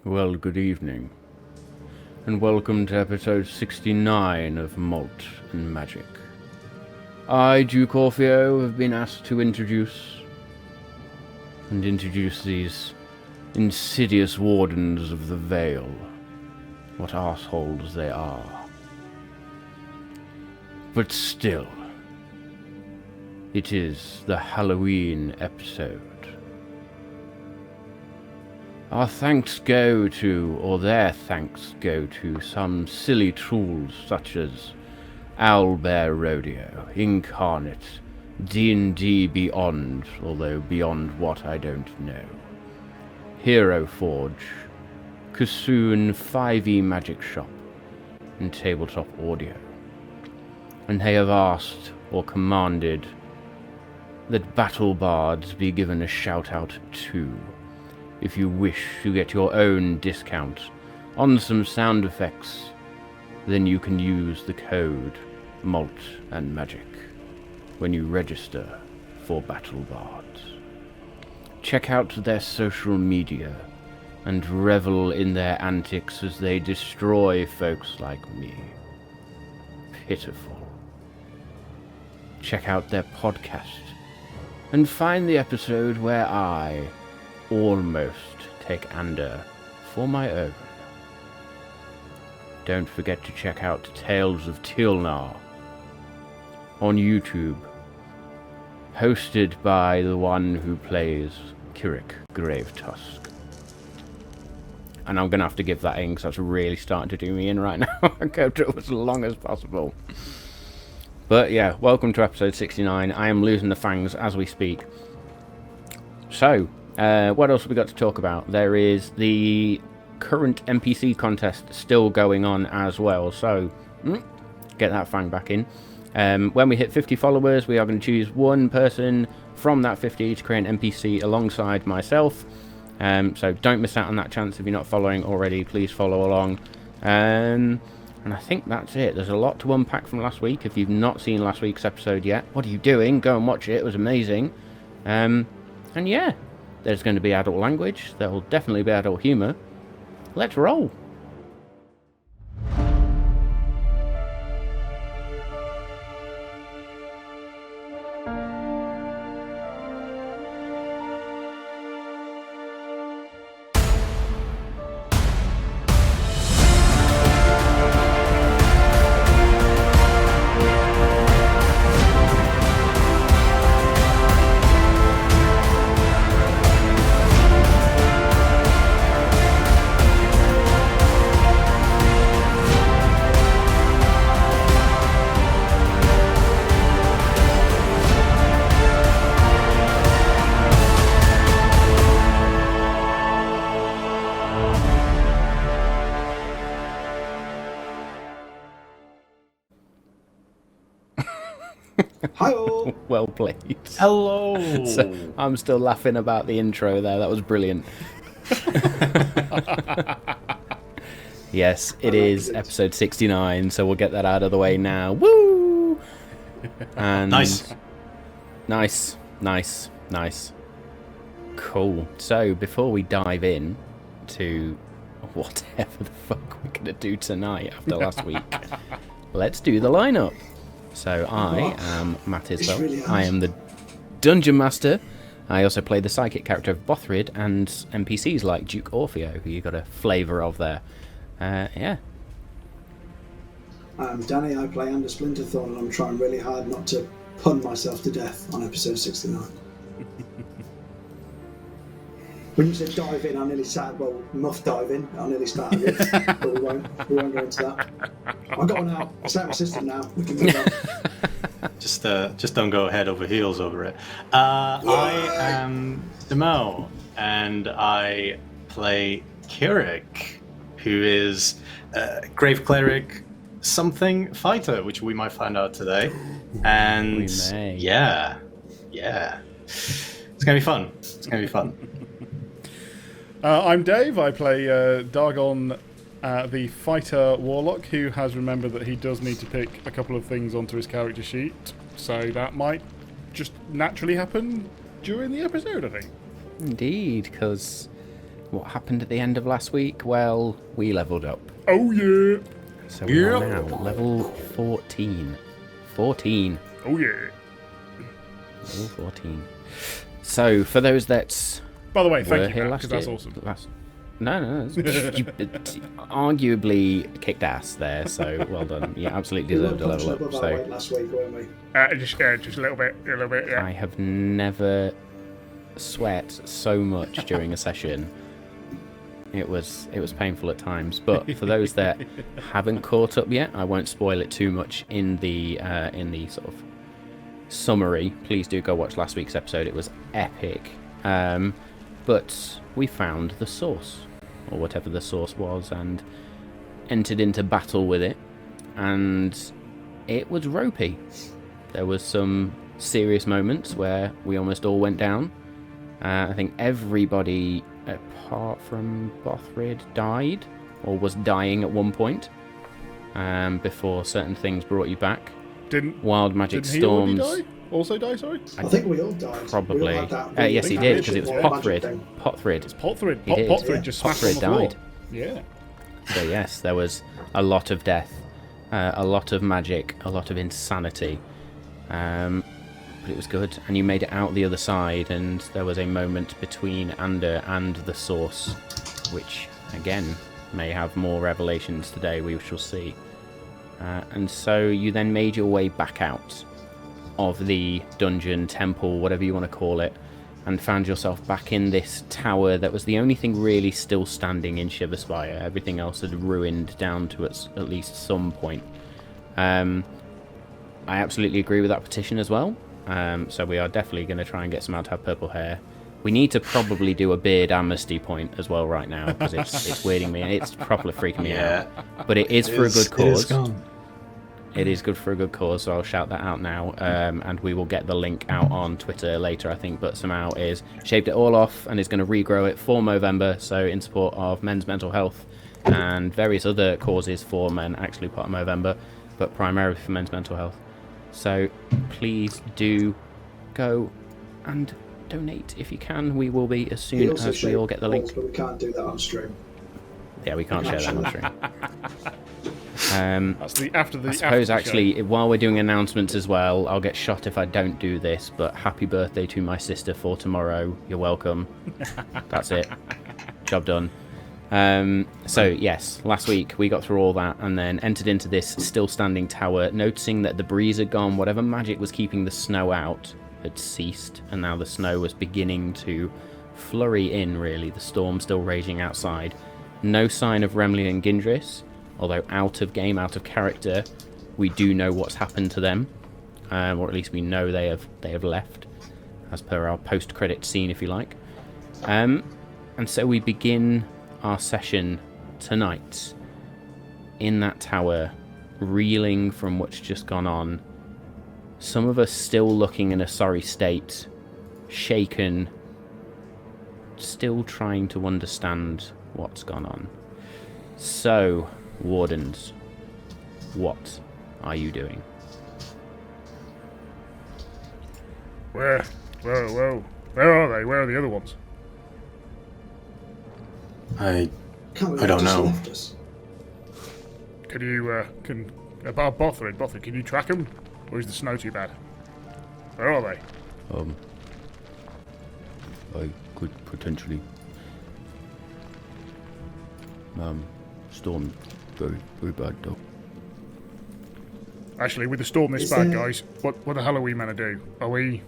Well, good evening, and welcome to episode 69 of Malt and Magic. I, Duke Orfeo, have been asked to introduce these insidious Wardens of the Vale. What arseholes they are. But still, it is the Halloween episode. Our thanks go to, or their thanks go to, some silly trolls such as Owlbear Rodeo, Incarnate, D&D Beyond, although beyond what I don't know, Hero Forge, Kassoon 5e Magic Shop, and Tabletop Audio. And they have asked, or commanded, that Battle Bards be given a shout-out too, if you wish to get your own discount on some sound effects. Then you can use the code Malt and Magic when you register for Battle Bards. Check out their social media and revel in their antics as they destroy folks like me. Pitiful. Check out their podcast and find the episode where I almost take Ander for my own. Don't forget to check out Tales of Tilnar on YouTube, hosted by the one who plays Kirik Gravetusk. And I'm going to have to give that in because that's really starting to do me in right now. I go to as long as possible. But yeah, welcome to episode 69. I am losing the fangs as we speak. So, what else have we got to talk about? There is the current NPC contest still going on as well, so get that fang back in. When we hit 50 followers, we are going to choose one person from that 50 to create an NPC alongside myself. So don't miss out on that chance. If you're not following already, please follow along. And I think that's it. There's a lot to unpack from last week. If you've not seen last week's episode yet, what are you doing? Go and watch it. It was amazing. And yeah, there's going to be adult language. There will definitely be adult humour. Let's roll. Hi-oh. Well played. Hello. So, I'm still laughing about the intro there. That was brilliant. Yes, it is episode 69, so we'll get that out of the way now. Woo! And Nice. Cool. So, before we dive in to whatever the fuck we're going to do tonight after last week, let's do the lineup. So I am Matt Isbell. Really I am the Dungeon Master. I also play the psychic character of Bothrid and NPCs like Duke Orfeo, who you got a flavour of there. Yeah. I'm Danny, I play Ander Splinterthorn, and I'm trying really hard not to pun myself to death on episode 69. When you said dive in, I nearly started, muff dive in, I nearly started with, but we won't go into that. I've got one out, it's out my system now, we can move on. Just don't go head over heels over it. I am Demo, and I play Kirik, who is Grave Cleric something fighter, which we might find out today. And We may. yeah. It's gonna be fun. I'm Dave. I play Dargon, the fighter warlock, who has remembered that he does need to pick a couple of things onto his character sheet. So that might just naturally happen during the episode, I think. Indeed, because what happened at the end of last week? Well, we leveled up. Oh, yeah. So we are now level 14. 14. Oh, yeah. Level 14. So, for those that By the way, were thank you, here Matt, last because year... that's awesome. No. You arguably kicked ass there, so well done. You absolutely We were deserved a punching level above up. our So weight last week, weren't we? Just a little bit, yeah. I have never sweat so much during a session. It was painful at times, but for those that haven't caught up yet, I won't spoil it too much in the sort of summary. Please do go watch last week's episode. It was epic. But we found the source, or whatever the source was, and entered into battle with it, and it was ropey. There was some serious moments where we almost all went down. I think everybody, apart from Bothrid, died, or was dying at one point, before certain things brought you back. Wild magic storms. Also die, sorry? I think we all died. Probably. We all had that Yes, he did, because it was magic Pothrid. thing. Pothrid. It's Pothrid. He did. Pothrid Yeah. just smashed on the Pothrid floor. died. Yeah. So yes, there was a lot of death, a lot of magic, a lot of insanity. But it was good, and you made it out the other side, and there was a moment between Ander and the source, which, again, may have more revelations today, we shall see. And so you then made your way back out of the dungeon, temple, whatever you want to call it, and found yourself back in this tower that was the only thing really still standing in Shiverspire. Everything else had ruined down to at least some point. I absolutely agree with that petition as well. So we are definitely going to try and get Malt to have purple hair. We need to probably do a beard amnesty point as well right now, because it's weirding me. It's properly freaking me out. But it is for a good cause. It is good for a good cause, so I'll shout that out now. And we will get the link out on Twitter later, I think. But Samau is shaved it all off and is going to regrow it for Movember, so in support of men's mental health and various other causes for men, actually part of Movember, but primarily for men's mental health. So please do go and donate if you can. We will be as soon as we all get the link. But we can't do that on stream. Yeah, we can't share that on stream. That's the after the. I suppose after the actually, show. while we're doing announcements as well, I'll get shot if I don't do this. But happy birthday to my sister for tomorrow. You're welcome. That's it. Job done. So yes, last week we got through all that and then entered into this still standing tower, noticing that the breeze had gone. Whatever magic was keeping the snow out had ceased, and now the snow was beginning to flurry in. Really, the storm still raging outside. No sign of Remley and Gindris. Although out of game, out of character, we do know what's happened to them, or at least we know they have left, as per our post-credit scene, if you like. And so we begin our session tonight in that tower, reeling from what's just gone on. Some of us still looking in a sorry state, shaken, still trying to understand what's gone on. So, Wardens, what are you doing? Where are they? Where are the other ones? I Can't believe I don't they just know. left us. Can you about Bothrid, can you track them, or is the snow too bad? Where are they? I could potentially. Storm, very, very bad though. Actually, with the storm this Is bad, there- guys, what the hell are we meant to do?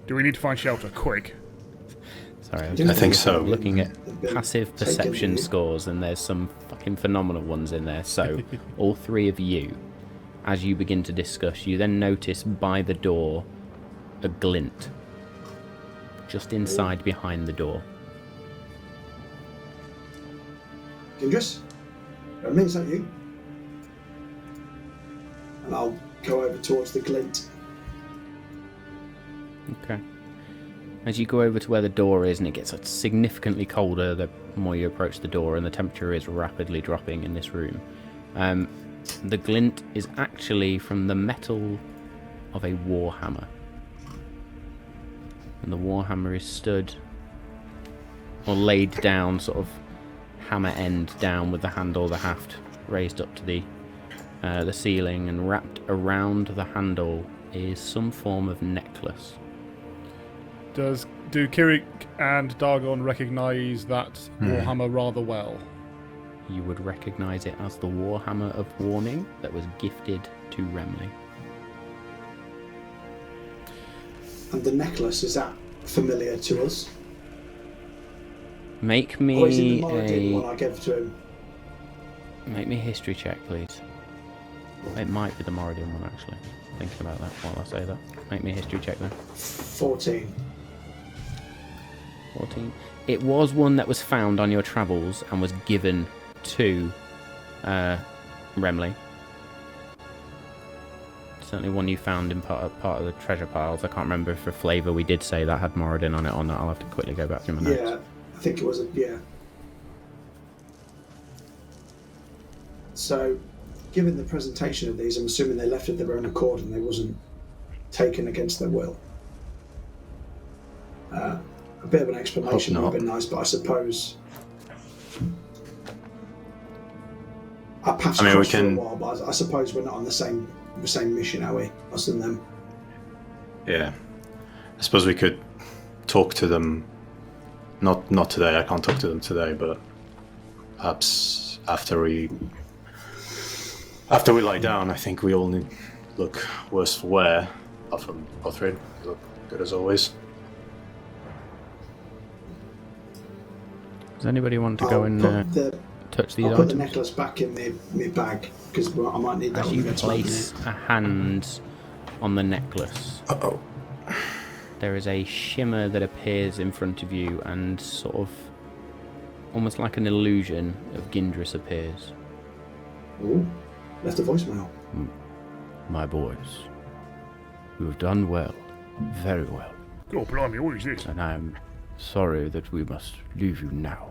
Do we need to find shelter quick? Sorry, I was I just think so. looking at They've been passive taken perception here. scores, and there's some fucking phenomenal ones in there. So, all three of you, as you begin to discuss, you then notice by the door a glint. Just inside behind the door. Gindris? Remley, is that you? And I'll go over towards the glint. Okay. As you go over to where the door is, and it gets significantly colder the more you approach the door, and the temperature is rapidly dropping in this room. The glint is actually from the metal of a warhammer. And the warhammer is stood or laid down, sort of hammer end down with the handle, the haft raised up to the ceiling, and wrapped around the handle is some form of necklace. Do Kirik and Dargon recognise that Warhammer rather well? You would recognise it as the Warhammer of Warning that was gifted to Remley. And the necklace, is that familiar to us? Make Or is it the me Moradin one I gave to him? make me a history check, please. It might be the Moradin one, actually. Thinking about that while I say that. Make me a history check then. 14. 14. It was one that was found on your travels and was given to Remley. Certainly one you found in part of the treasure piles. I can't remember if for flavour we did say that had Moradin on it or not. I'll have to quickly go back through my notes. Yeah, I think it was So, given the presentation of these, I'm assuming they left of their own accord and they wasn't taken against their will. A bit of an explanation would have been nice, but I suppose our paths crossed for a while, but I suppose we're not on the same mission, are we? Us and them. Yeah. I suppose we could talk to them. Not today. I can't talk to them today, but perhaps after we lie down. I think we all need look worse for wear. Apart from Othrid, look good as always. Does anybody want to go and touch these I'll items? put the necklace back in my bag because I might need that. As you place a hand on the necklace, there is a shimmer that appears in front of you, and sort of almost like an illusion of Gindris appears. Ooh, left a voicemail. My boys, you have done well, very well. Oh, blimey, what is this? And I am sorry that we must leave you now.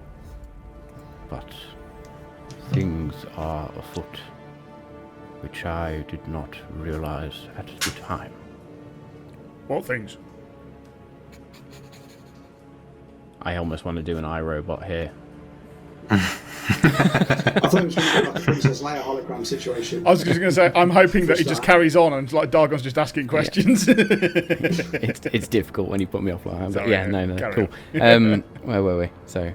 But things are afoot which I did not realize at the time. What things? I almost want to do an iRobot here. I thought it was going to be like a Princess Leia hologram situation. I was just going to say, I'm hoping that he just carries on and like Dargon's just asking questions. It's difficult when you put me off like that. But Sorry, yeah, no, cool. Where were we? So,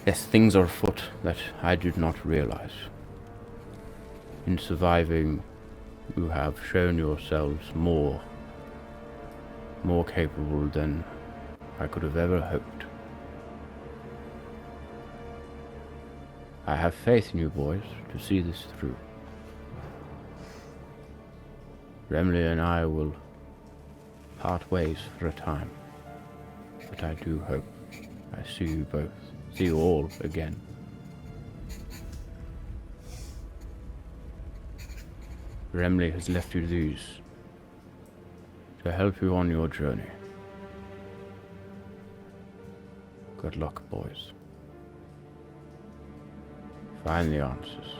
yes, things are afoot that I did not realize. In surviving, you have shown yourselves more capable than I could have ever hoped. I have faith in you boys to see this through. Remley and I will part ways for a time, but I do hope I see you all again. Remley has left you these to help you on your journey. Good luck, boys. Find the answers.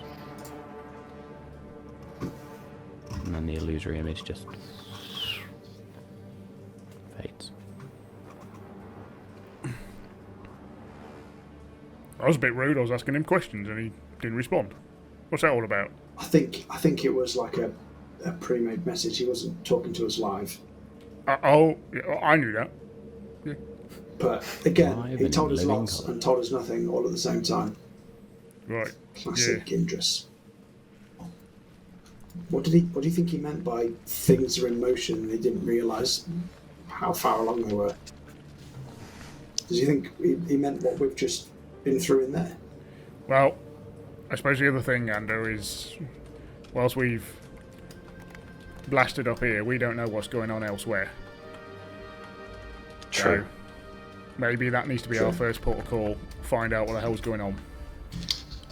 And then the illusory image just fades. I was a bit rude. I was asking him questions and he didn't respond. What's that all about? I think it was like a pre-made message. He wasn't talking to us live. I knew that. Yeah. But again, Live he in told us living lots colour. and told us nothing all at the same time. Right. Classic Gindris. What do you think he meant by things are in motion and they didn't realise how far along they were? Does he think he meant what we've just been through in there? Well, I suppose the other thing, Ander, is whilst we've blasted up here, we don't know what's going on elsewhere. True. So maybe that needs to be our first port of call. Find out what the hell's going on.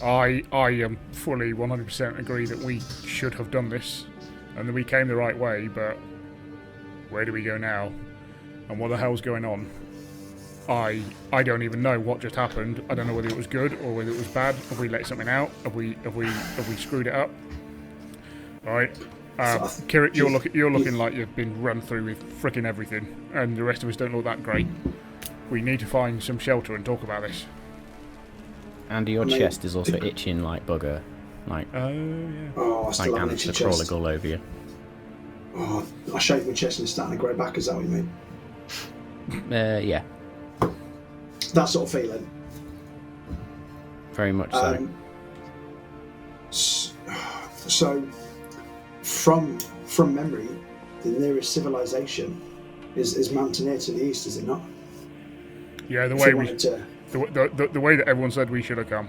I am fully 100% agree that we should have done this and that we came the right way, but where do we go now? And what the hell's going on? I don't even know what just happened. I don't know whether it was good or whether it was bad. Have we let something out? Have we screwed it up? All right. Kirit, you're looking like you've been run through with frickin' everything, and the rest of us don't look that great. We need to find some shelter and talk about this. Andy, your chest is also itching like bugger. Like, Oh, yeah. Oh, I still like have an ants itchy are crawling chest. all over you. Oh, I shaved my chest and it's starting to grow back. Is that what you mean? Yeah, That sort of feeling. very much so. So, from memory, the nearest civilization is Mountaineer to the east, is it not? Yeah, the If way we we, wanted to, the way that everyone said we should have come.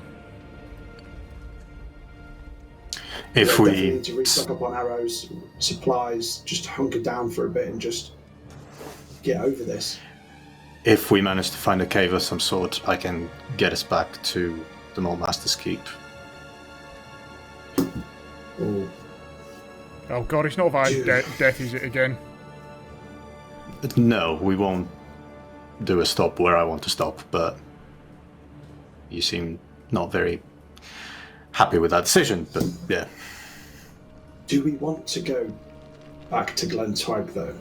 If definitely we need to restock up on arrows, supplies, just hunker down for a bit and just get over this. if we manage to find a cave of some sort, I can get us back to the Malt Master's Keep. Oh, Oh god, it's not about death, is it again? No, we won't do a stop where I want to stop, but you seem not very happy with that decision, but yeah. do we want to go back to Glen Twag though?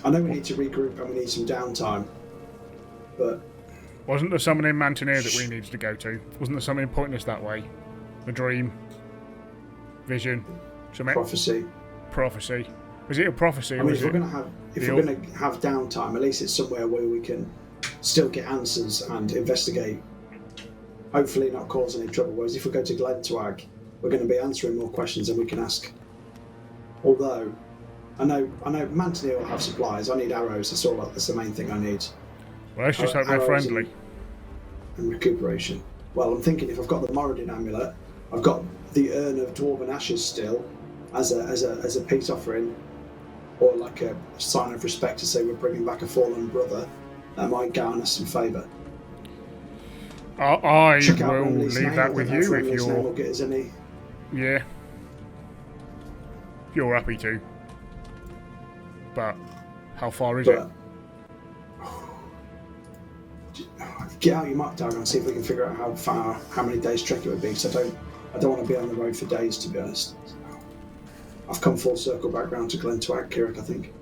I know we need to regroup and we need some downtime, but Wasn't there something in Mountaineer that we needed to go to? Wasn't there something pointing us that way? A dream? Vision? Something? prophecy. Was it a prophecy? I Or mean, was if we're it... going to have downtime, at least it's somewhere where we can still get answers and investigate. Hopefully, not cause any trouble. Whereas if we go to Glen Twag, we're going to be answering more questions than we can ask. Although, I know, Mountaineer will have supplies. I need arrows. That's the main thing I need. Well, let's just hope they're Arrows friendly. And recuperation. Well, I'm thinking if I've got the Moradin amulet, I've got the urn of dwarven ashes still, as a peace offering, or like a sign of respect to say we're bringing back a fallen brother. That might garner some favour. I Check out will Renly's leave name. that I with don't know you if Renly's name will you're... get us any. Yeah. If you're happy to. But how far is it? Get out your map diagram and see if we can figure out how many days trek it would be. Because I don't want to be on the road for days, to be honest. I've come full circle back round to Glen Twag, Kirik, I think.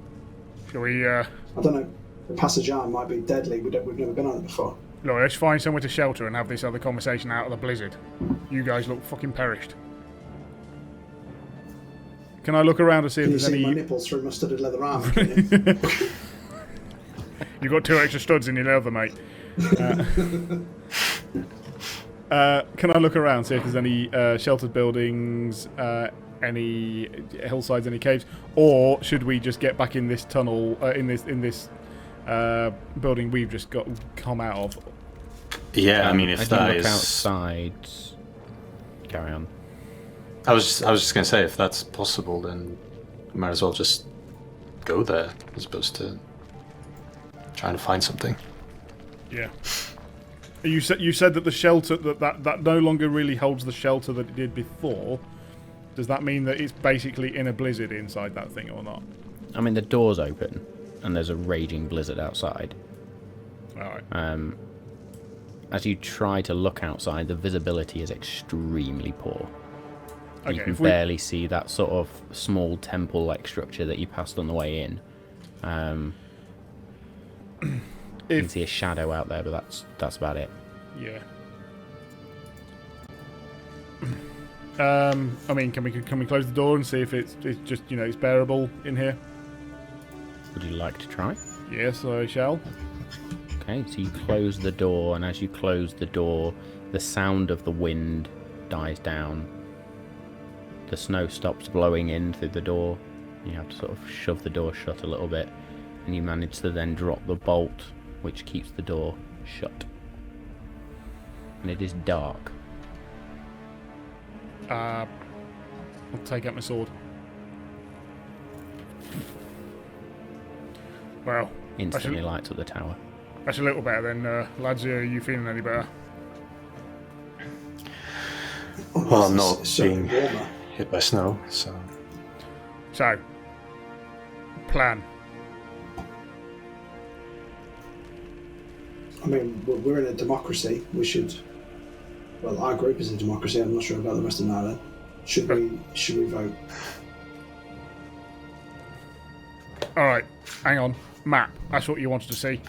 Shall we, I don't know. The Passage Arm might be deadly. We've never been on it before. look, let's find somewhere to shelter and have this other conversation out of the blizzard. You guys look fucking perished. Can I look around and see if Can you there's see any... my nipples through my studded leather armour? Can you? You've got 2 extra studs in your leather, mate. Can I look around, see if there's any sheltered buildings, any hillsides, any caves, or should we just get back in this tunnel, in this building we've just come out of? Yeah, I mean, if as you that look is... outside, carry on. I was just going to say, if that's possible, then we might as well just go there, as opposed to trying to find something. Yeah. You said that the shelter that no longer really holds the shelter that it did before. Does that mean that it's basically in a blizzard inside that thing or not? I mean, the door's open, and there's a raging blizzard outside. Alright. As you try to look outside, the visibility is extremely poor. Okay, You can barely see that sort of small temple-like structure that you passed on the way in. You can see a shadow out there, but that's about it. Yeah. I mean, can we close the door and see if it's just it's bearable in here? Would you like to try? Yes, I shall. Okay, so you close the door, and as you close the door, the sound of the wind dies down. The snow stops blowing in through the door. You have to sort of shove the door shut a little bit, and you manage to then drop the bolt, which keeps the door shut. And it is dark. I'll take out my sword. Well, Instantly lights up the tower. that's a little better then. Lads, are you feeling any better? Well, I'm It's not certainly being warmer. hit by snow, so... So, plan. I mean, we're in a democracy. We should. Well, our group is a democracy. I'm not sure about the rest of Nialin. Should we vote? Alright, hang on. Map. That's what you wanted to see.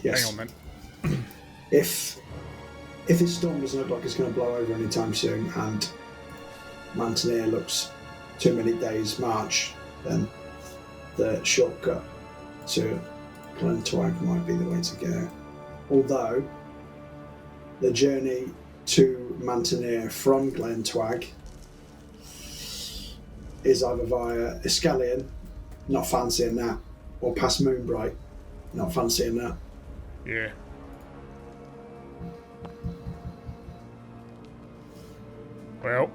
Yes. Hang on then. If this storm doesn't look like it's going to blow over anytime soon, and Mountaineer looks too many days march, then the shortcut to Glentwag might be the way to go. Although the journey to Mountaineer from Glentwag is either via Iskalion, not fancying that, or past Moonbright, not fancying that. Yeah. Well,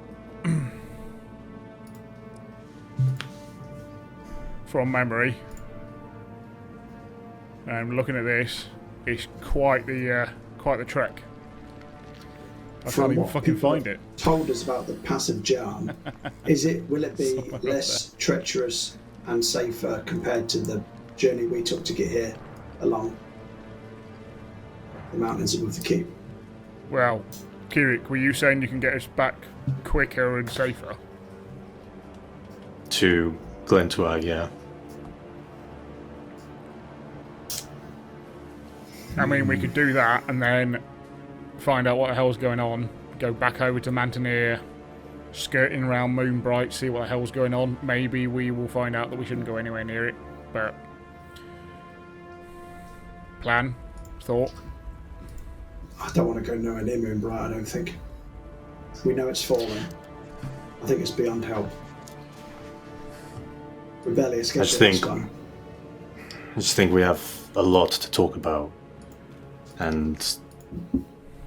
from memory, and looking at this, it's quite the trek. I can't even fucking find it. Told us about the Pass of Jarn. Will it be less treacherous and safer compared to the journey we took to get here along the mountains above the keep? Well, Kirik, were you saying you can get us back quicker and safer? To Glentwag, yeah. I mean, we could do that and then find out what the hell's going on, go back over to Mountaineer, skirting around Moonbright, see what the hell's going on. Maybe we will find out that we shouldn't go anywhere near it, but... Plan? Thought? I don't want to go nowhere near Moonbright, I don't think. We know it's fallen. I think it's beyond help. We barely escaped it this time. I just think we have a lot to talk about. And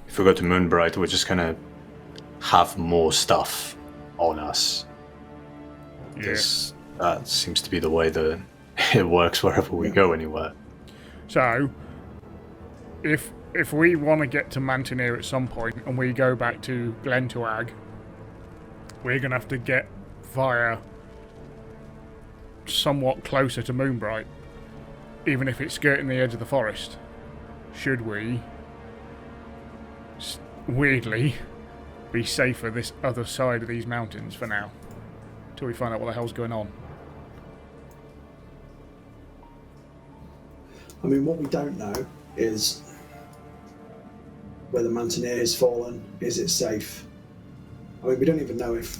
if we go to Moonbright, we're just gonna have more stuff on us. Because that seems to be the way that it works wherever we go anywhere. So, if we want to get to Mountaineer at some point and we go back to Glentwag, we're going to have to get via somewhat closer to Moonbright, even if it's skirting the edge of the forest. Should we, weirdly, be safer this other side of these mountains for now, till we find out what the hell's going on? I mean, what we don't know is whether Mountaineer has fallen. Is it safe? I mean, we don't even know if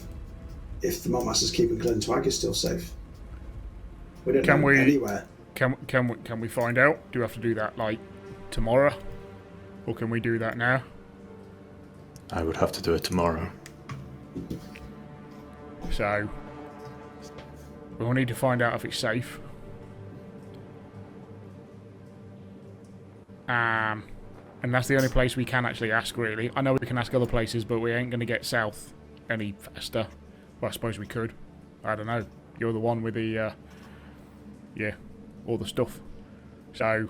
the Montmaster's keeping Glentwag is still safe. We don't know anywhere. Can we find out? Do we have to do that like tomorrow, or can we do that now? I would have to do it tomorrow. So we'll need to find out if it's safe. And that's the only place we can actually ask, really. I know we can ask other places, but we ain't going to get south any faster. Well, I suppose we could. I don't know. You're the one with the, all the stuff. So...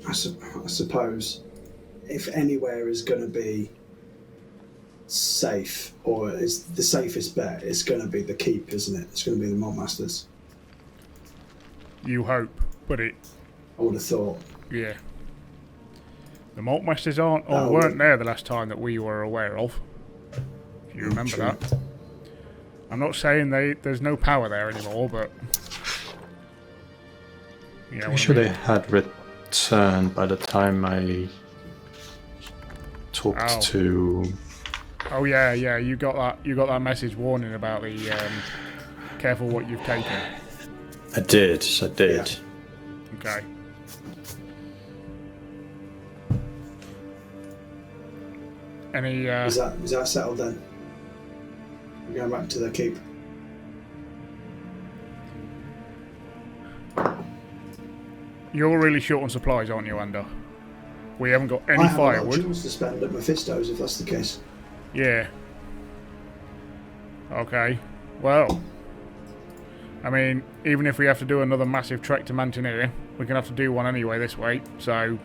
I suppose if anywhere is going to be safe, or is the safest bet, it's going to be the keep, isn't it? It's going to be the Montmasters. You hope, but it... I would have thought. Yeah. The Maltmasters weren't there the last time that we were aware of. If you remember that. I'm not saying there's no power there anymore, but... You know I'm sure they had returned by the time I talked to... Oh yeah, you got that message warning about the careful what you've taken. I did. Yeah. Okay. Any Is that settled then? We're going back to the keep. You're really short on supplies, aren't you, Ander? We haven't got any I have a lot of firewood. jewels to spend at Mephisto's if that's the case. Yeah. Okay. Well, I mean, even if we have to do another massive trek to Mountaineer, we're gonna have to do one anyway this way. So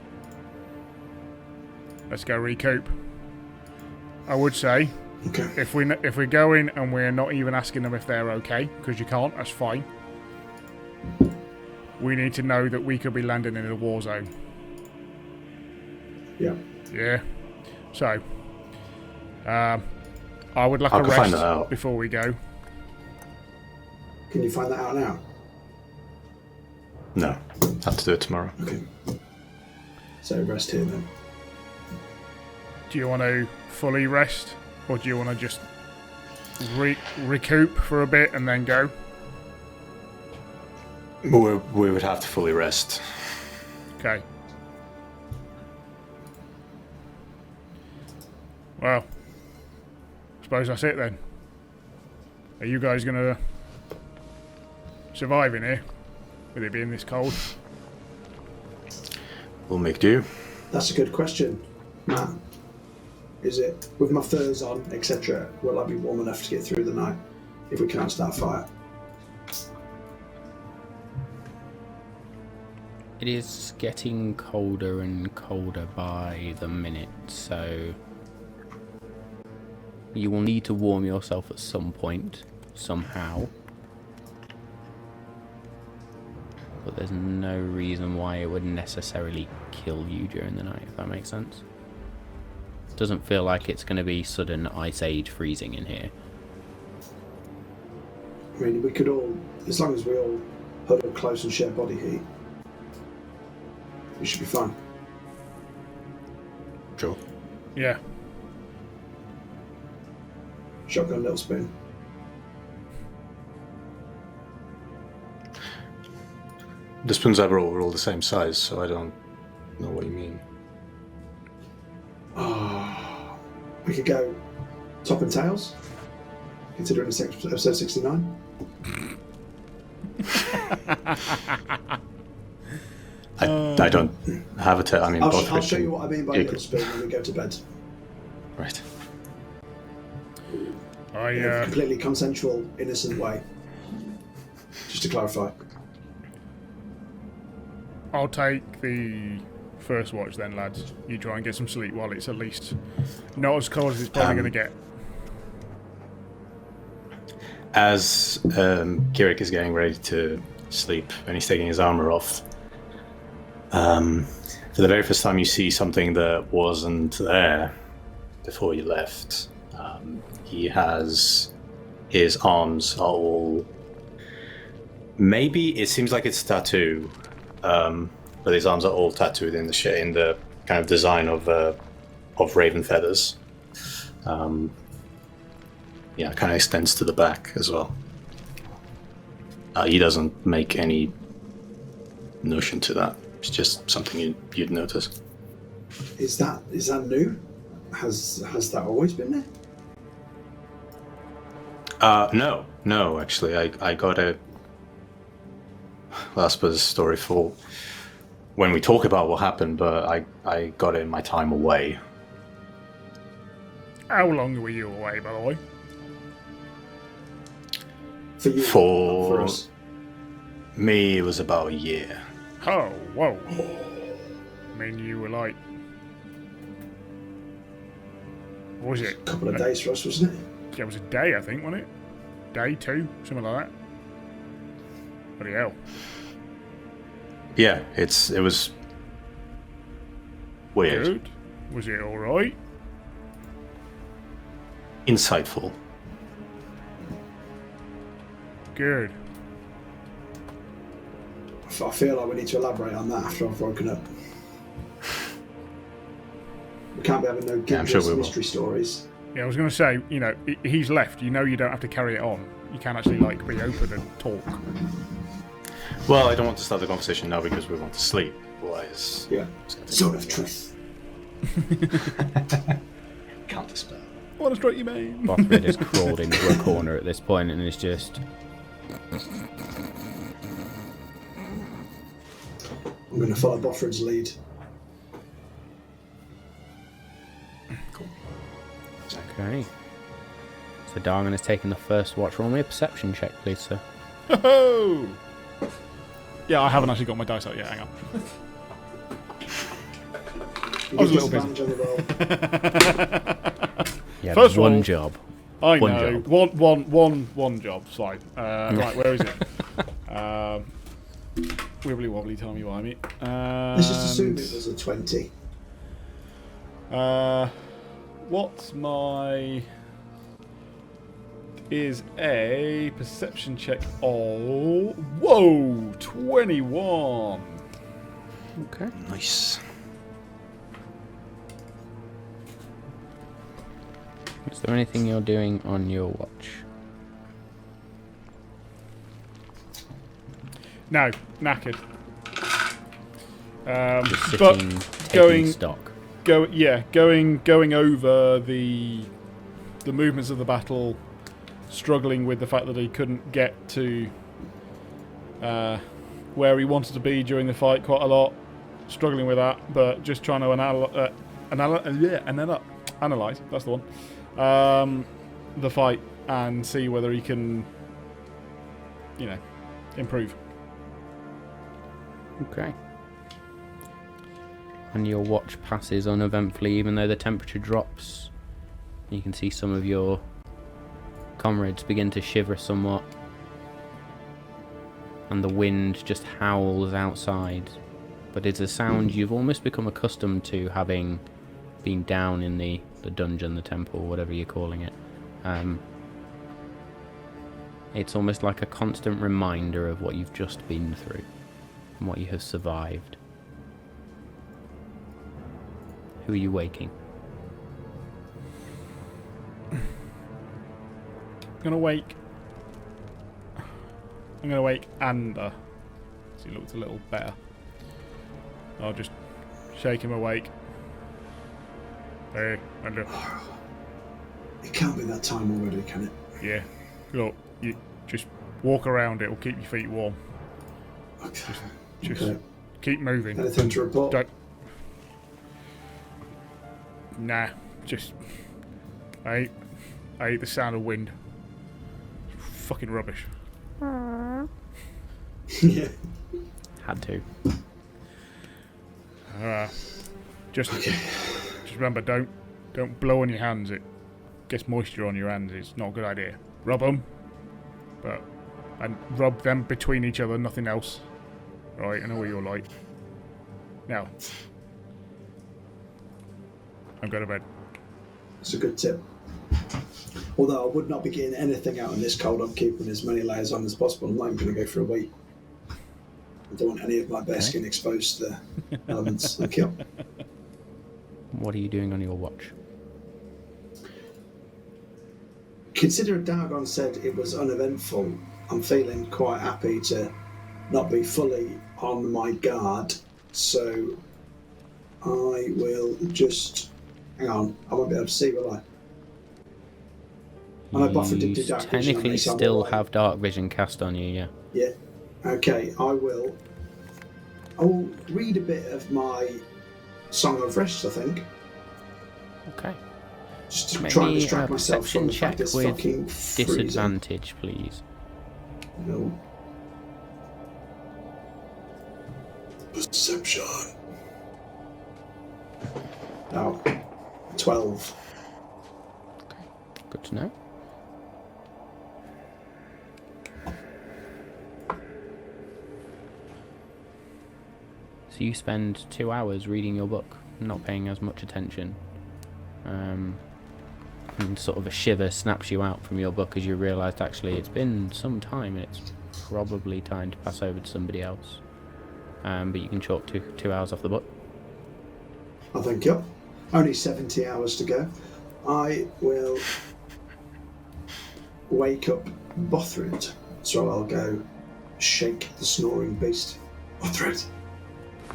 let's go recoup. I would say, okay, if we go in and we're not even asking them if they're okay, because you can't, that's fine. We need to know that we could be landing in a war zone. Yeah. Yeah. So, I would like a rest before we go. Can you find that out now? No. have to do it tomorrow. Okay. So rest here then. Do you want to fully rest, or do you want to just recoup for a bit and then go? We would have to fully rest. Okay. Well, I suppose that's it then. Are you guys gonna survive in here with it being this cold? We'll make do. That's a good question, Matt. Is it, with my furs on, etc., will I be warm enough to get through the night if we can't start a fire? It is getting colder and colder by the minute, so you will need to warm yourself at some point, somehow. But there's no reason why it would necessarily kill you during the night, if that makes sense. Doesn't feel like it's going to be sudden ice age freezing in here. I mean, we could all, as long as we all huddle close and share body heat, we should be fine. Sure. Yeah. Shotgun, little spoon. The spoons are all the same size, so I don't know what you mean. Oh, we could go top and tails, considering it's episode 69. I don't have a tail. I mean, both I'll show you what I mean by little spoon when we go to bed. Right. In a completely consensual, innocent way. Just to clarify. I'll take the first watch then, lads. You try and get some sleep while it's at least not as cold as it's probably going to get. As Kirik is getting ready to sleep and he's taking his armor off, for the very first time you see something that wasn't there before you left. He has his arms are all. Maybe it seems like it's a tattoo, but his arms are all tattooed in the kind of design of raven feathers. Yeah, kind of extends to the back as well. He doesn't make any notion to that. It's just something you'd notice. Is that new? Has that always been there? No, actually, I got a. Well, I suppose a story for when we talk about what happened, but I got it in my time away. How long were you away, by the way? For you, For not for us. me, it was about a year. Oh, whoa. I mean, you were like... What was it? A couple of days for us, wasn't it? Yeah, it was a day, I think, wasn't it? Day, two, something like that. Bloody hell. Yeah, it was weird. Good. Was it alright? Insightful. Good. I feel like we need to elaborate on that after I've woken up. We can't be having no I'm sure we will. mystery stories. Yeah, I was going to say, you know, he's left. You know you don't have to carry it on. You can actually, like, be open and talk. Well, I don't want to start the conversation now because we want to sleep. Otherwise, Yeah. Zone of truth. Can't dispel. What a straight you made. Bothrid has crawled into a corner at this point and is just... I'm going to follow Boffred's lead. Cool. Okay. So Darwin has taken the first watch. Roll me a perception check, please, sir. Ho-ho! Yeah, I haven't actually got my dice out yet. Hang on. You I was a get little busy. disadvantage on the roll. Yeah, First one roll. job. I One know. job. One job. Fine. Right, where is it? Wibbly wobbly, tell me why, mate. Let's just assume it was a 20. What's my... Is a perception check of... Whoa! 21! Okay. Nice. Is there anything you're doing on your watch? No, knackered. Just But sitting, taking going- stock. Going over the movements of the battle, struggling with the fact that he couldn't get to where he wanted to be during the fight quite a lot, struggling with that, but just trying to analyze. That's the one. The fight and see whether he can, improve. Okay. And your watch passes uneventfully, even though the temperature drops. You can see some of your comrades begin to shiver somewhat. And the wind just howls outside. But it's a sound you've almost become accustomed to, having been down in the dungeon, the temple, whatever you're calling it. It's almost like a constant reminder of what you've just been through and what you have survived. Who are you waking? I'm gonna wake Ander. So he looks a little better. I'll just shake him awake. Hey, Ander. It can't be that time already, can it? Yeah. Look, you just walk around. It'll keep your feet warm. Okay. Just Okay. keep moving. Anything to report? Don't. Nah, just I hate the sound of wind. Fucking rubbish. Yeah. Had to. Just remember, don't blow on your hands. It gets moisture on your hands. It's not a good idea. Rub them, and rub them between each other. Nothing else. Right? I know what you're like. Now, I'm going to bed. It's a good tip. Although I would not be getting anything out in this cold, I'm keeping as many layers on as possible. I'm not even going to go for a week. I don't want any of my bare skin exposed to the elements. Thank you. What are you doing on your watch? Considering Dargon said it was uneventful, I'm feeling quite happy to not be fully on my guard. So I will just... Hang on, I won't be able to see, will I? I know Buffer did do You dark vision on technically me, so I'm still all right. have dark vision cast on you, yeah. Yeah. Okay, I will read a bit of my Song of Rest, I think. Okay. Just to Make try and me distract a myself from perception the fact check it's with fucking freezing. disadvantage, please. No. Perception. Oh. 12. Good to know. So you spend 2 hours reading your book, not paying as much attention. And sort of a shiver snaps you out from your book as you realise actually it's been some time and it's probably time to pass over to somebody else. But you can chalk 2 hours off the book. I think, yep. Only 70 hours to go. I will wake up Bothrid. So I'll go shake the snoring beast. Bothrid.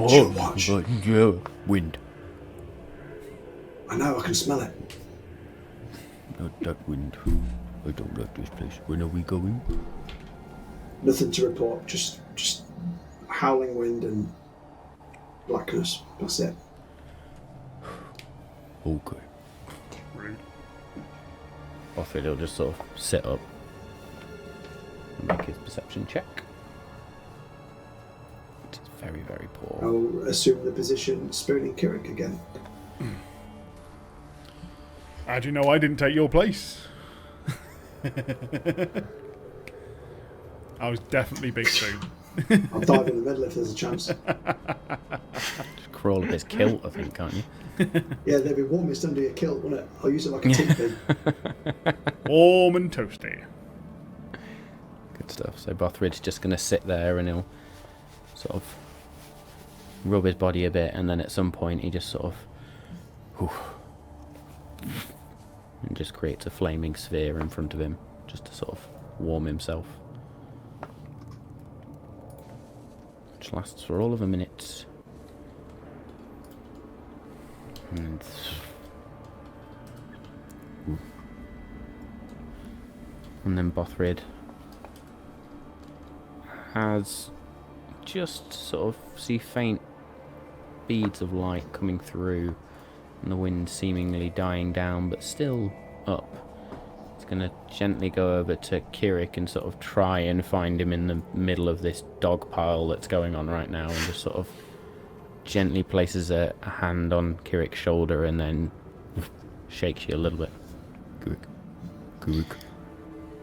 Chill, watch. Wind. I know, I can smell it. Not that wind. I don't like this place. When are we going? Nothing to report, just howling wind and blackness. That's it. Okay. Rude. Bothrid will just sort of sit up and make his perception check. It's very, very poor. I'll assume the position spooning Kirik again. How do you know I didn't take your place? I was definitely Big Spoon. I'll dive in the middle if there's a chance. Just crawl up his kilt, I think, can't you? Yeah, they'd be warmest under your kilt, wouldn't it? I'll use it like a teepee. Warm and toasty. Good stuff. So Bothrid's just going to sit there and he'll sort of rub his body a bit, and then at some point he just sort of and just creates a flaming sphere in front of him, just to sort of warm himself. Which lasts for all of a minute. And then Bothrid has just sort of see faint beads of light coming through, and the wind seemingly dying down, but still up. It's going to gently go over to Kirik and sort of try and find him in the middle of this dog pile that's going on right now, and just sort of gently places a hand on Kirik's shoulder and then shakes you a little bit.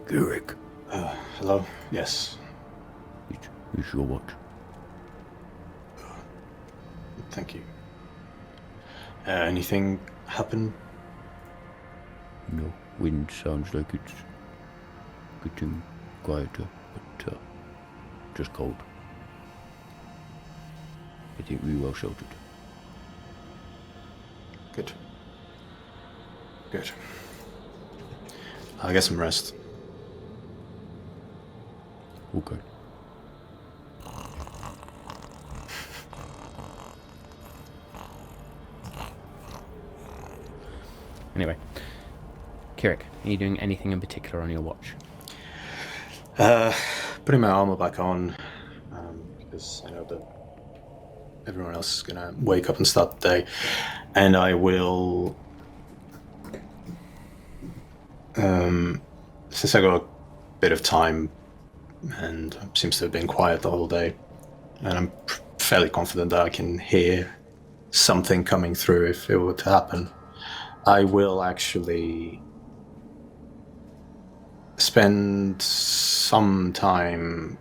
Kirik. Hello? Yes. It's your watch. Thank you. Anything happen? No, wind sounds like it's getting quieter, but just cold. I think we well sheltered. Good. I'll get some rest. Okay. Anyway, Kirik, are you doing anything in particular on your watch? Putting my armor back on, because I know that everyone else is gonna wake up and start the day, and I will, since I got a bit of time, and it seems to have been quiet the whole day, and I'm fairly confident that I can hear something coming through if it were to happen. I will actually spend some time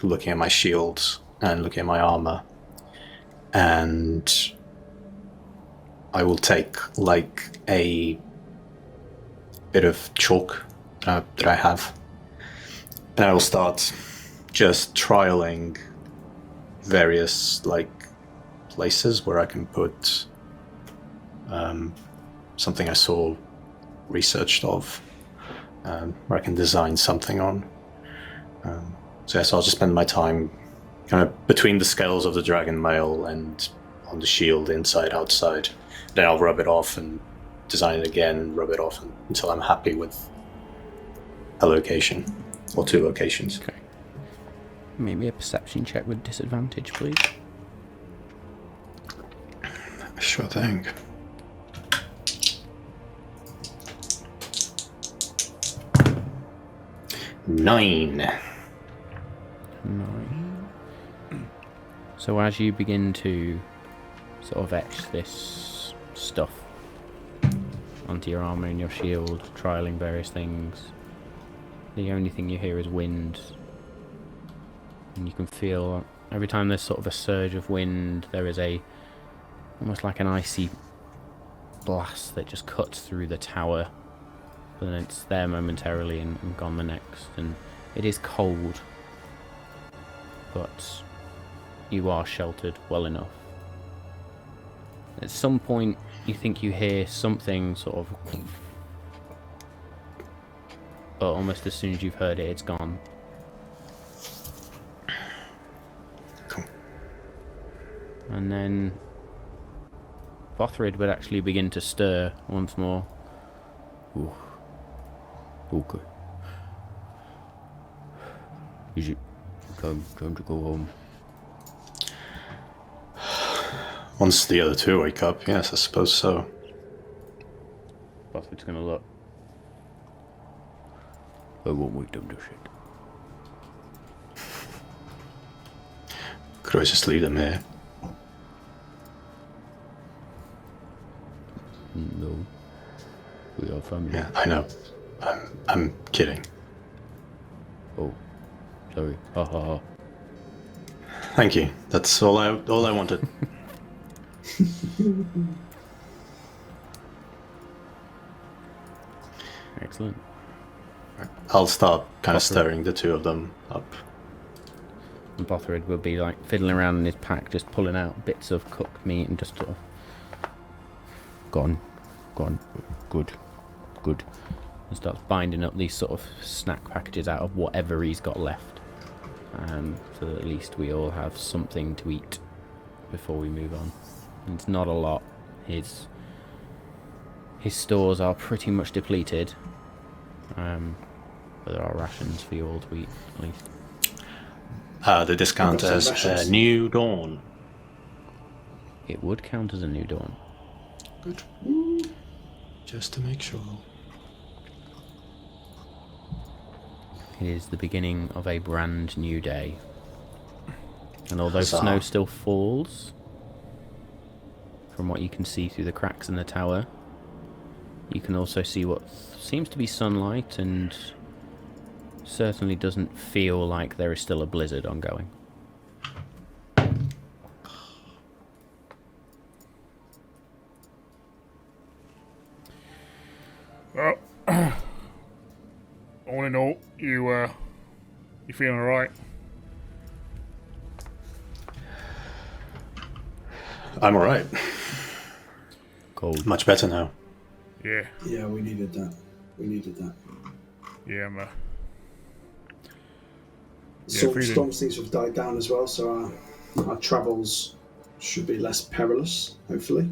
looking at my shields and looking at my armor, and I will take like a bit of chalk that I have, and I will start just trialing various like places where I can put something I saw researched of, where I can design something on. So yes, I'll just spend my time kind of between the scales of the dragon mail and on the shield, inside, outside. Then I'll rub it off and design it again and rub it off until I'm happy with a location or two locations. Okay. Maybe a perception check with disadvantage, please. Sure thing. 9. 9. So as you begin to sort of etch this stuff onto your armor and your shield, trialing various things, the only thing you hear is wind. And you can feel every time there's sort of a surge of wind, there is almost like an icy blast that just cuts through the tower. But then it's there momentarily and gone the next. And it is cold, but you are sheltered well enough. At some point, you think you hear something sort of, but almost as soon as you've heard it, it's gone. Cool. And then Bothrid would actually begin to stir once more. Ooh. Okay. Is it time to go home? Once the other two wake up, yes, I suppose so. Bothrid's gonna look. I won't wake them to shit. Could always just leave them here. No. We are family. Yeah, I know. I'm kidding. Oh, sorry. Ha ha ha. Thank you. That's all I wanted. Excellent. I'll start kind of Bothrid. stirring the two of them up. And Bothrid will be like fiddling around in his pack, just pulling out bits of cooked meat and just sort of gone, good, and starts binding up these sort of snack packages out of whatever he's got left, so that at least we all have something to eat before we move on. And it's not a lot. His stores are pretty much depleted, but there are rations for you all to eat at least. The discount as New Dawn. It would count as a new dawn. Good. Just to make sure. It is the beginning of a brand new day. And although Huzzah. snow still falls, from what you can see through the cracks in the tower, you can also see what seems to be sunlight, and certainly doesn't feel like there is still a blizzard ongoing. Well, all in all, you feeling alright? I'm alright. Cold. Much better now. Yeah. Yeah, we needed that. Yeah, man. Storm seems to have died down as well, so our travels should be less perilous, hopefully.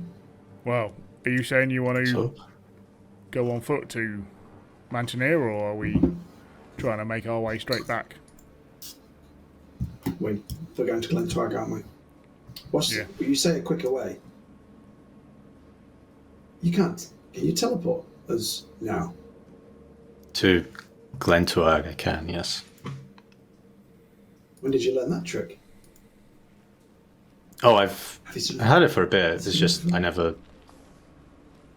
Well, are you saying you want to So, go on foot to Mantineer, or are we trying to make our way straight back? We're going to Glentwag, aren't we? Yeah. You say a quicker way. You can't. Can you teleport us now? to Glentuag I can, yes. When did you learn that trick? Oh, I've Have you seen had it for a bit. It's just I never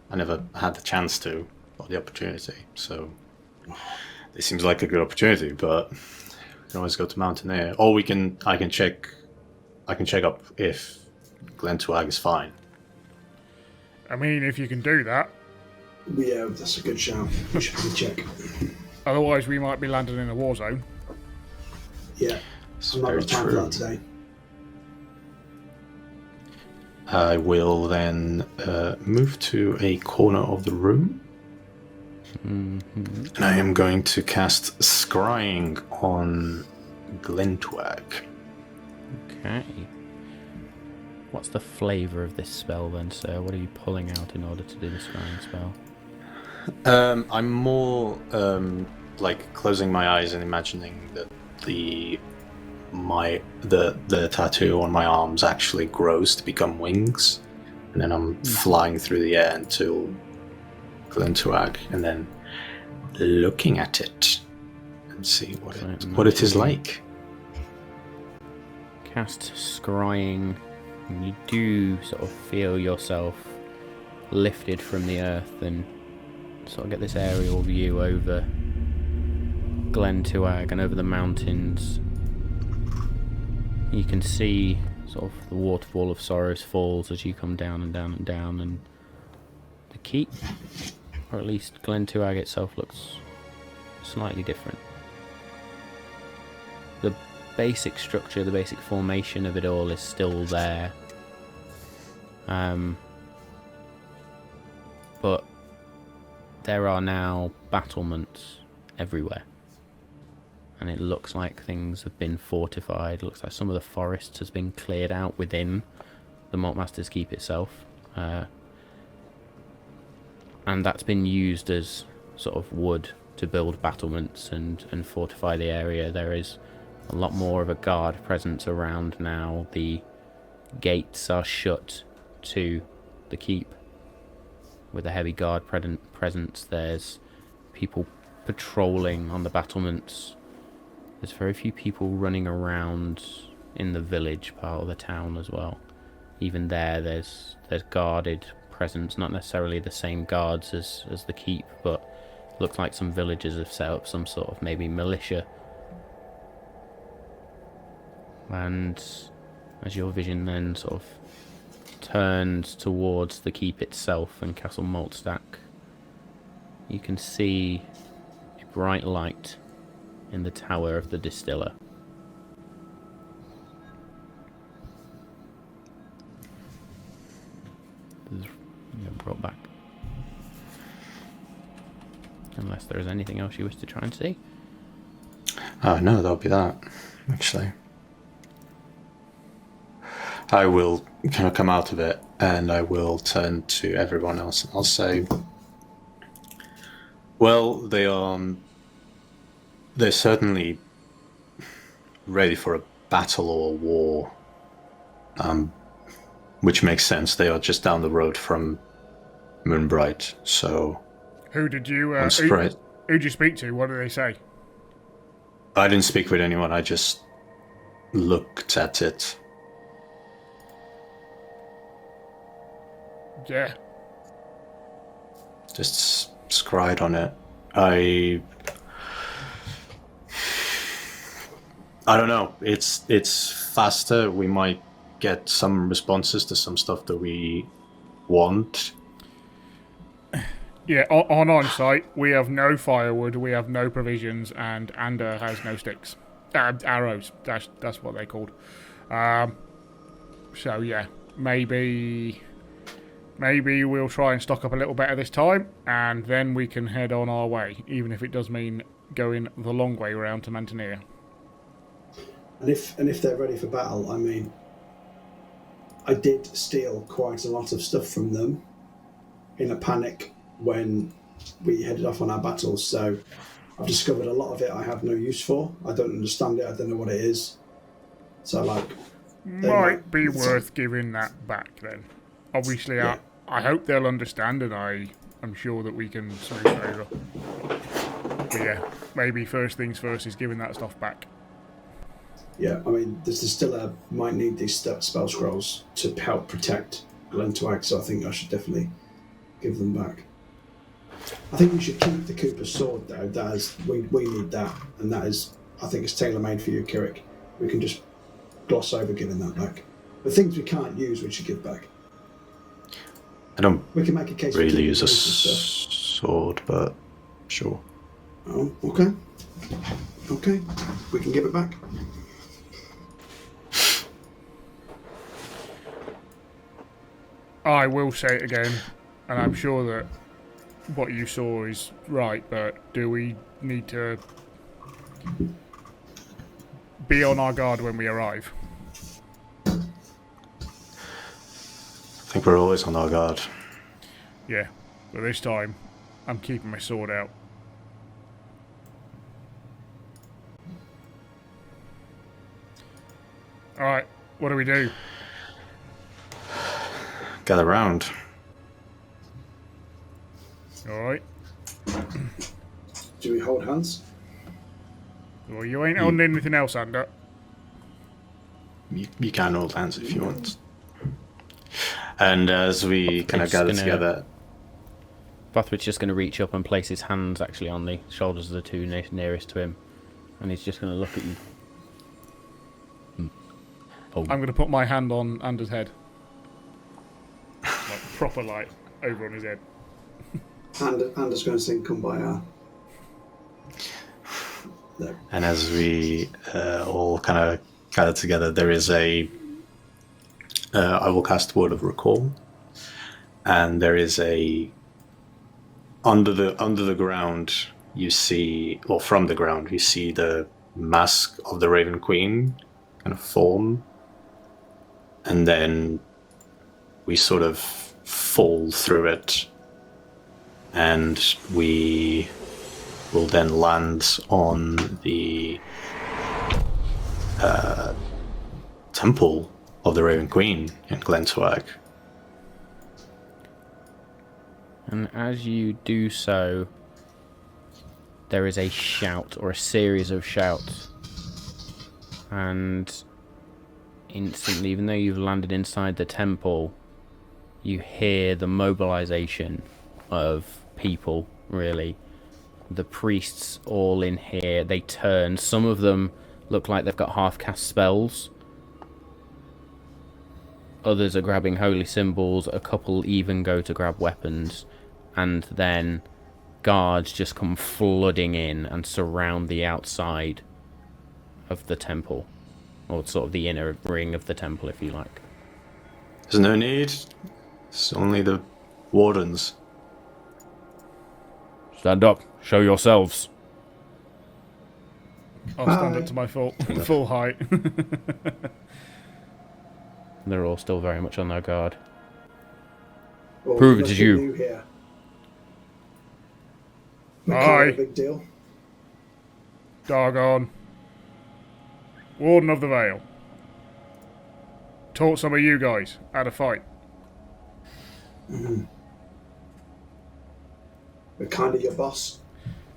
had the chance to, or the opportunity. So it seems like a good opportunity, but we can always go to Mountaineer, or I can check up if Glentuag is fine. I mean, if you can do that. Yeah, that's a good shout. We should have a check. Otherwise, we might be landing in a war zone. Yeah, It's I'm not very got time for true. that today. I will then move to a corner of the room. And I am going to cast Scrying on Glentwag. Okay. What's the flavour of this spell then, sir? What are you pulling out in order to do the scrying spell? I'm more like closing my eyes and imagining that the tattoo on my arms actually grows to become wings, and then I'm flying through the air until Glentwag, and then looking at it and see what it is like. Cast scrying, and you do sort of feel yourself lifted from the earth and sort of get this aerial view over Glentuag and over the mountains. You can see sort of the waterfall of Sorrows Falls as you come down and down and down, and the keep, or at least Glentuag itself, looks slightly different. The basic structure, the basic formation of it all is still there. But there are now battlements everywhere. And it looks like things have been fortified. It looks like some of the forest has been cleared out within the Maltmaster's Keep itself. And that's been used as sort of wood to build battlements and fortify the area. There is a lot more of a guard presence around now. The gates are shut to the keep with a heavy guard presence. There's people patrolling on the battlements. There's very few people running around in the village part of the town as well. Even there's guarded presence, not necessarily the same guards as the keep, but looks like some villagers have set up some sort of maybe militia. And as your vision then sort of turns towards the keep itself and Castle Maltstack, you can see a bright light in the tower of the distiller. You're brought back. Unless there is anything else you wish to try and see. Oh no, that'll be that, actually. I will kind of come out of it, and I will turn to everyone else, and I'll say, well, they're certainly ready for a battle or a war, which makes sense. They are just down the road from Moonbright, so... Who did you who'd you speak to? What did they say? I didn't speak with anyone, I just looked at it. Yeah. Just scried on it. I don't know. It's faster. We might get some responses to some stuff that we want. Yeah, on site, we have no firewood, we have no provisions, and Ander has no sticks. Arrows, that's what they're called. So yeah, maybe we'll try and stock up a little better this time, and then we can head on our way, even if it does mean going the long way around to Mantineer. And if they're ready for battle, I mean, I did steal quite a lot of stuff from them in a panic when we headed off on our battles, so I've discovered a lot of it I have no use for. I don't understand it, I don't know what it is. So, like... Might be worth giving that back, then. Obviously, yeah. I hope they'll understand, and I'm sure that we can smooth it over. But yeah, maybe first things first is giving that stuff back. Yeah, I mean, there's still might need these spell scrolls to help protect Glentuag, so I think I should definitely give them back. I think we should keep the Cooper's sword, though. We need that, and that is, I think it's tailor-made for you, Kirik. We can just gloss over giving that back. The things we can't use, we should give back. I don't we can make a case really use a sword, but sure. Oh, okay. Okay, we can give it back. I will say it again, and I'm sure that what you saw is right, but do we need to be on our guard when we arrive? I think we're always on our guard. Yeah, but this time, I'm keeping my sword out. Alright, what do we do? Gather round. Alright. Do we hold hands? Well, you ain't holding anything else, Ander. You can hold hands if you want. And as we kind of gather together... Bothwell's just going to reach up and place his hands actually on the shoulders of the two nearest to him. And he's just going to look at you. Oh. I'm going to put my hand on Ander's head. Like, proper light over on his head. Ander's going to sing Kumbaya. No. And as we all kind of gather together, there is I will cast Word of Recall, and there is under the ground you see, or from the ground you see the mask of the Raven Queen kind of form, and then we sort of fall through it, and we will then land on the temple of the Raven Queen in Glentuag. And as you do so, there is a shout, or a series of shouts. And instantly, even though you've landed inside the temple, you hear the mobilization of people, really. The priests all in here, they turn. Some of them look like they've got half-cast spells. Others are grabbing holy symbols. A couple even go to grab weapons. And then guards just come flooding in and surround the outside of the temple. Or sort of the inner ring of the temple, if you like. There's no need. It's only the Wardens. Stand up. Show yourselves. I'll stand up to my full height. They're all still very much on their guard. Well, Prove it must is be you. new here. Aye. Big deal. Dargon. Warden of the Vale. Taught some of you guys how to fight. We're kind of your boss.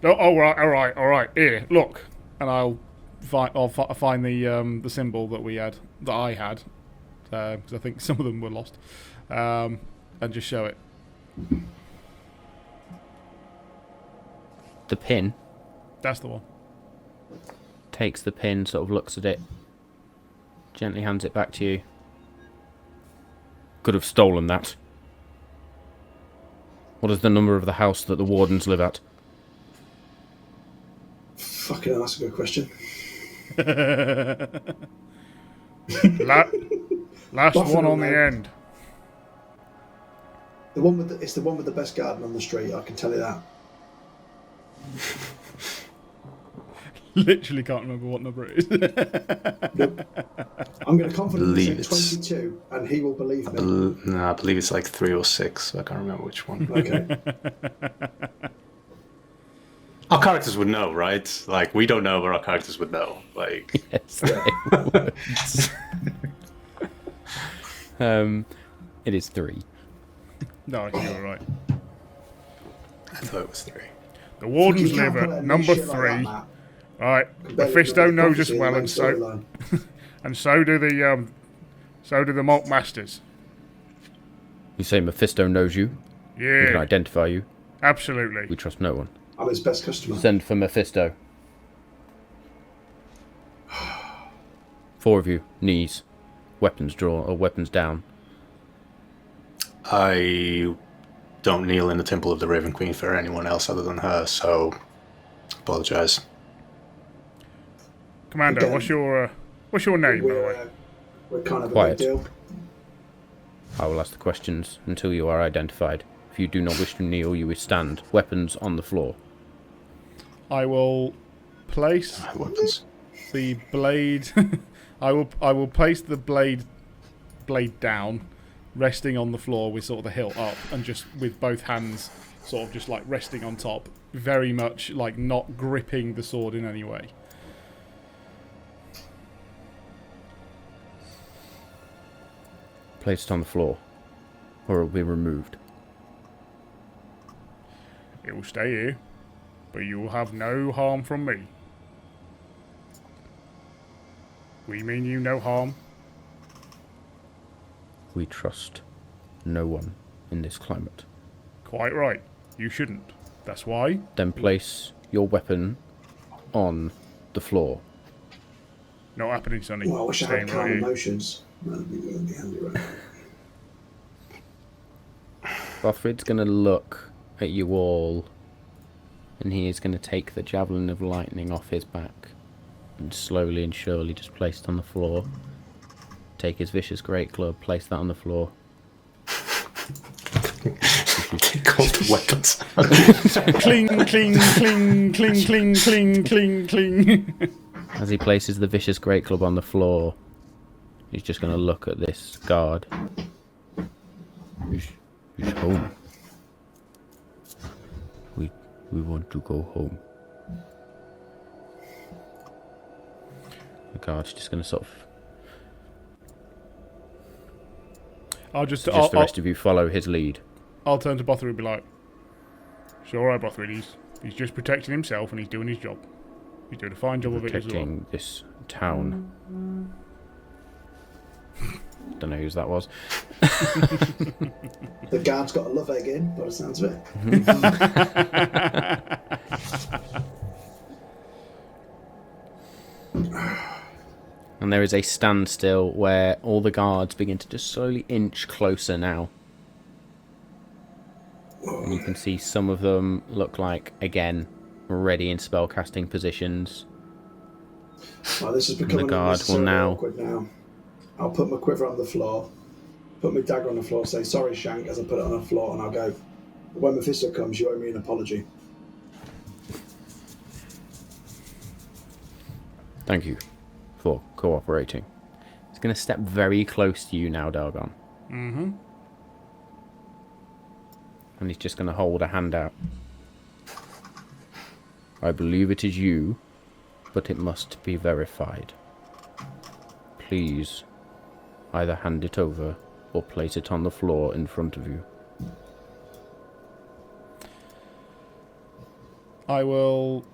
No, all right. Here, look, and I'll find the symbol that I had, because I think some of them were lost, and just show it. The pin. That's the one. Takes the pin, sort of looks at it, gently hands it back to you. Could have stolen that. What is the number of the house that the Wardens live at? Fucking hell, that's a good question. Last one on the end. It's the one with the best garden on the street, I can tell you that. Literally can't remember what number it is. Nope. I'm going to confidently Believe say 22, and he will believe me. I believe it's like 3 or 6. So I can't remember which one. Okay. Our characters would know, right? Like, we don't know, but our characters would know. Like, Yes. It is 3. No, you were right. I thought it was 3. The Wardens You can't live put at a number shit like 3. that, Matt. Right, Better Mephisto than the knows us prophecy in well, the and main storyline. so do the Malt Masters. You say Mephisto knows you? He can Yeah, identify you. absolutely. We trust no one. I'm his best customer. Send for Mephisto. 4 of you, knees, weapons drawn or weapons down. I don't kneel in the Temple of the Raven Queen for anyone else other than her, so apologize. Commander, Again, what's your name, by the way? We're kind of Quiet. a big deal. I will ask the questions until you are identified. If you do not wish to kneel, you will stand. Weapons on the floor. I will place Weapons. the blade. I will place the blade down, resting on the floor with sort of the hilt up, and just with both hands sort of just like resting on top, very much like not gripping the sword in any way. Place it on the floor, or it will be removed. It will stay here, but you will have no harm from me. We mean you no harm. We trust no one in this climate. Quite right. You shouldn't. That's why. Then place your weapon on the floor. Not happening, Sonny. Well, I wish I Staying had calm right here. emotions. That'd be handy, right? Bothrid's going to look at you all, and he is going to take the javelin of lightning off his back and slowly and surely just place it on the floor. Take his vicious great club, place that on the floor. Take all the weapons. Cling, cling, cling, cling, cling, cling, cling, cling. As he places the vicious great club on the floor, he's just going to look at this guard. Who's home? We want to go home. The guard's just going to sort of... the rest of you follow his lead. I'll turn to Bothrid and be like, "It's all right, Bothrid. He's just protecting himself and he's doing his job. He's doing a fine job of it as well." Protecting this town. Don't know whose that was. The guard's got a love egg in, by the sounds of it. And there is a standstill where all the guards begin to just slowly inch closer now. And you can see some of them look like, again, ready in spellcasting positions. Well, this is becoming guard will unnecessarily now- awkward now. I'll put my quiver on the floor. put my dagger on the floor, say, sorry, Shank, as I put it on the floor, and I'll go, when Mephisto comes, you owe me an apology. Thank you for cooperating. He's going to step very close to you now, Dargon. Mm-hmm. And he's just going to hold a hand out. I believe it is you, but it must be verified. Please, either hand it over or place it on the floor in front of you. I will,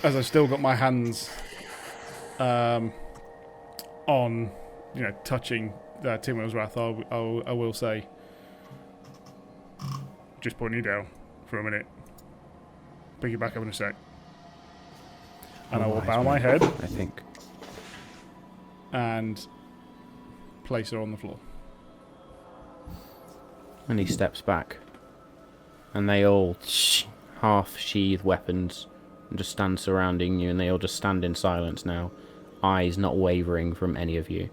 as I've still got my hands on, touching Timo's Wrath, I will say, just putting you down for a minute. Pick you back up in a sec. And I will bow my head. I think. And place her on the floor. And he steps back. And they all half-sheathe weapons and just stand surrounding you, and they all just stand in silence now, eyes not wavering from any of you.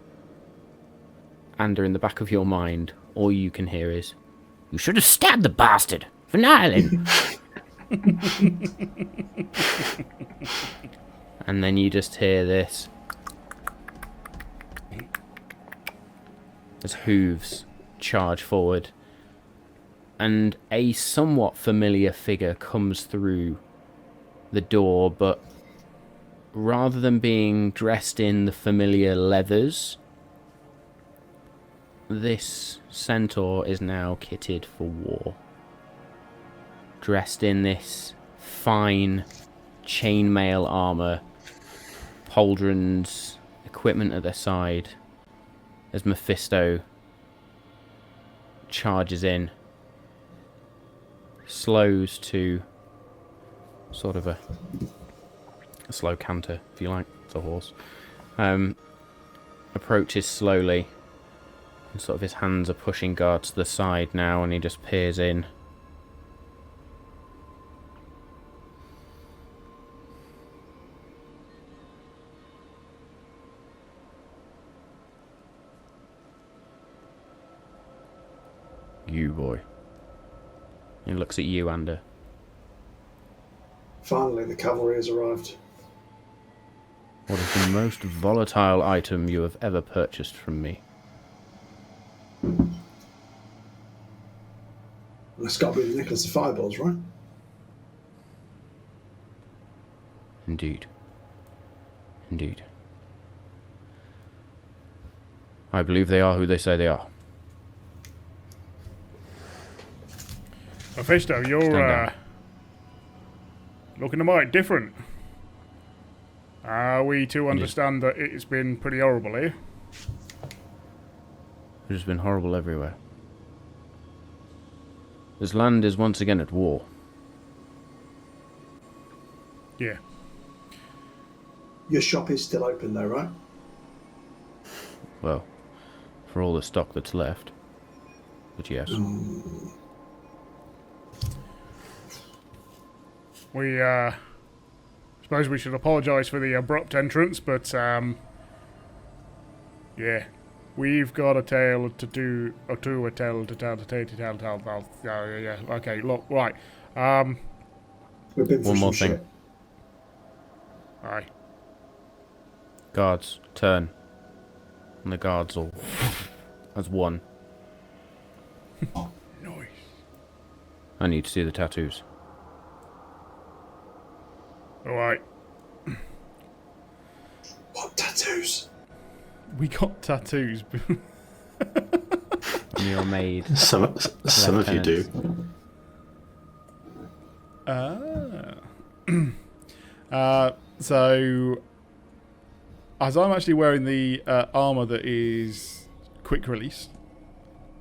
And in the back of your mind, all you can hear is, "You should have stabbed the bastard for Nialin." And then you just hear this as hooves charge forward, and a somewhat familiar figure comes through the door, but rather than being dressed in the familiar leathers, this centaur is now kitted for war. Dressed in this fine chainmail armour, pauldrons, equipment at their side, as Mephisto charges in, slows to sort of a slow canter, if you like. It's a horse. Approaches slowly, and sort of his hands are pushing guard to the side now, and he just peers in. You, boy. He looks at you, Ander. Finally, the cavalry has arrived. What is the most volatile item you have ever purchased from me? It's got to be the necklace of fireballs, right? Indeed. Indeed. I believe they are who they say they are. Mephisto, you're looking a mite different. Are we to understand that it's been pretty horrible here? It has been horrible everywhere. This land is once again at war. Yeah. Your shop is still open though, right? Well, for all the stock that's left. But yes. We, suppose we should apologise for the abrupt entrance, but, yeah. We've got a tale to do, a tale to tell, yeah, okay, look, right. We've been through One more some thing. shit. Aye. Guards, turn. And the guards all as one. Nice. I need to see the tattoos. Alright. What tattoos? We got tattoos. And you're made. Some of you do. So, as I'm actually wearing the armour that is quick release,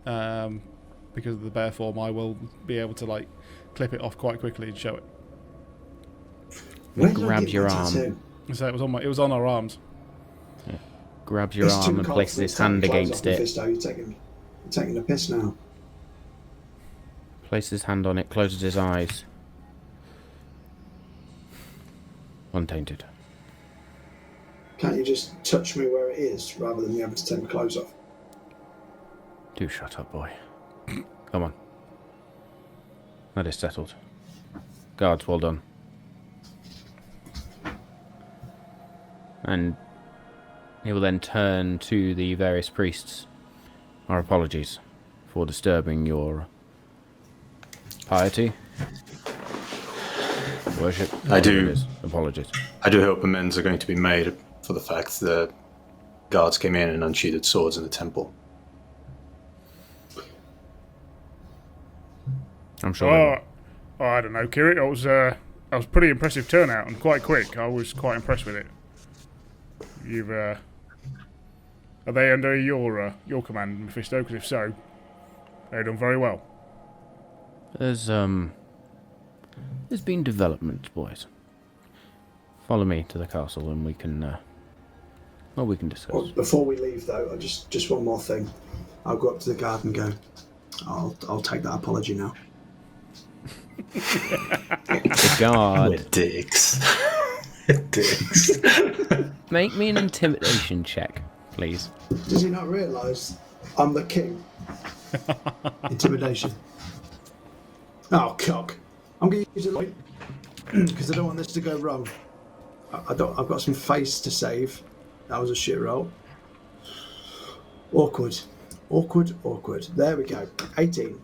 because of the bear form, I will be able to like clip it off quite quickly and show it. Where did I Grabs get your my arm. tattoo? So it was on our arms. Grabs your It's too arm and cold places for me his to take hand my clothes against off, it. Mephisto. You're taking the piss now. Places his hand on it, closes his eyes. Untainted. Can't you just touch me where it is rather than me having to take my clothes off? Do shut up, boy. Come on. That is settled. Guards, well done. And he will then turn to the various priests. Our apologies for disturbing your piety. Worship. I do. It is. Apologies. I do hope amends are going to be made for the fact that guards came in and unsheathed swords in the temple. I'm sure. I don't know, Kirik. That was pretty impressive turnout and quite quick. I was quite impressed with it. You've are they under your command, Mephisto? Because if so, they've done very well. There's been development, boys. Follow me to the castle and we can discuss. Well, before we leave, though, just one more thing. I'll go up to the guard and go, I'll take that apology now. The guard. We're dicks. Dicks. Make me an intimidation check, please. Does he not realise I'm the king? Intimidation. Oh, cock. I'm going to use it like because I don't want this to go wrong. I've got some face to save. That was a shit roll. Awkward. There we go. 18.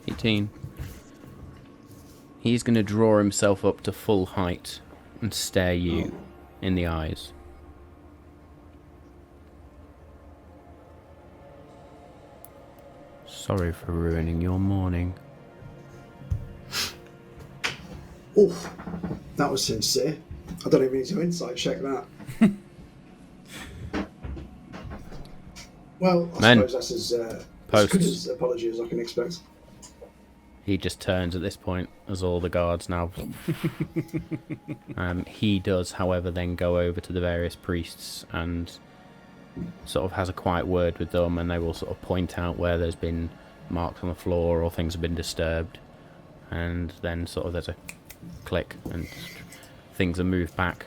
18. He's going to draw himself up to full height and stare you in the eyes. Sorry for ruining your morning. Oof. That was sincere. I don't even need to insight check that. Well, I suppose that's as good as apology as I can expect. He just turns at this point, as all the guards now. He does, however, then go over to the various priests and sort of has a quiet word with them, and they will sort of point out where there's been marks on the floor or things have been disturbed, and then sort of there's a click and things are moved back.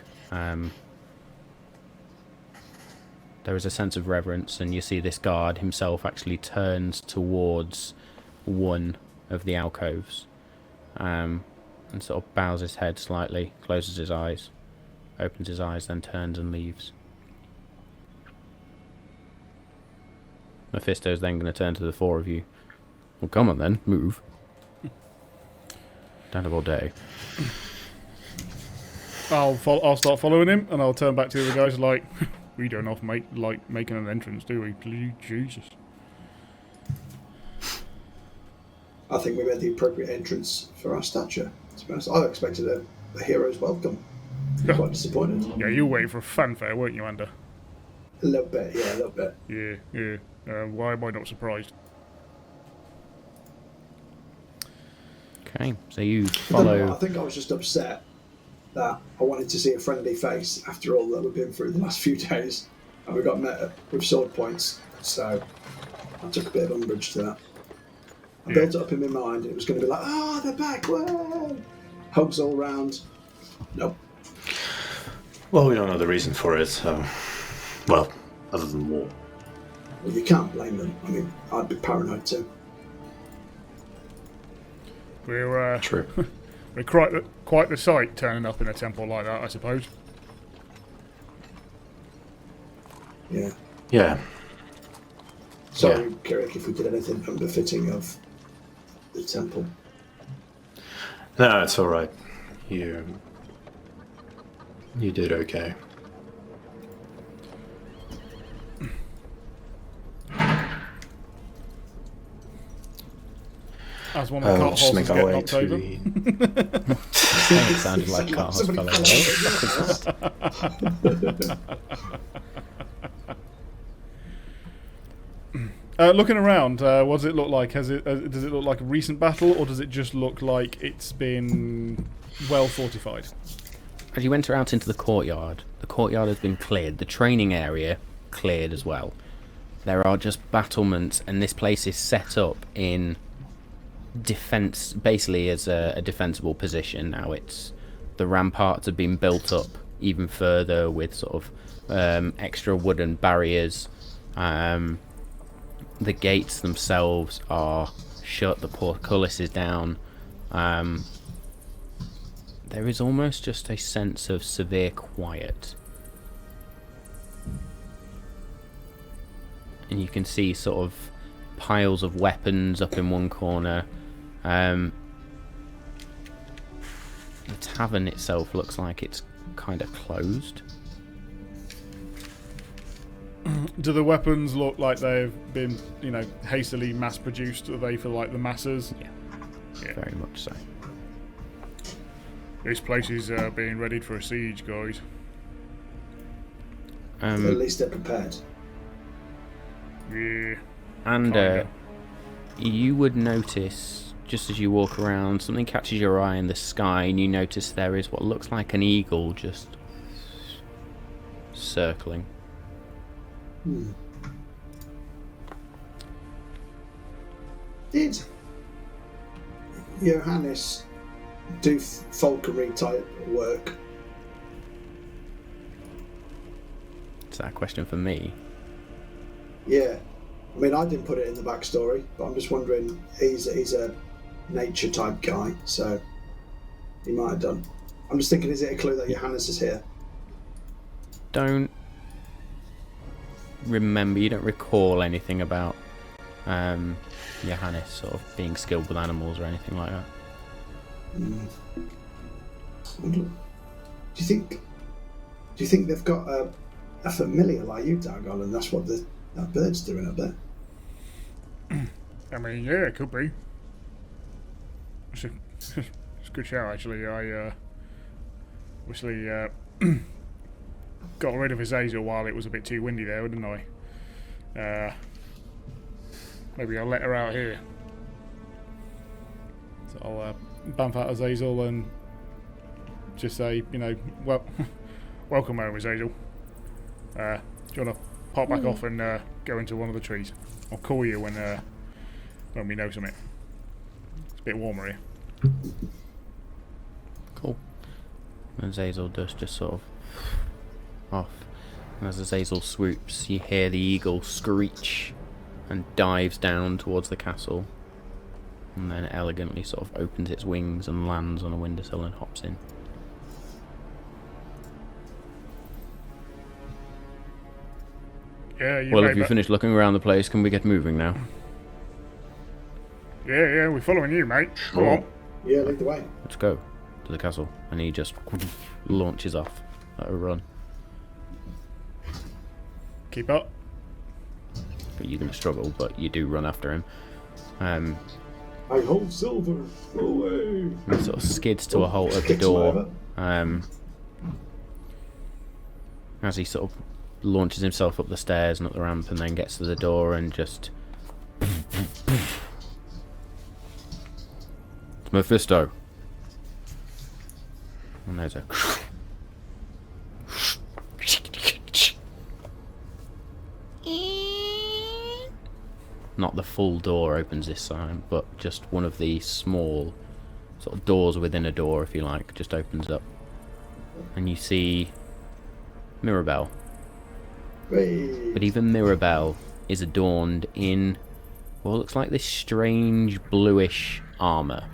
There is a sense of reverence, and you see this guard himself actually turns towards one of the alcoves and sort of bows his head slightly, closes his eyes, opens his eyes, then turns and leaves. Mephisto's then going to turn to the four of you. Well, come on then, move. Don't have all day. I'll start following him, and I'll turn back to the guys like, we don't often making an entrance, do we? Jesus. I think we made the appropriate entrance for our stature. To be honest, I expected a hero's welcome. I'm quite disappointed. Yeah, you were waiting for a fanfare, weren't you, Ander? A little bit, yeah, a little bit. Yeah. Why am I not surprised? Okay, so you follow... I think I was just upset that I wanted to see a friendly face after all that we've been through the last few days, and we got met with sword points, so I took a bit of umbrage to that. I built it up in my mind. It was going to be like, they're back, whoa! Hugs all round. Nope. Well, we don't know the reason for it, so... Well, other than war. Well, you can't blame them. I mean, I'd be paranoid too. We're True. we're quite the sight turning up in a temple like that, I suppose. Yeah. Yeah. Sorry, Kirik, if we did anything unbefitting of the temple. No, it's all right. You did okay. As one of the cart Just horses make our get way knocked to over. the... It sounded like cart horse fellow. Looking around, what does it look like? Does it look like a recent battle, or does it just look like it's been well fortified? As you enter out into the courtyard has been cleared. The training area cleared as well. There are just battlements, and this place is set up in defense, basically as a defensible position. Now the ramparts have been built up even further with sort of extra wooden barriers. The gates themselves are shut, the portcullis is down. There is almost just a sense of severe quiet. And you can see sort of piles of weapons up in one corner. The tavern itself looks like it's kind of closed. Do the weapons look like they've been, hastily mass-produced? Are they for, like, the masses? Yeah. Very much so. This place is being readied for a siege, guys. At least they're prepared. Yeah. And you would notice, just as you walk around, something catches your eye in the sky, and you notice there is what looks like an eagle just circling. Did Johannes do falconry type work? Is that a question for me? Yeah. I mean, I didn't put it in the backstory, but I'm just wondering, he's a nature type guy, so he might have done. I'm just thinking, is it a clue that Johannes is here? Don't remember, you don't recall anything about Johannes sort of being skilled with animals or anything like that. Do you think they've got a familiar like you, Dagon, and that's what that bird's doing up there? I mean, yeah, it could be. It's a good shout, actually. I obviously got rid of Azazel while it was a bit too windy there, didn't I? Maybe I'll let her out here. So I'll bump out Azazel and just say, well, welcome home, Azazel. Do you want to pop back off and go into one of the trees? I'll call you when we know something. It's a bit warmer here. Cool. And Azazel does just sort of off. And as Azazel swoops, you hear the eagle screech and dives down towards the castle, and then elegantly sort of opens its wings and lands on a windowsill and hops in. Yeah, Well, have you finished looking around the place? Can we get moving now? Yeah, we're following you, mate. Come on. Yeah, lead the way. Let's go to the castle. And he just launches off at a run. Keep up. But you're going to struggle, but you do run after him. I hold silver. Go away. He sort of skids to a halt at the door. As he sort of launches himself up the stairs and up the ramp, and then gets to the door and just... It's Mephisto. And there's a... Not the full door opens this time, but just one of the small sort of doors within a door, if you like, just opens up. And you see Mirabelle. Hey. But even Mirabelle is adorned in what looks like this strange bluish armour.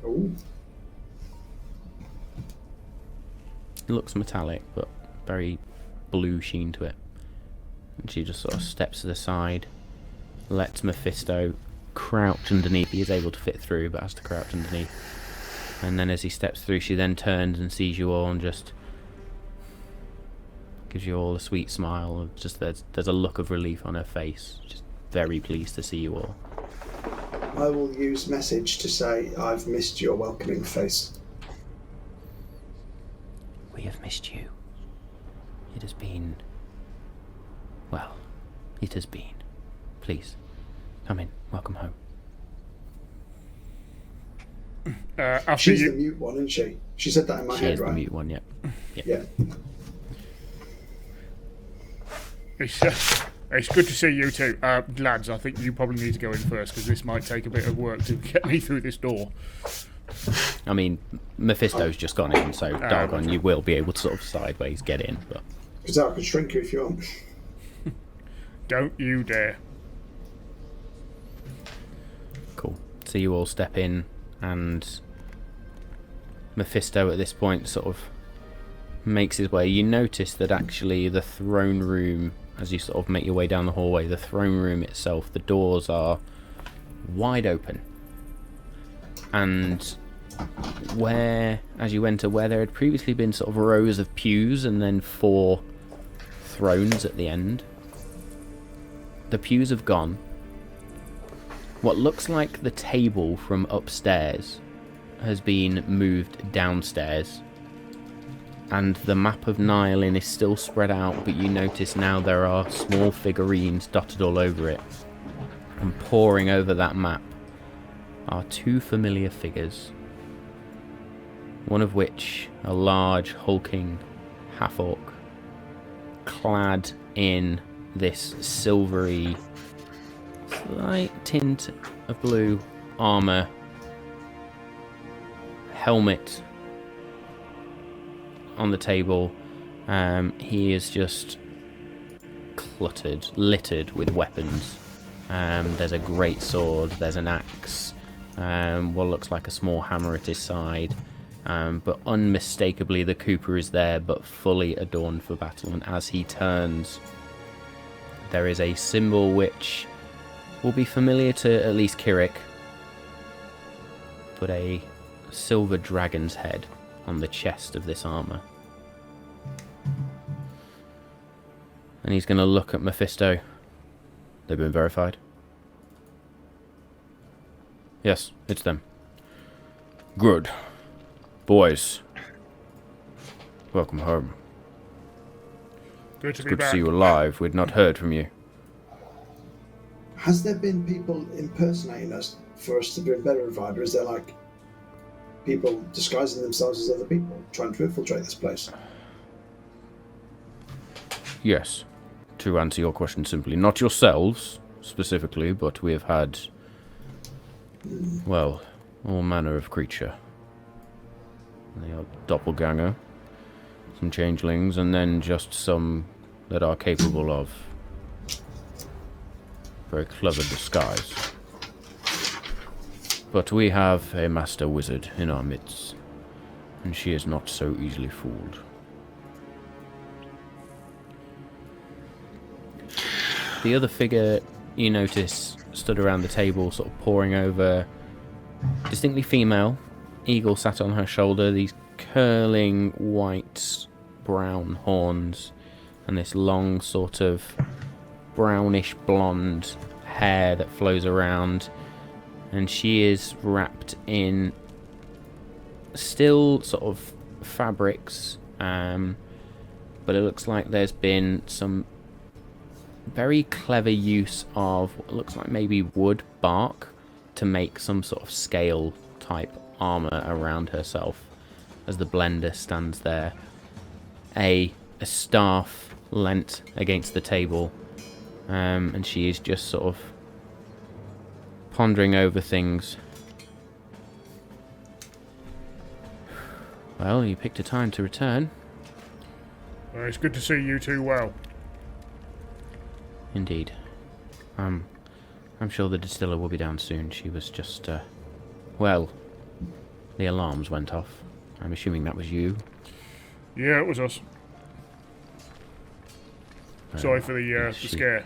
Ooh. It looks metallic, but very blue sheen to it. And she just sort of steps to the side, lets Mephisto crouch underneath. He is able to fit through, but has to crouch underneath. And then as he steps through, she then turns and sees you all and just gives you all a sweet smile. Just there's a look of relief on her face. Just very pleased to see you all. I will use message to say I've missed your welcoming face. We have missed you. It has been... Well, it has been. Please, come in. Welcome home. After She's you... the mute one, isn't she? She said that in my She head, is right? the mute one, yep. Yeah. It's good to see you too. Lads, I think you probably need to go in first, because this might take a bit of work to get me through this door. I mean, Mephisto's just gone in, so Dargon, you will be able to sort of sideways get in, but... Because I could shrink you if you want. Don't you dare. Cool. So you all step in, and Mephisto at this point sort of makes his way. You notice that actually the throne room, as you sort of make your way down the hallway, the throne room itself, the doors are wide open. And where, as you enter, where there had previously been sort of rows of pews and then 4 thrones at the end, the pews have gone. What looks like the table from upstairs has been moved downstairs, and the map of Nialin is still spread out, but you notice now there are small figurines dotted all over it. And pouring over that map are 2 familiar figures, one of which a large hulking half-orc clad in this silvery slight tint of blue armor, helmet on the table. He is just littered with weapons. There's a great sword, there's an axe, what looks like a small hammer at his side, but unmistakably the Cooper is there, but fully adorned for battle. And as he turns, there is a symbol which will be familiar to at least Kirik, but a silver dragon's head on the chest of this armor. And he's going to look at Mephisto. They've been verified? Yes, it's them. Good. Boys, welcome home. Good to be Good back. to see you alive. We'd not heard from you. Has there been people impersonating us for us to be verified, or is there like people disguising themselves as other people trying to infiltrate this place? Yes. To answer your question simply, not yourselves specifically, but we have had, well, all manner of creature. The odd doppelganger, some changelings, and then just some that are capable of very clever disguise. But we have a master wizard in our midst, and she is not so easily fooled. The other figure you notice stood around the table, sort of poring over, distinctly female. Eagle sat on her shoulder, these curling white brown horns, and this long sort of brownish blonde hair that flows around. And she is wrapped in still sort of fabrics, but it looks like there's been some very clever use of what looks like maybe wood bark to make some sort of scale type armor around herself. As the blender stands there, a staff leant against the table, and she is just sort of pondering over things. Well, you picked a time to return. It's good to see you two well. Indeed. I'm sure the distiller will be down soon. She was just, well, the alarms went off. I'm assuming that was you. Yeah, it was us. Sorry for the scare.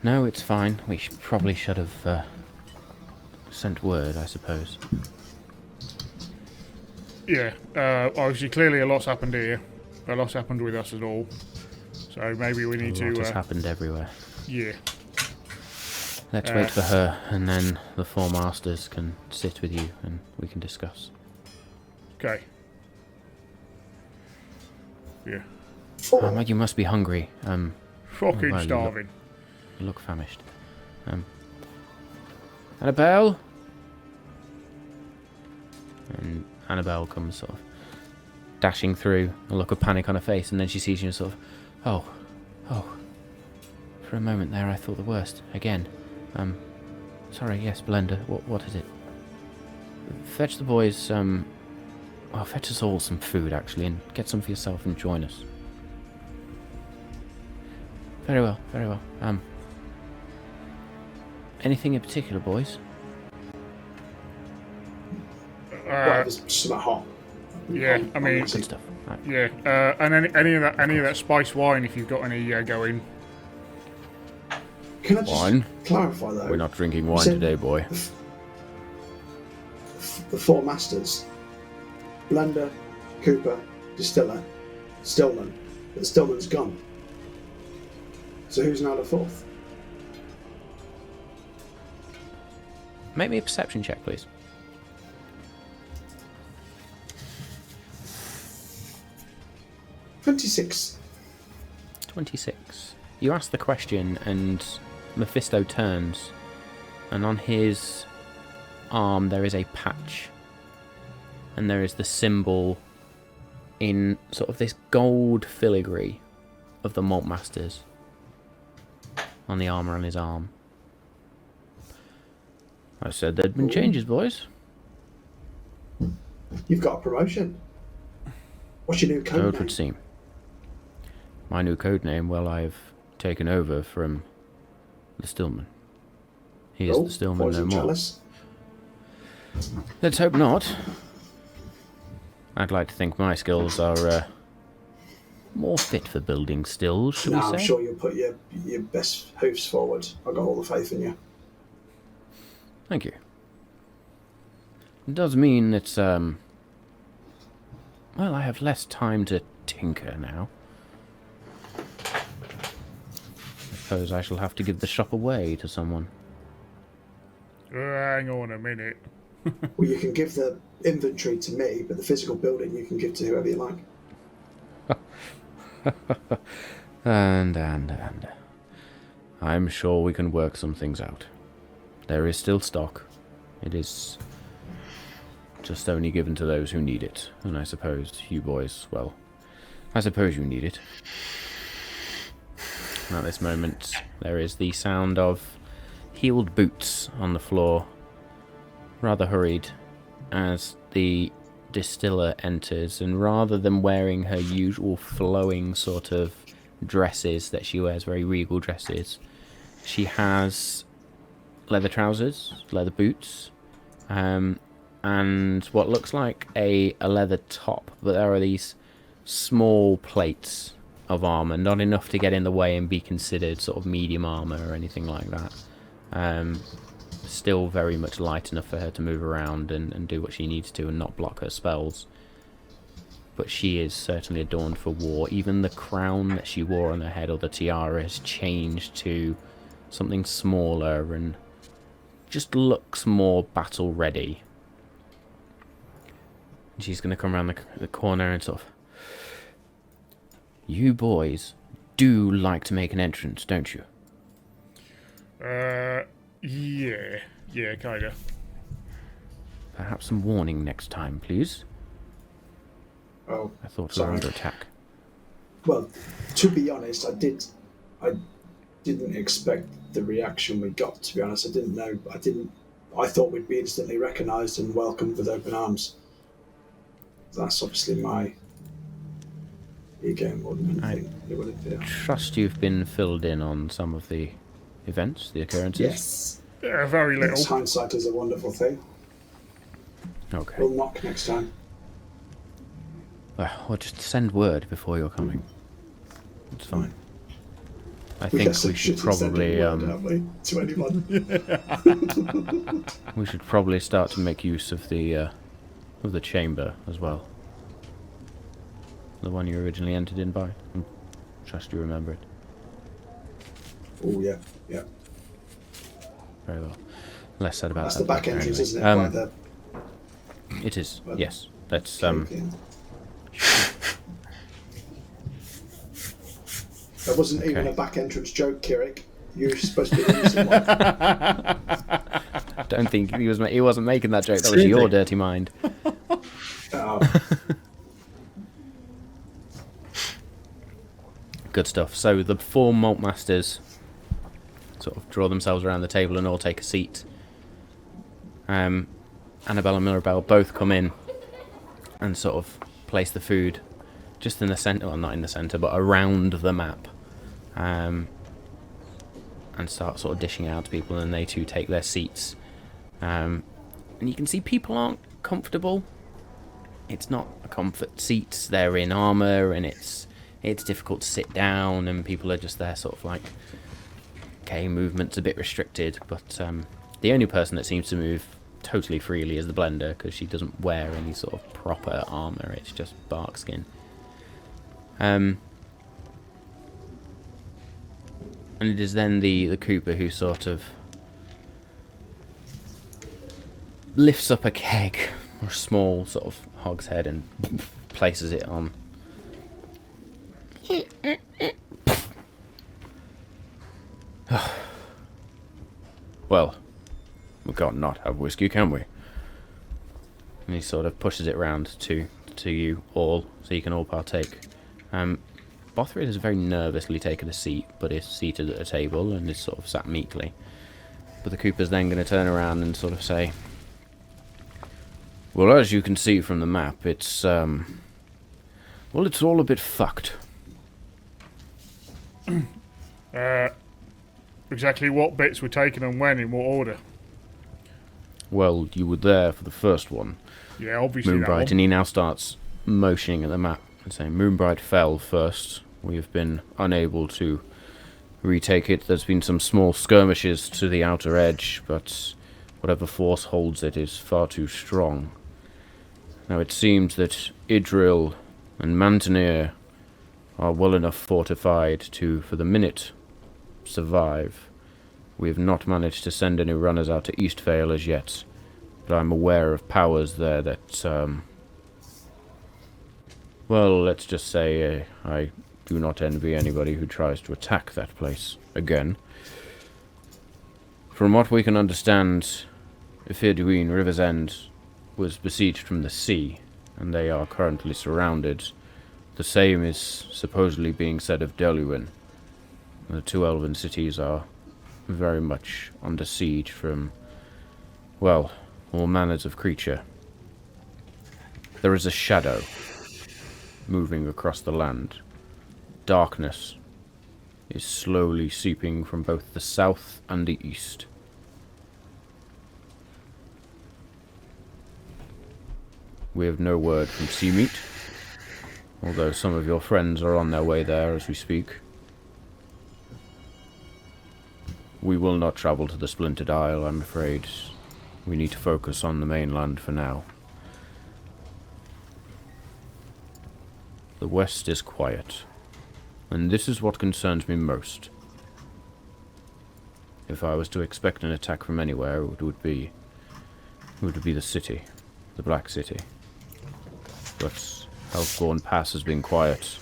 No, it's fine. We probably should have sent word, I suppose. Yeah, obviously, clearly a lot's happened here. A lot's happened with us at all. So maybe we need to... It's happened everywhere. Yeah. Let's wait for her, and then the 4 masters can sit with you, and we can discuss. Okay. Yeah. You must be hungry. Fucking well, starving. You look famished. Annabelle? And Annabelle comes sort of dashing through, a look of panic on her face, and then she sees you and sort of, oh. For a moment there I thought the worst. Again. Sorry, yes, Blender, what is it? fetch the boys, well, fetch us all some food, actually, and get some for yourself and join us. Very well, very well. Anything in particular, boys? Whatever's something hot. Yeah, I mean, Good stuff. Right. yeah, and any of that spice wine if you've got any going. Can I just Wine? clarify though? We're not drinking wine said- today, boy. The four masters: blender, cooper, distiller, Stillman. But Stillman's gone. So who's now the fourth? Make me a perception check, please. 26. 26. You ask the question, and Mephisto turns, and on his arm there is a patch, and there is the symbol in sort of this gold filigree of the Malt Masters on the armour on his arm. I said there'd been changes, boys. You've got a promotion. What's your new So code it name? would seem. My new code name, well, I've taken over from the Stillman. He is Oh, the Stillman no poison more. chalice. Let's hope not. I'd like to think my skills are more fit for building stills, shall No, we I'm say? sure you'll put your best hoofs forward. I've got all the faith in you. Thank you. It does mean it's, well, I have less time to tinker now. I suppose I shall have to give the shop away to someone. Hang on a minute. Well, you can give the inventory to me, but the physical building you can give to whoever you like. And. I'm sure we can work some things out. There is still stock. It is just only given to those who need it. And I suppose you boys, well, I suppose you need it. At this moment, there is the sound of heeled boots on the floor, rather hurried, as the distiller enters, and rather than wearing her usual flowing sort of dresses that she wears, very regal dresses, she has leather trousers, leather boots, and what looks like a leather top, but there are these small plates of armour, not enough to get in the way and be considered sort of medium armour or anything like that. Still very much light enough for her to move around and do what she needs to and not block her spells. But she is certainly adorned for war. Even the crown that she wore on her head, or the tiara, has changed to something smaller and just looks more battle ready. And she's going to come around the corner and sort of... You boys do like to make an entrance, don't you? Yeah, kinda. Perhaps some warning next time, please. Oh, I thought we were sorry. under attack. Well, to be honest, I didn't expect the reaction we got. To be honest, I didn't know. I thought we'd be instantly recognised and welcomed with open arms. That's obviously my ego more than anything. It would appear. Trust you've been filled in on some of the events, the occurrences? Yes. Yeah, very little. Yes, hindsight is a wonderful thing. Okay. We'll knock next time. Or just send word before you're coming. It's fine. I We think get some we should shitty sending probably word, haven't we, to anyone. we should probably start to make use of the chamber as well. The one you originally entered in by. Trust you remember it. Oh yeah. Very well. Less said about That's that. the back later entrance, anyway. isn't it? By the It is. Well, Yes. Let's cave in. That wasn't even Okay. a back entrance joke, Kirik. You were supposed to be the reason why. don't think he wasn't making that joke. That was your dirty mind. Oh, Good stuff. So the four Malt Masters sort of draw themselves around the table and all take a seat. And Annabelle and Mirabelle both come in and sort of place the food just in the centre, well, not in the centre, but around the map, and start sort of dishing out to people, and they too take their seats. And you can see people aren't comfortable. It's not a comfort seat. They're in armour, and it's difficult to sit down, and people are just there sort of like, okay, movement's a bit restricted, but the only person that seems to move totally freely is the Blender, because she doesn't wear any sort of proper armour. It's just bark skin. And it is then the Cooper who sort of lifts up a keg, or a small sort of hogshead, and places it on. Well, we can't not have whiskey, can we? And he sort of pushes it round to you all, so you can all partake. Bothrid has very nervously taken a seat, but is seated at a table and is sort of sat meekly. But the Cooper's then going to turn around and sort of say, well, as you can see from the map, it's all a bit fucked. Exactly what bits were taken and when, in what order? Well, you were there for the first one. Yeah, obviously that Moonbright, one. and he now starts motioning at the map and saying, Moonbright fell first. We have been unable to retake it. There's been some small skirmishes to the outer edge, but whatever force holds it is far too strong. Now it seems that Idril and Mantineer are well enough fortified to, for the minute, survive. We have not managed to send any runners out to Eastvale as yet, but I'm aware of powers there that, well, let's just say I do not envy anybody who tries to attack that place again. From what we can understand, Ifirduin River's End was besieged from the sea, and they are currently surrounded. The same is supposedly being said of Deluin. The two elven cities are very much under siege from, well, all manners of creature. There is a shadow moving across the land. Darkness is slowly seeping from both the south and the east. We have no word from Seameat, although some of your friends are on their way there as we speak. We will not travel to the Splintered Isle, I'm afraid. We need to focus on the mainland for now. The west is quiet, and this is what concerns me most. If I was to expect an attack from anywhere, it would be the city, the Black City. But Healthborn Pass has been quiet.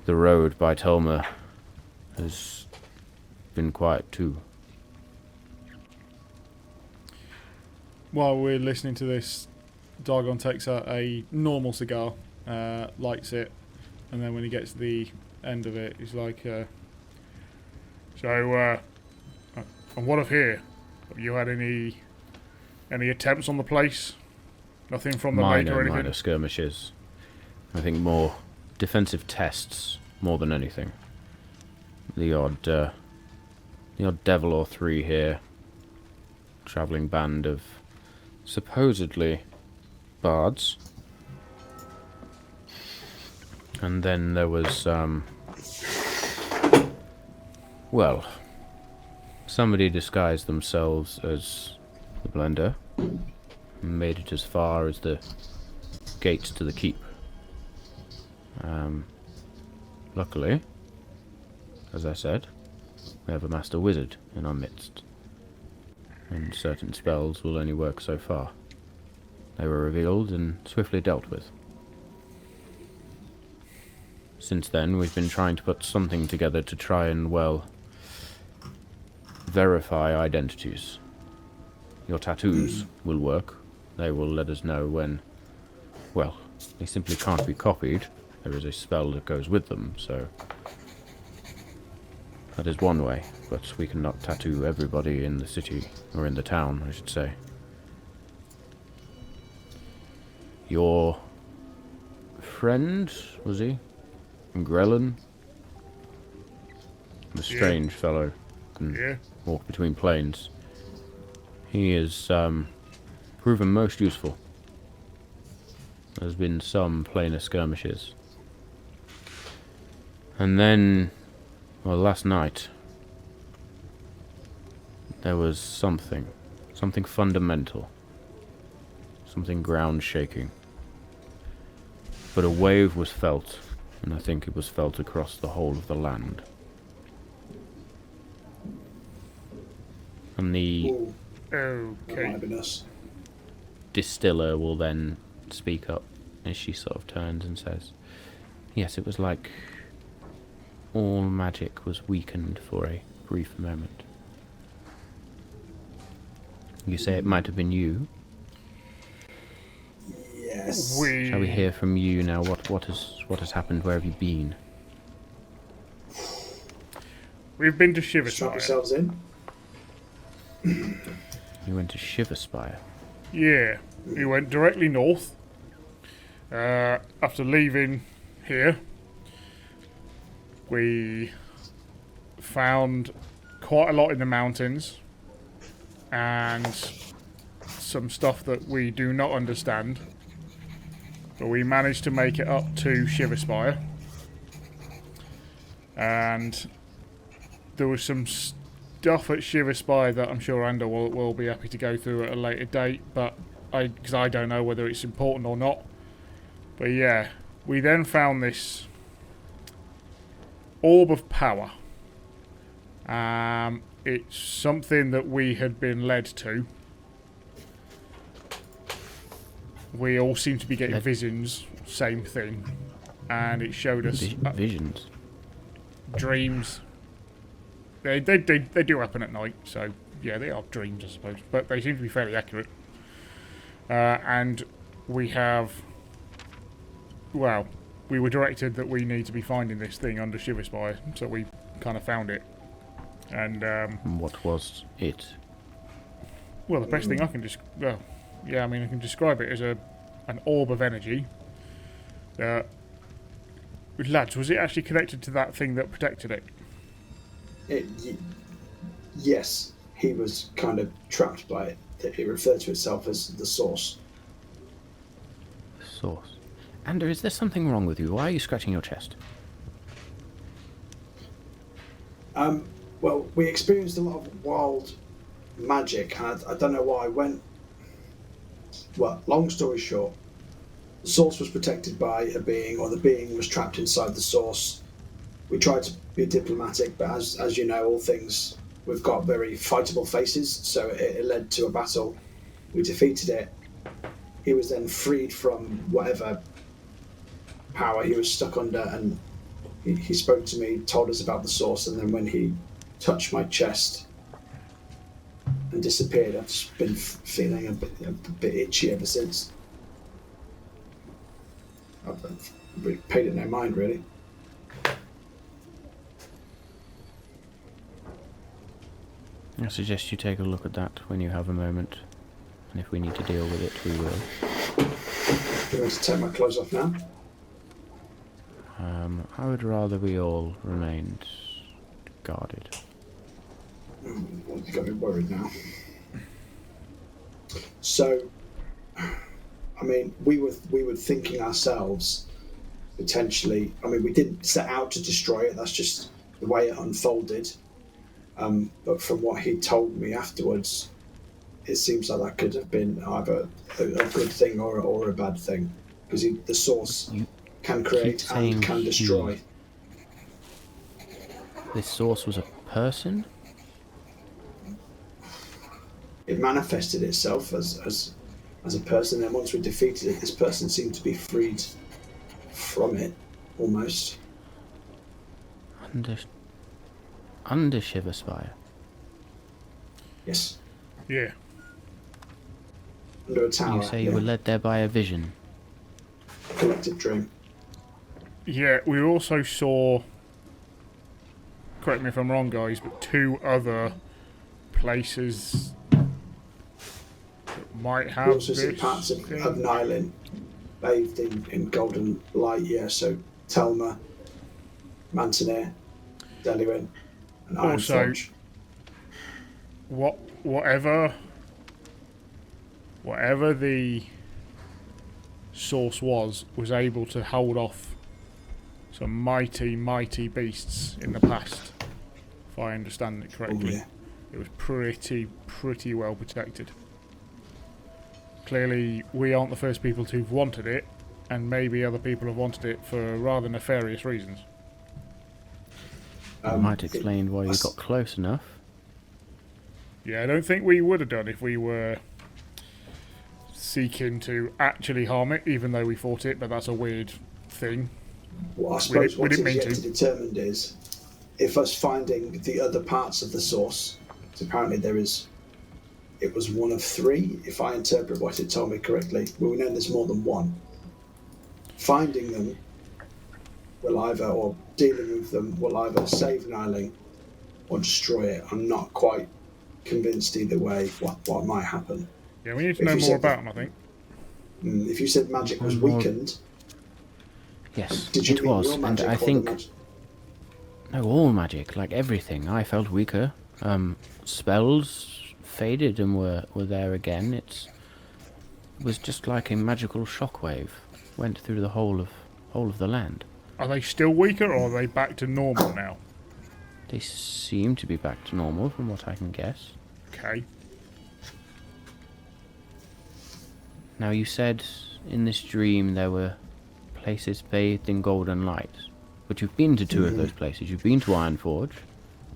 The road by Telma has been quiet too. While we're listening to this, Dargon takes out a normal cigar, lights it, and then when he gets to the end of it, he's like, and what of here? Have you had any attempts on the place? Nothing from the lake or anything? Minor skirmishes. I think more defensive tests, more than anything. The odd devil or three here. Travelling band of supposedly bards. And then there was, well, somebody disguised themselves as the Blender. Made it as far as the gates to the keep. Luckily, as I said, we have a master wizard in our midst, and certain spells will only work so far. They were revealed and swiftly dealt with. Since then, we've been trying to put something together to try and, well, verify identities. Your tattoos will work. They will let us know when, well, they simply can't be copied. There is a spell that goes with them, so that is one way, but we cannot tattoo everybody in the city, or in the town, I should say. Your friend, was he? Grelin? The strange fellow can walk between planes. He is proven most useful. There's been some planar skirmishes. And then, well, last night, there was something fundamental, something ground-shaking. But a wave was felt, and I think it was felt across the whole of the land. And the distiller will then speak up as she sort of turns and says, yes, it was like all magic was weakened for a brief moment. You say it might have been you? Yes. Shall we hear from you now? What has happened? Where have you been? We've been to Shiverspire. Strap yourselves in. You went to Shiverspire? Yeah, we went directly north. After leaving here, we found quite a lot in the mountains and some stuff that we do not understand. But we managed to make it up to Shiverspire. And there was some stuff at Shiverspire that I'm sure Andor will be happy to go through at a later date, but because I don't know whether it's important or not. But yeah, we then found this Orb of Power. It's something that we had been led to. We all seem to be getting visions, same thing, and it showed us visions, dreams. They do happen at night, so yeah, they are dreams, I suppose, but they seem to be fairly accurate. And we have, well, we were directed that we need to be finding this thing under Shiverspire, so we kind of found it. And what was it? Well, the best thing I can I can describe it as an orb of energy. Lads, was it actually connected to that thing that protected it? Yes, he was kind of trapped by it. It referred to itself as the source. Source. Andrew, is there something wrong with you? Why are you scratching your chest? Well, we experienced a lot of wild magic, and I don't know why. Well, long story short, the source was protected by a being, or the being was trapped inside the source. We tried to be diplomatic, but as you know, all things, we've got very fightable faces, so it led to a battle. We defeated it. He was then freed from whatever power he was stuck under, and he spoke to me, told us about the source, and then when he touched my chest and disappeared, I've just been feeling a bit itchy ever since. I've paid it no mind, really. I suggest you take a look at that when you have a moment, and if we need to deal with it, we will. Do you want to take my clothes off now? I would rather we all remained guarded. You got me worried now. So, I mean, we were thinking ourselves potentially. I mean, we didn't set out to destroy it. That's just the way it unfolded. But from what he told me afterwards, it seems like that could have been either a good thing or a bad thing, because the source can create and can destroy. This source was a person? It manifested itself as a person, and once we defeated it, this person seemed to be freed from it, almost. Under Shiverspire? Yes. Yeah. Under a tower. You say you were led there by a vision? Collective dream. Yeah, we also saw, correct me if I'm wrong guys, but 2 other places that might have We also see parts of Nialin. bathed in golden light, yeah, so Telma, Mantineer, Deluin, and Also, Ironforge. Whatever the source was able to hold off some mighty beasts in the past, if I understand it correctly. Yeah. It was pretty well protected. Clearly, we aren't the first people who've wanted it, and maybe other people have wanted it for rather nefarious reasons. Might explain why you got close enough. Yeah, I don't think we would have done if we were seeking to actually harm it, even though we fought it, but that's a weird thing. Well, I suppose we what didn't is mean yet to be determined is if us finding the other parts of the source, because apparently it was one of three, if I interpret what it told me correctly. Well, we know there's more than one. Finding them will either, or dealing with them will either save Nialin or destroy it. I'm not quite convinced either way what might happen. Yeah, we need to know more about them, I think. If you said magic was weakened, Yes, did you it mean was, your and magic I or think the magic? no, all magic, like everything. I felt weaker. Spells faded and were there again. It was just like a magical shockwave went through the whole of the land. Are they still weaker, or are they back to normal now? They seem to be back to normal, from what I can guess. Okay. Now, you said in this dream there were places bathed in golden light, but you've been to two of those places. You've been to Ironforge,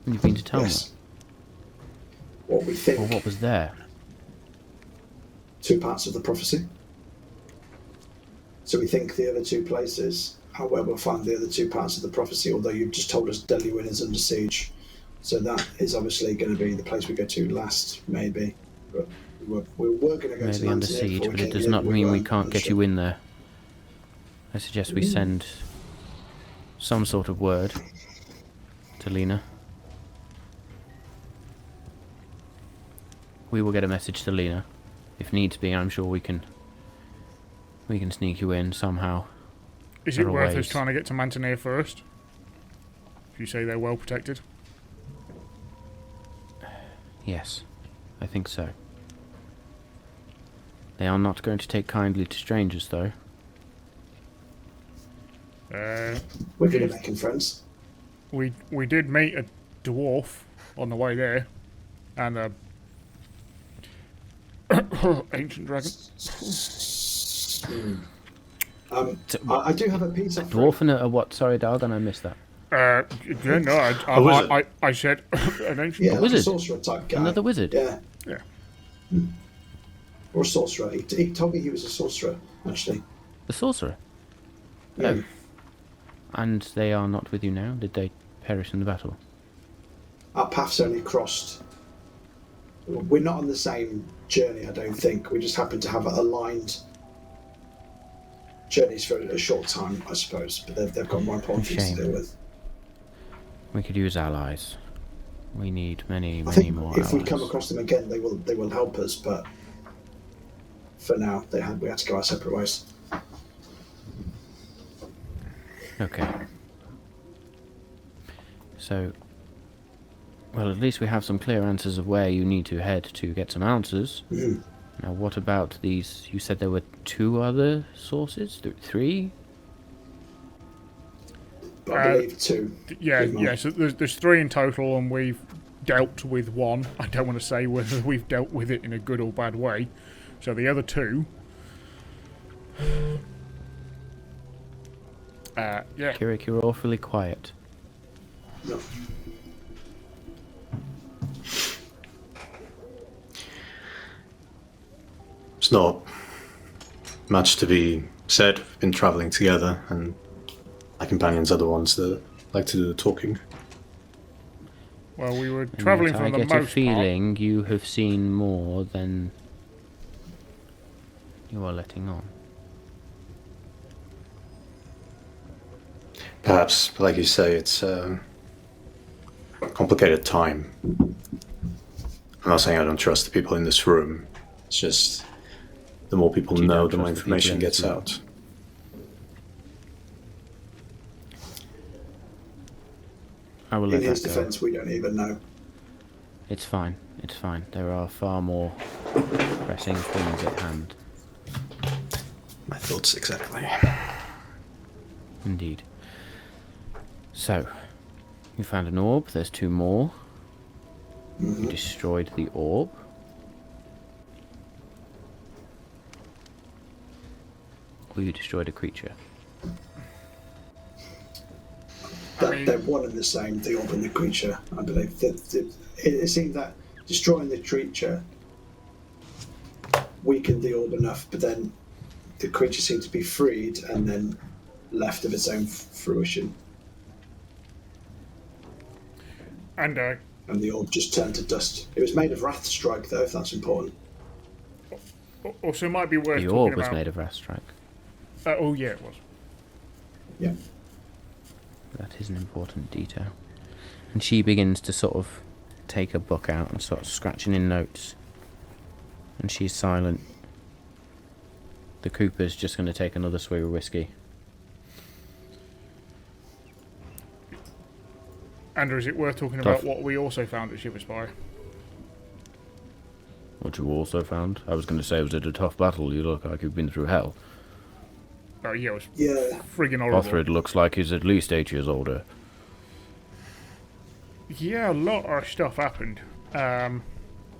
and you've been to Telma. Yes. What we think. Well, what was there? Two parts of the prophecy. So we think the other two places are where we'll find the other two parts of the prophecy, although you've just told us Deluin is under siege. So that is obviously going to be the place we go to last, maybe. But we were going to go to Maybe under Mantineer siege, before we but it came does here, not but mean we weren't can't get unsure. you in there. I suggest we send some sort of word to Lena. We will get a message to Lena. If needs be, I'm sure we can sneak you in somehow. Is it There are worth us ways. trying to get to Mantineer first? If you say they're well protected? Yes, I think so. They are not going to take kindly to strangers, though. We're good at making friends. We did meet a dwarf on the way there, and a ancient dragon. I do have a pizza. Dwarf and a what? Sorry, Dargon, I missed that. Yeah, no, A wizard. I said an ancient. Yeah, like a wizard. sorcerer type guy. Another wizard? Yeah, Yeah. or a sorcerer. He told me he was a sorcerer, actually. The sorcerer? Yeah. Oh. And they are not with you now? Did they perish in the battle? Our paths only crossed. We're not on the same journey, I don't think. We just happen to have aligned journeys for a short time, I suppose. But they've got more important things Shame. to deal with. We could use allies. We need many I more think allies. if we come across them again, they will help us. But for now, we had to go our separate ways. Okay. So, well, at least we have some clear answers of where you need to head to get some answers. Mhm. Now, what about these? You said there were two other sources? Three? But I believe two. Yeah, Good man. yeah. So there's three in total, and we've dealt with one. I don't want to say whether we've dealt with it in a good or bad way. So the other two. Yeah. Kirik, you're awfully quiet. No. It's not much to be said. We've been travelling together, and my companions are the ones that like to do the talking. Well, we were And travelling yet from I the get most a part. feeling you have seen more than you are letting on. Perhaps, like you say, it's a complicated time. I'm not saying I don't trust the people in this room. It's just the more people You know, don't the more trust the people information in gets this room. out. I will In let his that go. defence, we don't even know. It's fine. It's fine. There are far more pressing things at hand. My thoughts exactly. Indeed. So, you found an orb. There's 2 more. You destroyed the orb. Or you destroyed a creature. They're one and the same, the orb and the creature, I believe. It seemed that destroying the creature weakened the orb enough, but then the creature seemed to be freed and then left of its own fruition. And the orb just turned to dust. It was made of Wrath Strike, though, if that's important. also, it might be worth The talking orb was about. made of Wrath Strike. Oh yeah, it was. Yeah. That is an important detail. And she begins to sort of take a book out and start scratching in notes. And she's silent. The Cooper's just going to take another swig of whiskey. Andrew, is it worth talking about what we also found at Shiverspire? What you also found? I was going to say, was it a tough battle? You look like you've been through hell. Oh yeah, it was Yeah. friggin' horrible. Othred looks like he's at least 8 years older. Yeah, a lot of stuff happened. A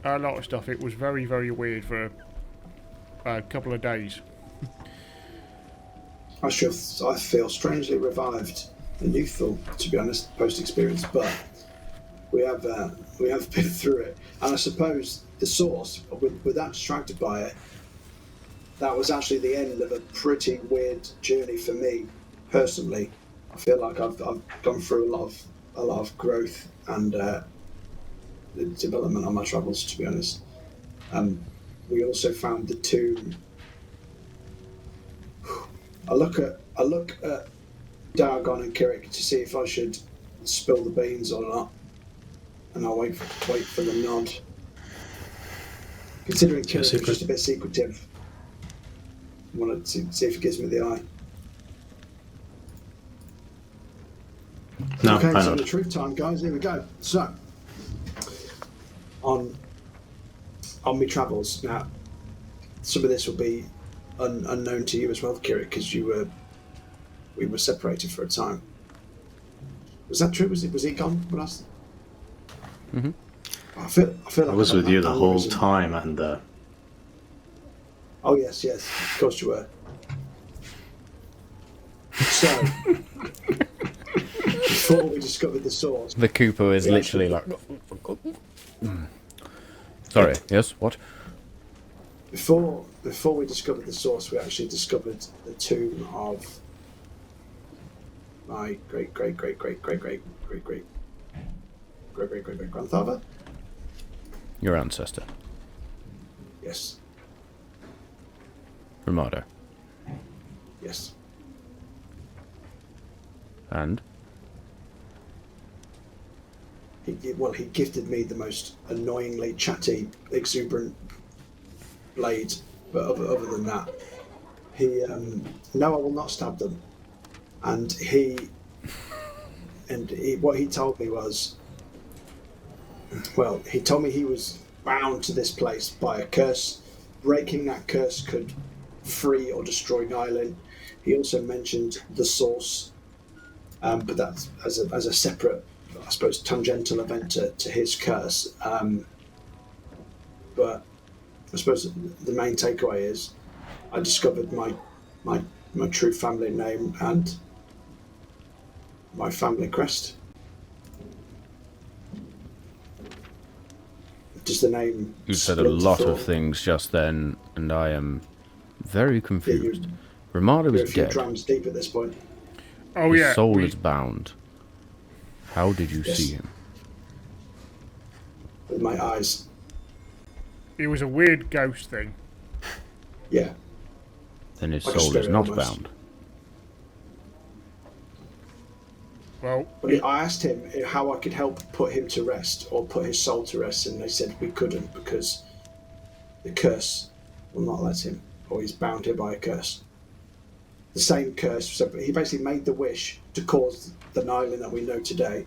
lot of stuff. It was very, very weird for a couple of days. I feel strangely revived and youthful, to be honest, post-experience, but we have been through it. And I suppose the source, with that distracted by it, that was actually the end of a pretty weird journey for me personally. I feel like I've gone through a lot of growth and development on my travels, to be honest. We also found the tomb. I look at Dargon and Kirik to see if I should spill the beans or not, and I'll wait for the nod. Considering Kirik is just a bit secretive, I wanted to see if he gives me the eye. No, okay, I so know. the truth time, guys. Here we go. So, on my travels now, some of this will be unknown to you as well, Kirik, because we were separated for a time. Was that true? Was he gone when I was? Mhm. I feel like I was got with you that the whole aneurysm. time, and Oh yes, of course you were. So, before we discovered the source, The Cooper was Yeah, literally sure. like... Sorry, yes, what? before we discovered the source, we actually discovered the tomb of my great grandfather. Your ancestor, Yes, Ramado. yes. And? He gifted me the most annoyingly chatty, exuberant blade. But other than that, no, I will not stab them. And what he told me was, well, he told me he was bound to this place by a curse. Breaking that curse could free or destroy Nialin. He also mentioned the source, but that's as a separate, I suppose, tangential event to his curse. But I suppose the main takeaway is I discovered my true family name and my family crest. Does the name? You said a split lot for- of things just then, and I am very Yeah, confused. Ramado you're a is few dead. drams deep at this point. Oh His yeah, soul is bound. How did you Yes. see him? With my eyes. it was a weird ghost thing. Yeah. Then his Like a soul is spirit not almost. bound. Well, But I asked him how I could help put him to rest or put his soul to rest, and they said we couldn't because the curse will not let him, or he's bound here by a curse. The same curse. So he basically made the wish to cause the Nialin that we know today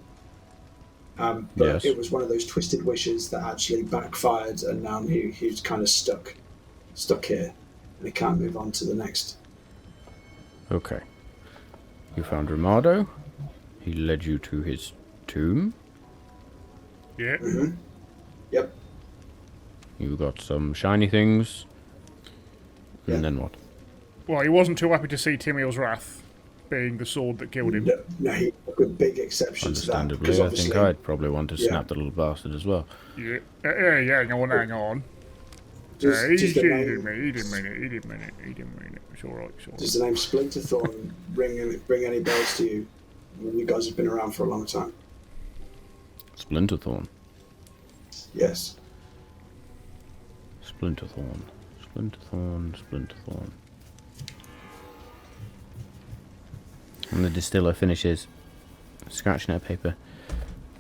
But Yes. it was one of those twisted wishes that actually backfired, and now he's kind of stuck here, and he can't move on to the next. Okay. You found Ramado. He led you to his tomb. Yeah. Mm-hmm. Yep. You got some shiny things. Yeah. And then what? Well, he wasn't too happy to see Timiel's wrath being the sword that killed him. No, he took a big exception to that. Understandably, I think I'd probably want to snap the little bastard as well. Yeah. Hang on. He didn't mean it. It's alright. Does the name Splinterthorn ring any bells to you? You guys have been around for a long time. Splinterthorn. Yes. Splinterthorn. And the distiller finishes scratching at paper.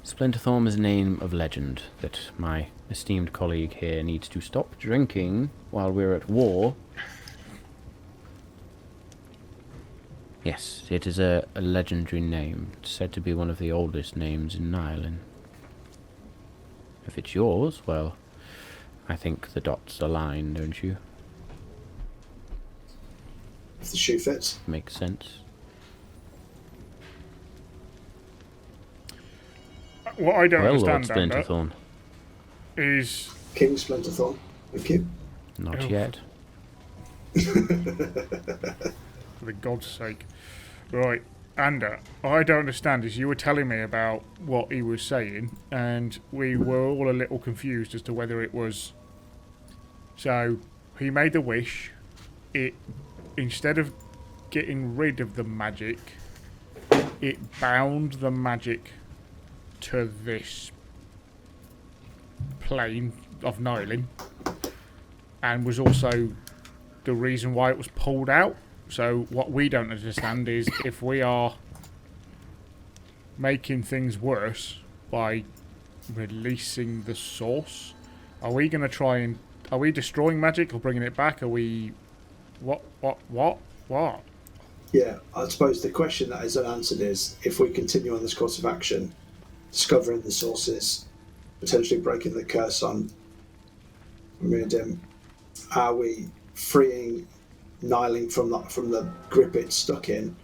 Splinterthorn is a name of legend that my esteemed colleague here needs to stop drinking while we're at war. Yes, it is a legendary name. It's said to be one of the oldest names in Nialin. If it's yours, well, I think the dots align, don't you? If the shoe fits. Makes sense. What I don't Well, Lord understand, Splinterthorn. is... King Splinterthorn. Thank you. Not Oh. yet. For the God's sake. Right, Ander, I don't understand is you were telling me about what he was saying, and we were all a little confused as to whether it was... So, he made the wish. It, instead of getting rid of the magic, it bound the magic to this plane of Nialin, and was also the reason why it was pulled out. So what we don't understand is if we are making things worse by releasing the source, are we going to try and... Are we destroying magic or bringing it back? Are we... What? Yeah, I suppose the question that is unanswered is if we continue on this course of action, discovering the sources, potentially breaking the curse on Miridim, are we freeing Nialin from the grip it's stuck in,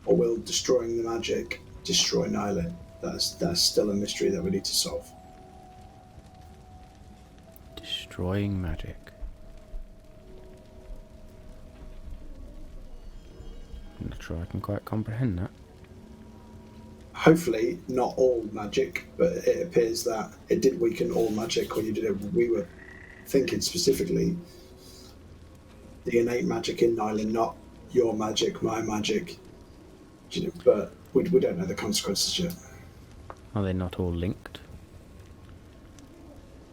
or will destroying the magic destroy Nialin? That's still a mystery that we need to solve. Destroying magic. I'm not sure I can quite comprehend that. Hopefully not all magic, but it appears that it did weaken all magic when you did it. We were thinking specifically the innate magic in Nialin, not your magic, my magic. But we don't know the consequences yet. Are they not all linked?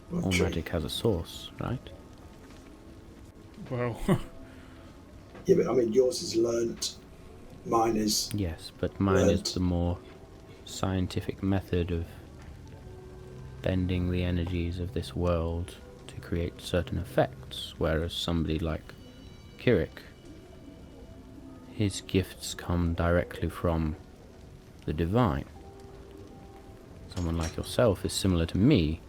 Well, All true. magic has a source, right? Well, Yeah, but I mean, yours is learnt, mine is... Yes, but mine is the more scientific method of bending the energies of this world to create certain effects, whereas somebody like Kirik, his gifts come directly from the divine. Someone like yourself is similar to me,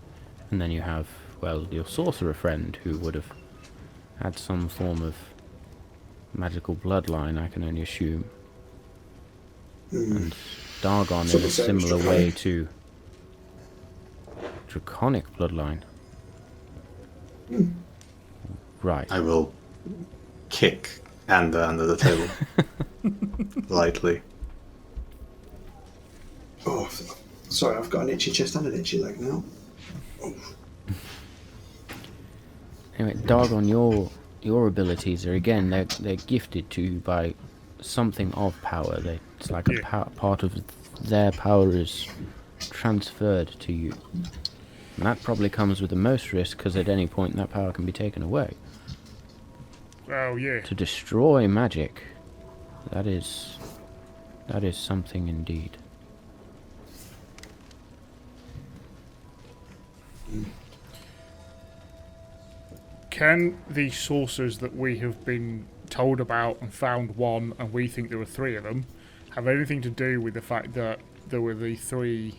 and then you have, well, your sorcerer friend who would have had some form of magical bloodline, I can only assume. And Dargon in a similar way to draconic bloodline. Right. I will kick Ander under the table lightly. Oh, sorry, I've got an itchy chest and an itchy leg now. Oh. Anyway, Dargon, your abilities are again they're gifted to you by something of power. It's like a part of their power is transferred to you, and that probably comes with the most risk because at any point that power can be taken away. oh yeah. To destroy magic, that is something indeed. Can the sources that we have been told about and found one, and we think there were three of them, have anything to do with the fact that there were the three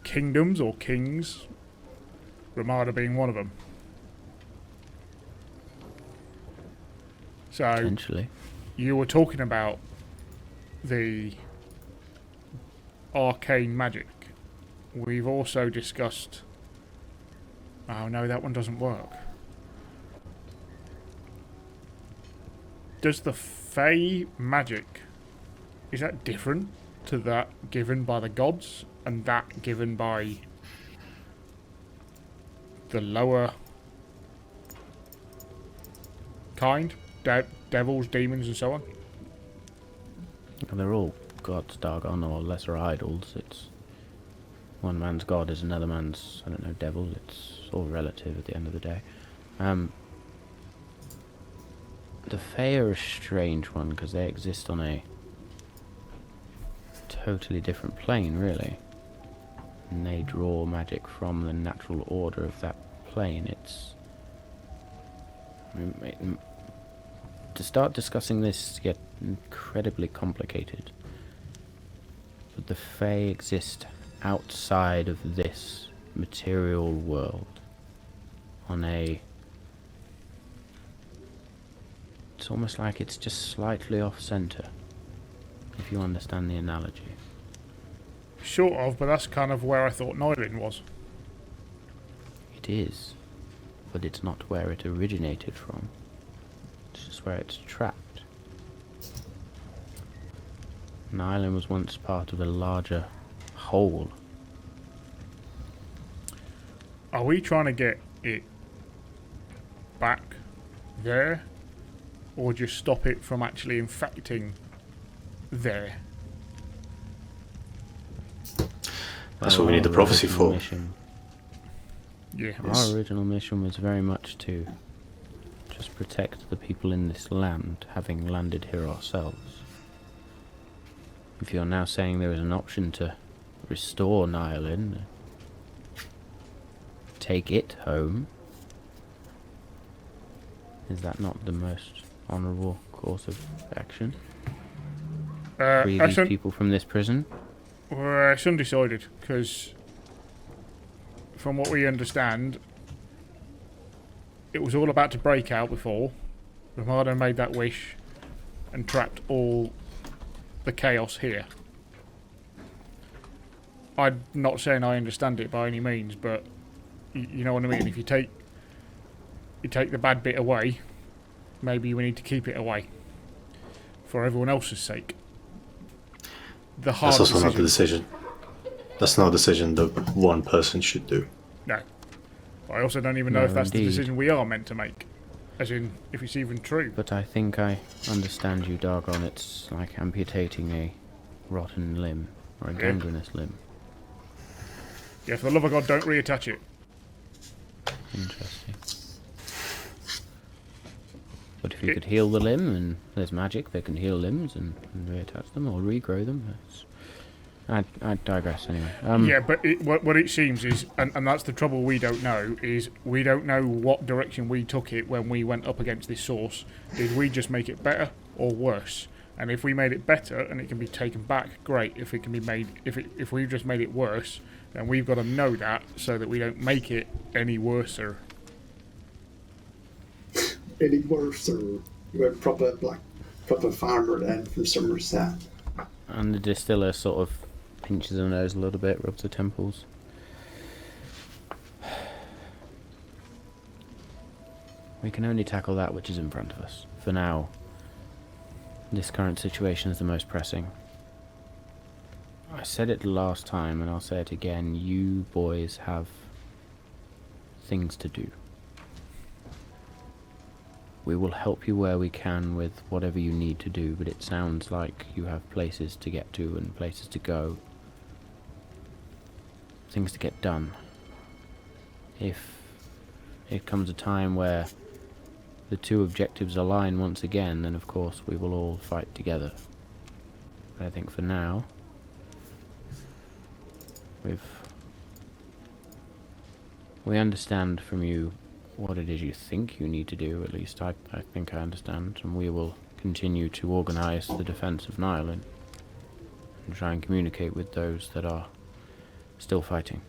kingdoms or kings, Ramada being one of them. So, Potentially. you were talking about the arcane magic. We've also discussed... Oh no, that one doesn't work. Does the Fey magic... Is that different to that given by the gods and that given by the lower kind? Devils, demons and so on? They're all gods, Dargon, or lesser idols. It's one man's god is another man's, I don't know, devil. It's all relative at the end of the day. The Fae are a strange one because they exist on a totally different plane, really. And they draw magic from the natural order of that plane. It's... to start discussing this get incredibly complicated. But the Fae exist outside of this material world on a... It's almost like it's just slightly off-center, if you understand the analogy. Sort of, but that's kind of where I thought Nialin was. It is, but it's not where it originated from. It's just where it's trapped. Nialin was once part of a larger whole. Are we trying to get it back there? Or just stop it from actually infecting there? That's what we need the prophecy for. Yeah. Our original mission was very much to just protect the people in this land, having landed here ourselves. If you're now saying there is an option to restore Nialin, take it home, is that not the most honourable course of action? Free these people from this prison? Well, it's undecided, because from what we understand, it was all about to break out before. Ramada made that wish and trapped all the chaos here. I'm not saying I understand it by any means, but you know what I mean. If you take the bad bit away, maybe we need to keep it away for everyone else's sake. That's also not the decision. That's not a decision that one person should do. No. I also don't even know if that's the decision we are meant to make. As in, if it's even true. But I think I understand you, Dargon. It's like amputating a rotten limb, or a gangrenous limb. Yeah, for the love of God, don't reattach it. Interesting. But if you could heal the limb, and there's magic that can heal limbs and reattach them or regrow them, I digress anyway. Yeah, but what it seems is, and that's the trouble we don't know, is we don't know what direction we took it when we went up against this source. Did we just make it better or worse? And if we made it better and it can be taken back, great. If it can be made, if we've just made it worse, then we've got to know that so that we don't make it any worser. Any worse, or you're a proper farmer then from Somerset. And the distiller sort of pinches her nose a little bit, rubs her temples. We can only tackle that which is in front of us. For now, this current situation is the most pressing. I said it last time, and I'll say it again. You boys have things to do. We will help you where we can with whatever you need to do, but it sounds like you have places to get to and places to go. Things to get done. If it comes a time where the two objectives align once again, then of course we will all fight together. But I think for now, we understand from you what it is you think you need to do. At least I think I understand, and we will continue to organise the defence of Nialin and try and communicate with those that are still fighting.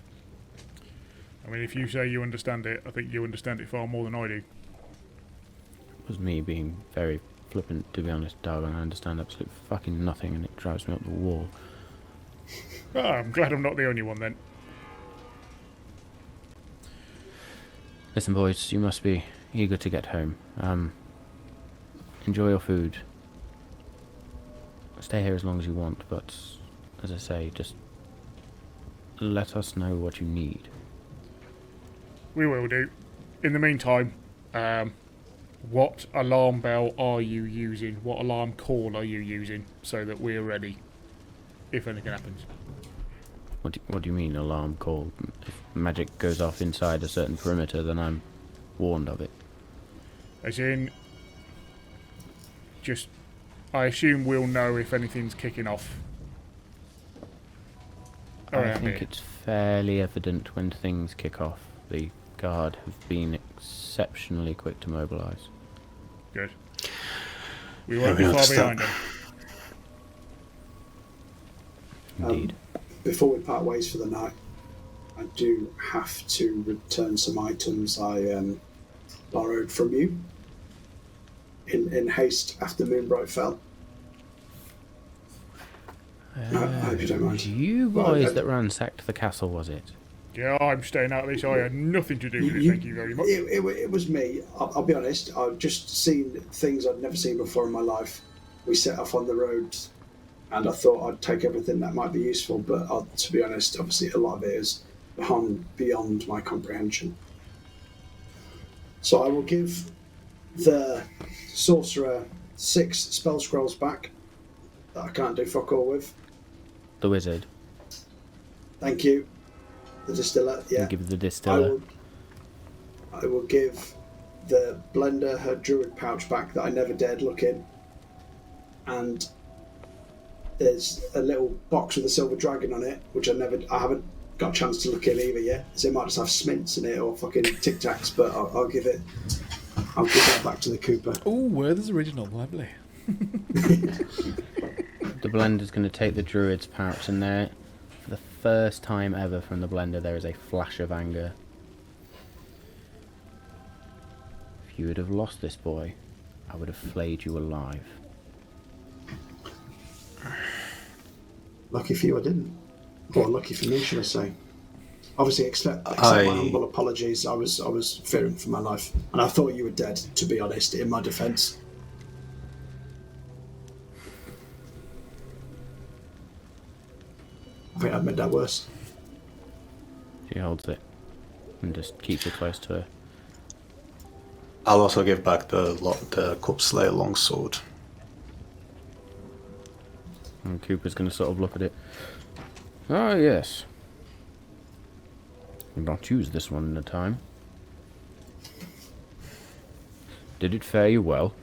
I mean, if you say you understand it, I think you understand it far more than I do. It was me being very flippant, to be honest, Dargon. I understand absolutely fucking nothing, and it drives me up the wall. I'm glad I'm not the only one then. Listen, boys, you must be eager to get home. Enjoy your food. Stay here as long as you want, but as I say, just let us know what you need. We will do. In the meantime, what alarm bell are you using? What alarm call are you using so that we're ready if anything happens? What do you mean, alarm call? If magic goes off inside a certain perimeter, then I'm warned of it. As in, just, I assume we'll know if anything's kicking off. I think it's fairly evident when things kick off. The guard have been exceptionally quick to mobilise. Good. We won't be far behind them. Indeed. Before we part ways for the night, I do have to return some items I borrowed from you in haste after Moonbright fell. I hope you don't mind. You boys that ransacked the castle, was it? Yeah, I'm staying out of this. I had nothing to do with it, thank you very much. It was me. I'll be honest. I've just seen things I'd never seen before in my life. We set off on the road, and I thought I'd take everything that might be useful, but to be honest, obviously a lot of it is beyond my comprehension. So I will give the sorcerer 6 spell scrolls back that I can't do fuck all with. The wizard. Thank you. The distiller, yeah. I'll give the distiller. I will give the blender her druid pouch back that I never dared look in. And there's a little box with a silver dragon on it, which I haven't got a chance to look in either yet. So it might just have smints in it or fucking Tic Tacs, but I'll give that back to the Cooper. Oh, Werther's original, lovely. The blender's going to take the druid's pouch, and there, for the first time ever from the blender, there is a flash of anger. If you would have lost this boy, I would have flayed you alive. Lucky for you I didn't. Or lucky for me, should I say. Obviously, accept my humble apologies. I was fearing for my life. And I thought you were dead, to be honest, in my defence. I think I've made that worse. She holds it and just keeps it close to her. I'll also give back the Corpslayer longsword. And Cooper's going to sort of look at it. Ah, yes. We'll not use this one at a time. Did it fare you well?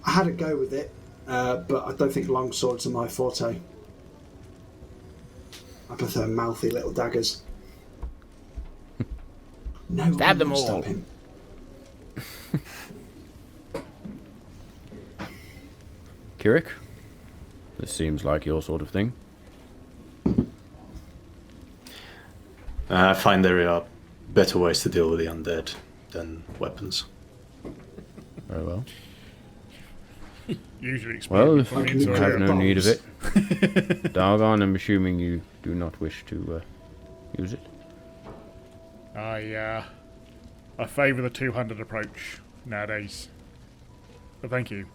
I had a go with it, but I don't think long swords are my forte. I prefer mouthy little daggers. No, stab them all. Stab him. Kirik? This seems like your sort of thing. I find there are better ways to deal with the undead than weapons. Very well. Usually Well, if from the you inside have out. no need of it. Dargon, I'm assuming you do not wish to use it. I favour the two-handed approach nowadays. But thank you.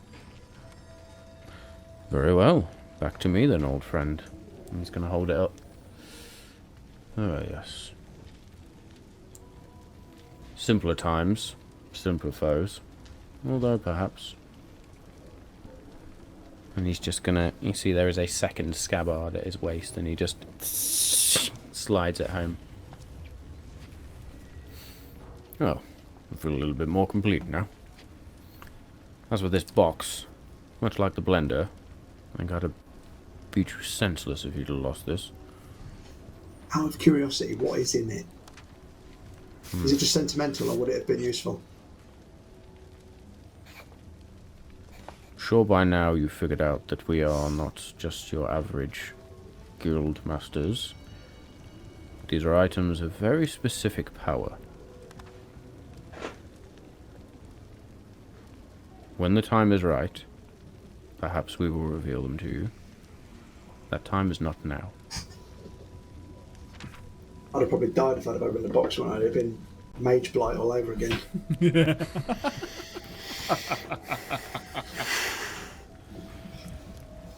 Very well. Back to me then, old friend. I'm just going to hold it up. Oh, yes. Simpler times, simpler foes. Although, perhaps. And he's just going to... You see there is a second scabbard at his waist, and he just slides it home. Oh, I feel a little bit more complete now. As with this box, much like the blender, I think I'd have beat you senseless if you'd have lost this. Out of curiosity, what is in it? Is it just sentimental, or would it have been useful? Sure, by now you've figured out that we are not just your average guild masters. These are items of very specific power. When the time is right, perhaps we will reveal them to you. That time is not now. I'd have probably died if I'd have opened the box when I'd have been Mage Blight all over again.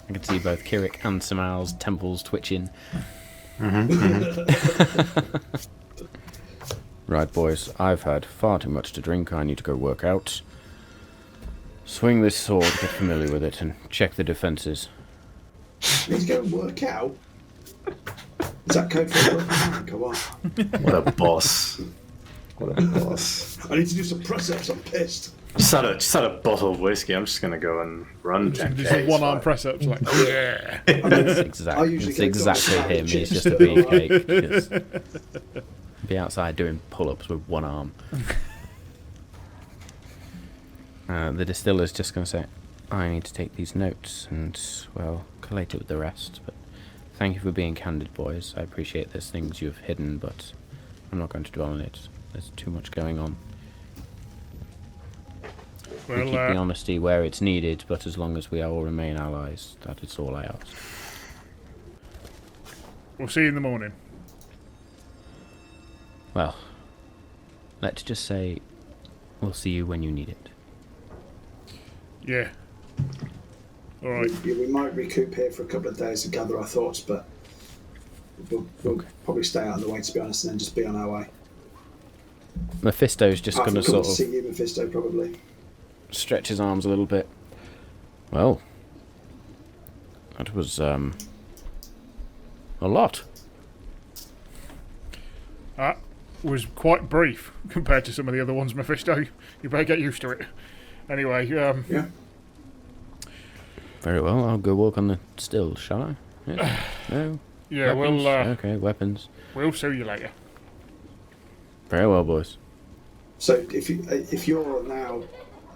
I can see both Kirik and Samal's temples twitching. Right, boys, I've had far too much to drink. I need to go work out. Swing this sword, get familiar with it, and check the defences. You need to go and work out? Is that code for work out? Come on. What a boss. What a boss. I need to do some press-ups, I'm pissed. Just had a bottle of whiskey. I'm just going to go and run 10K. Do some one-arm press-ups, like, oh yeah. It's exactly him. He's just a beefcake. Be outside doing pull-ups with one arm. The distiller's just going to say, I need to take these notes and, well, collate it with the rest. But thank you for being candid, boys. I appreciate there's things you've hidden, but I'm not going to dwell on it. There's too much going on. We keep the honesty where it's needed, but as long as we all remain allies, that is all I ask. We'll see you in the morning. Well, let's just say we'll see you when you need it. Yeah. Alright. We might recoup here for a couple of days and gather our thoughts, but we'll probably stay out of the way, to be honest, and then just be on our way. Mephisto's just going to sort of see you, Mephisto, probably. Stretch his arms a little bit. Well, that was a lot. That was quite brief compared to some of the other ones, Mephisto. You better get used to it. Anyway, yeah. Very well, I'll go walk on the still, shall I? Yeah. No? Yeah, weapons? we'll... okay, weapons. We'll see you later. Very well, boys. So, if you're now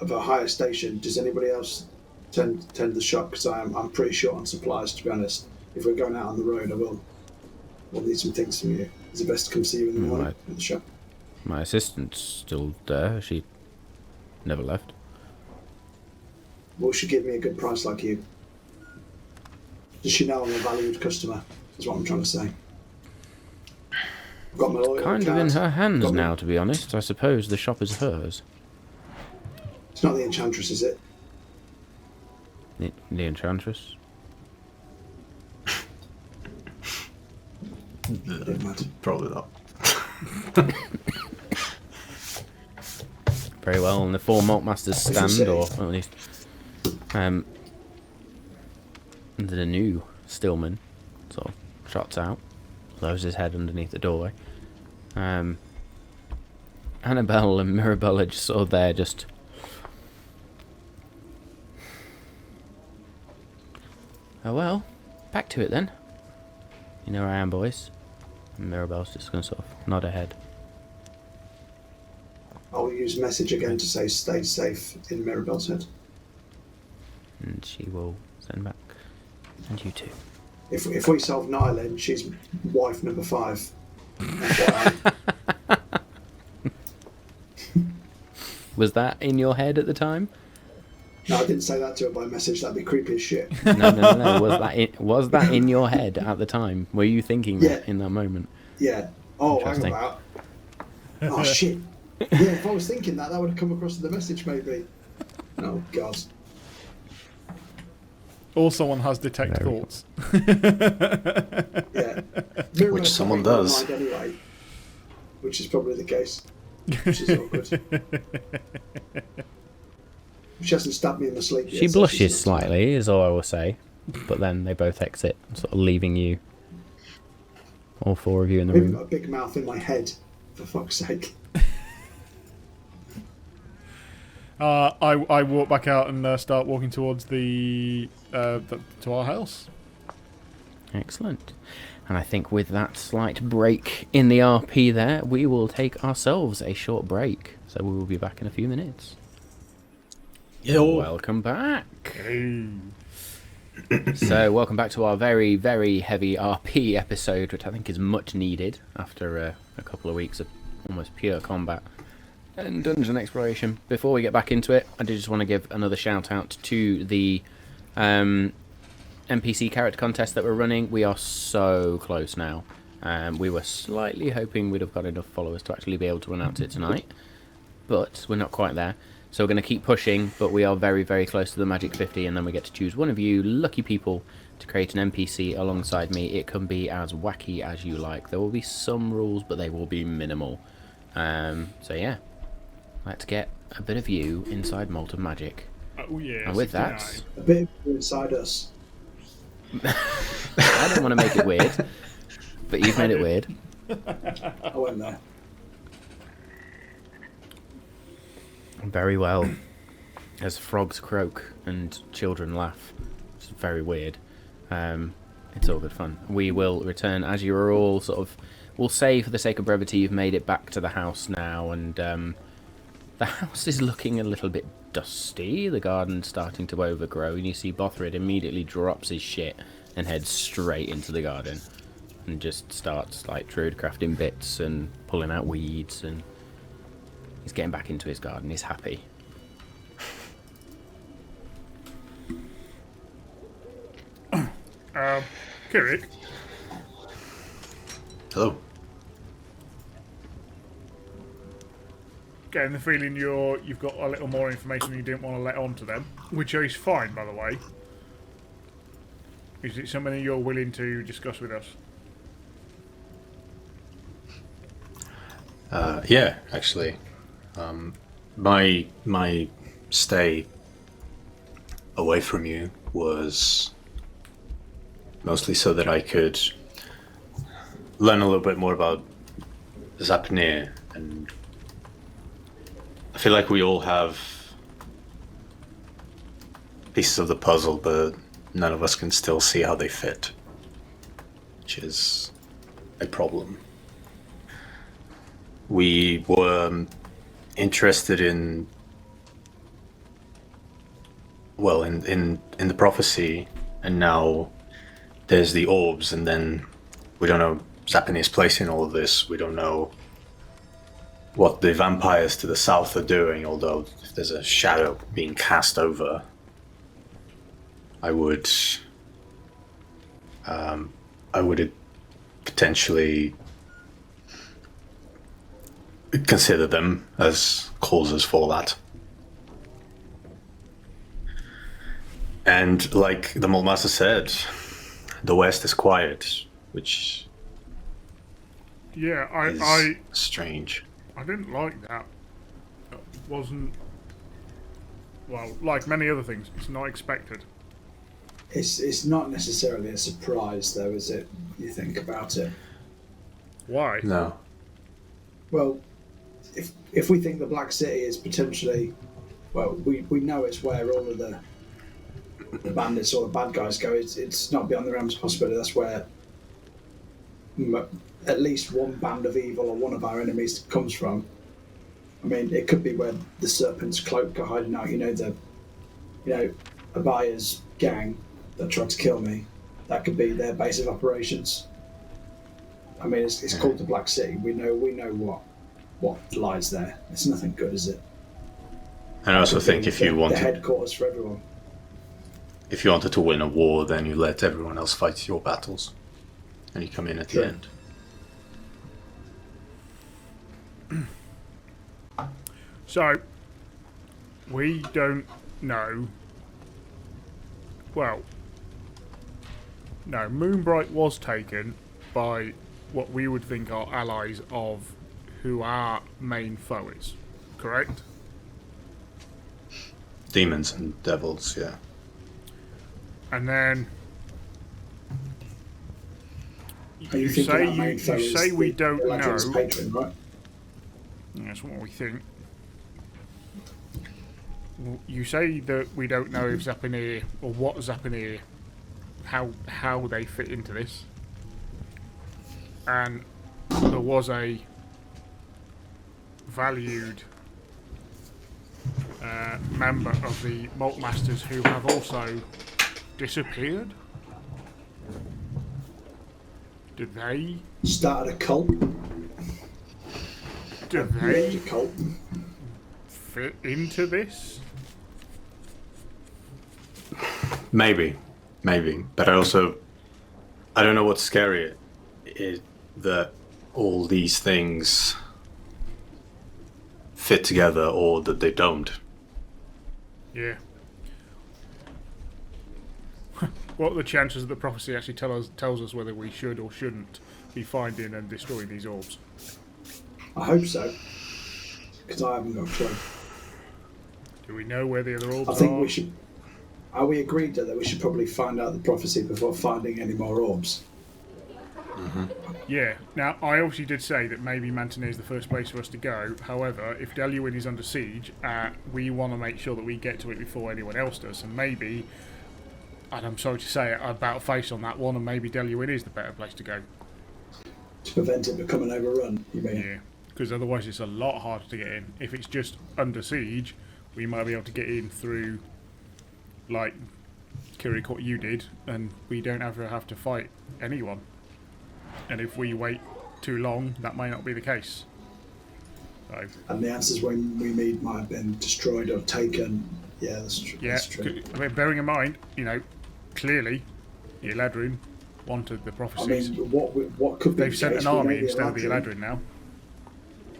of a higher station, does anybody else tend the shop? Because I'm pretty short on supplies, to be honest. If we're going out on the road, we'll need some things from you. Is it best to come see you in the morning at the shop? My assistant's still there. She never left. Will she give me a good price like you? Does she know I'm a valued customer? Is what I'm trying to say. I've got my loyalty Kind of card. in her hands now, to be honest. I suppose the shop is hers. It's not the Enchantress, is it? The Enchantress? Probably not. Very well, and the four Malt Masters stand, or at least the new Stillman sort of trots out, lows his head underneath the doorway. Annabelle and Mirabelle are just sort of there, just... Oh well, back to it then. You know where I am, boys. And Mirabelle's just going to sort of nod her head. I'll use message again to say stay safe in Mirabelle's head. And she will send back. And you too. If we solve Nialin, she's wife number 5. Was that in your head at the time? No, I didn't say that to her by message. That'd be creepy as shit. No. Was that in your head at the time? Were you thinking that in that moment? Yeah. Oh, hang about. Oh shit. Yeah, if I was thinking that would have come across in the message, maybe. Oh god. Or someone has detect thoughts. Yeah. Which someone does. Anyway, which is probably the case. Which is awkward. She hasn't stabbed me in my sleep yet. She blushes slightly, is all I will say. But then they both exit, sort of leaving you, all 4 of you in the I've room. got a big mouth in my head, for fuck's sake. I walk back out and start walking towards to our house. Excellent. And I think with that slight break in the RP there, we will take ourselves a short break. So we will be back in a few minutes. Yo. Welcome back. Hey. So, welcome back to our very, very heavy RP episode, which I think is much needed after a couple of weeks of almost pure combat and dungeon exploration. Before we get back into it, I did just want to give another shout out to the NPC character contest that we're running. We are so close now. We were slightly hoping we'd have got enough followers to actually be able to announce it tonight, but we're not quite there. So we're going to keep pushing, but we are very, very close to the magic 50, and then we get to choose one of you lucky people to create an NPC alongside me. It can be as wacky as you like. There will be some rules, but they will be minimal. So yeah, let's get a bit of you inside Malt of Magic. Oh yeah. And with 69. that, A bit inside us. I don't want to make it weird, but you've made it weird. I went there. Very well. As frogs croak and children laugh. It's very weird. It's all good fun. We will return as you are all sort of... We'll say for the sake of brevity you've made it back to the house now, and the house is looking a little bit dusty. The garden's starting to overgrow, and you see Bothrid immediately drops his shit and heads straight into the garden and just starts like druidcrafting bits and pulling out weeds, and he's getting back into his garden. He's happy. Kirik, Hello. getting the feeling you've got a little more information you didn't want to let on to them, which is fine, by the way. Is it something that you're willing to discuss with us? Yeah, actually. My stay away from you was mostly so that I could learn a little bit more about Zapnir, and I feel like we all have pieces of the puzzle, but none of us can still see how they fit, which is a problem. We were interested in, well, in the prophecy, and now there's the orbs, and then we don't know Zapnir's place in all of this. We don't know what the vampires to the south are doing, although if there's a shadow being cast over, I would potentially consider them as causes for that. And like the Malt Master said, the West is quiet, which Yeah, is I strange. I didn't like that. It wasn't, well, like many other things, it's not expected. It's not necessarily a surprise, though, is it? You think about it. Why? No. Well, if we think the Black City is potentially, well, we know it's where all of the bandits or the bad guys go. It's not beyond the realms of possibility. That's where at least one band of evil or one of our enemies comes from. I mean, it could be where the Serpent's Cloak are hiding out. Abaya's gang that tried to kill me. That could be their base of operations. I mean, it's called the Black City. We know what lies there. It's nothing good, is it? And I also think if you the wanted, headquarters for everyone. if you wanted to win a war, then you let everyone else fight your battles, and you come in at the Sure. end. So, we don't know. Well, no, Moonbright was taken by what we would think are allies of who our main foe is, correct? Demons and devils, yeah. And then Are you thinking our main foe you is say we the don't Legends know. patron, right? That's what we think. You say that we don't know if Zapnir or what Zapnir, how they fit into this, and there was a valued member of the Malt Masters who have also disappeared? Did they? Started a cult. Do A they cult. fit into this? Maybe. But I don't know what's scary. That all these things fit together or that they don't. Yeah. What are the chances that the prophecy actually tells us whether we should or shouldn't be finding and destroying these orbs? I hope so. Because I haven't got a clue. Do we know where the other orbs I think are? we should. Are we agreed that we should probably find out the prophecy before finding any more orbs? Yeah. Now, I obviously did say that maybe Mantineer is the first place for us to go. However, if Deluin is under siege, we want to make sure that we get to it before anyone else does. And maybe, and I'm sorry to say it, about face on that one, and maybe Deluin is the better place to go. To prevent it becoming overrun, you mean? Yeah. Because otherwise it's a lot harder to get in. If it's just under siege, we might be able to get in through, like, Kirik, what you did, and we don't ever have to fight anyone. And if we wait too long, that may not be the case. So, And the answers we need might have been destroyed or taken. Yeah, that's true. yeah, That's true. I mean, bearing in mind, clearly, the Eladrin wanted the I prophecies. mean, what could be They've the sent case? an We know army the instead of the Eladrin- Eladrin now.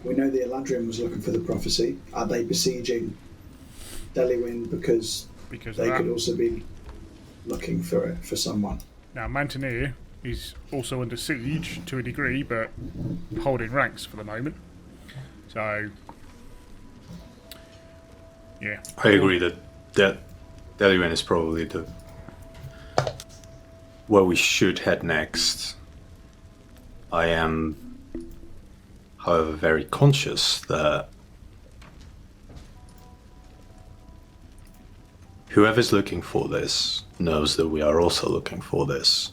We know the Eladrin was looking for the prophecy. Are they besieging Deluin because Because they of could that. also be looking for it for someone? Now, Mantineer is also under siege to a degree, but holding ranks for the moment. So, yeah. I agree that Deluin is probably where we should head next. I am, however, very conscious that whoever's looking for this knows that we are also looking for this.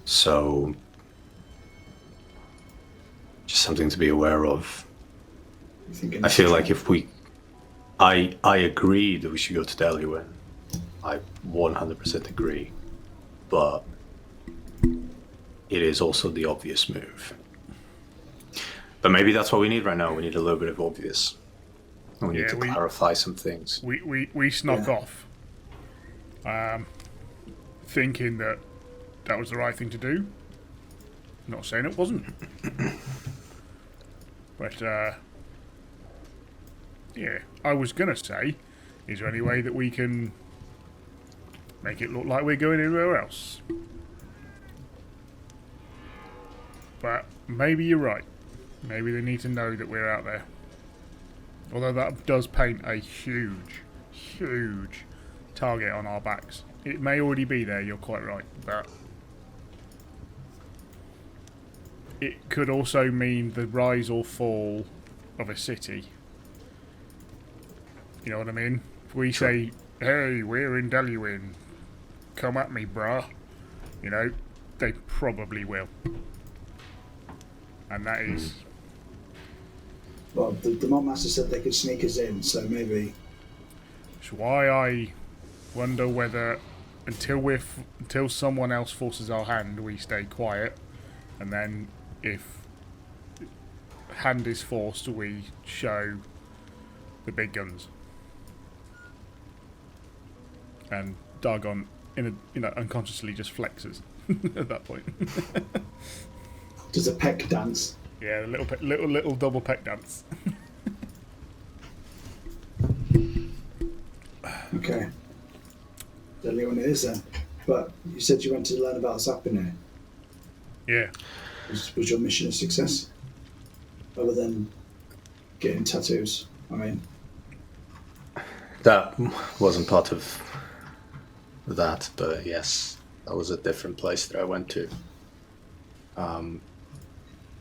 So, just something to be aware of. You think I feel like if I agree that we should go to Deluin. I 100% agree. But it is also the obvious move. But maybe that's what we need right now. We need a little bit of obvious. And we need to clarify some things. We snuck off, thinking that was the right thing to do. Not saying it wasn't. But, yeah, I was going to say, is there any way that we can make it look like we're going anywhere else? But maybe you're right. Maybe they need to know that we're out there. Although that does paint a huge, huge target on our backs. It may already be there, you're quite right, but it could also mean the rise or fall of a city. You know what I mean? If we say, hey, we're in Deluin, come at me, bruh, they probably will. And that is... Well, the Malt Master said they could sneak us in, so maybe... That's why I wonder whether, until someone else forces our hand, we stay quiet, and then if hand is forced, we show the big guns. And Dargon, unconsciously just flexes at that point. Does a peck dance? Yeah, a little double peck dance. Okay. Deluin it is then. But you said you went to learn about Zapine. Yeah. Was your mission a success? Other than getting tattoos, I mean. That wasn't part of that, but yes, that was a different place that I went to.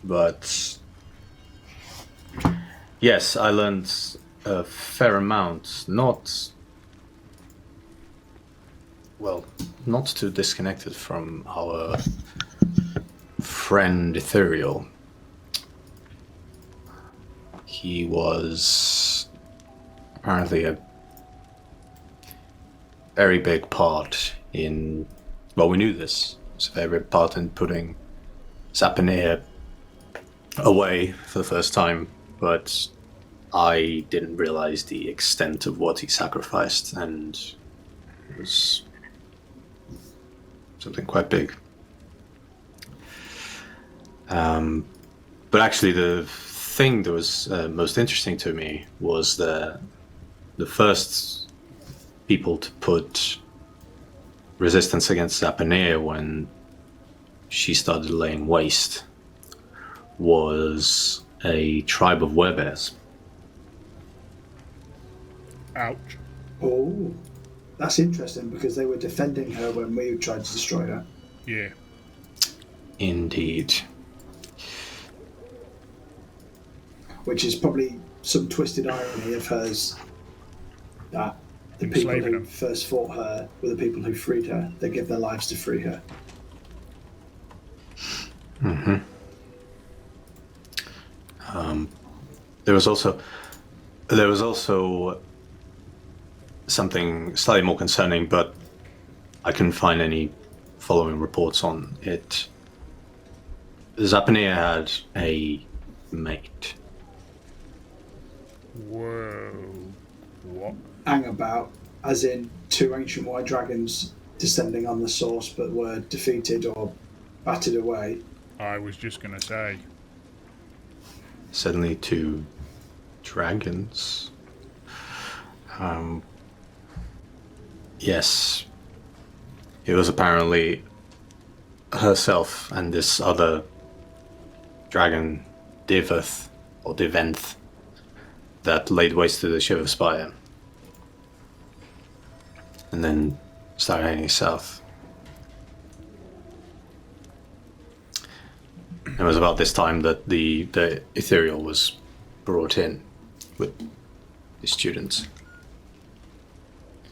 But yes, I learned a fair amount, not too disconnected from our friend Ethereal. He was apparently a very big part in... Well, we knew this. It's a very big part in putting Zapanir away for the first time, but I didn't realize the extent of what he sacrificed, and it was something quite big. But actually, the thing that was most interesting to me was the first people to put resistance against Zapanir when she started laying waste was a tribe of werebears. Ouch. Oh, that's interesting because they were defending her when we tried to destroy her. Yeah. Indeed. Which is probably some twisted irony of hers, that the people Enslaving who them. first fought her were the people who freed her. They give their lives to free her. Mm-hmm. There was also something slightly more concerning, but I couldn't find any following reports on it. Zapanir had a mate. Whoa. What? Hang about, as in two ancient white dragons descending on the source but were defeated or battered away. I was just going to say. Suddenly 2 dragons. Yes. It was apparently herself and this other dragon, Diveth, or Diventh, that laid waste to the Shiver Spire. And then started heading south. It was about this time that the ethereal was brought in with the students.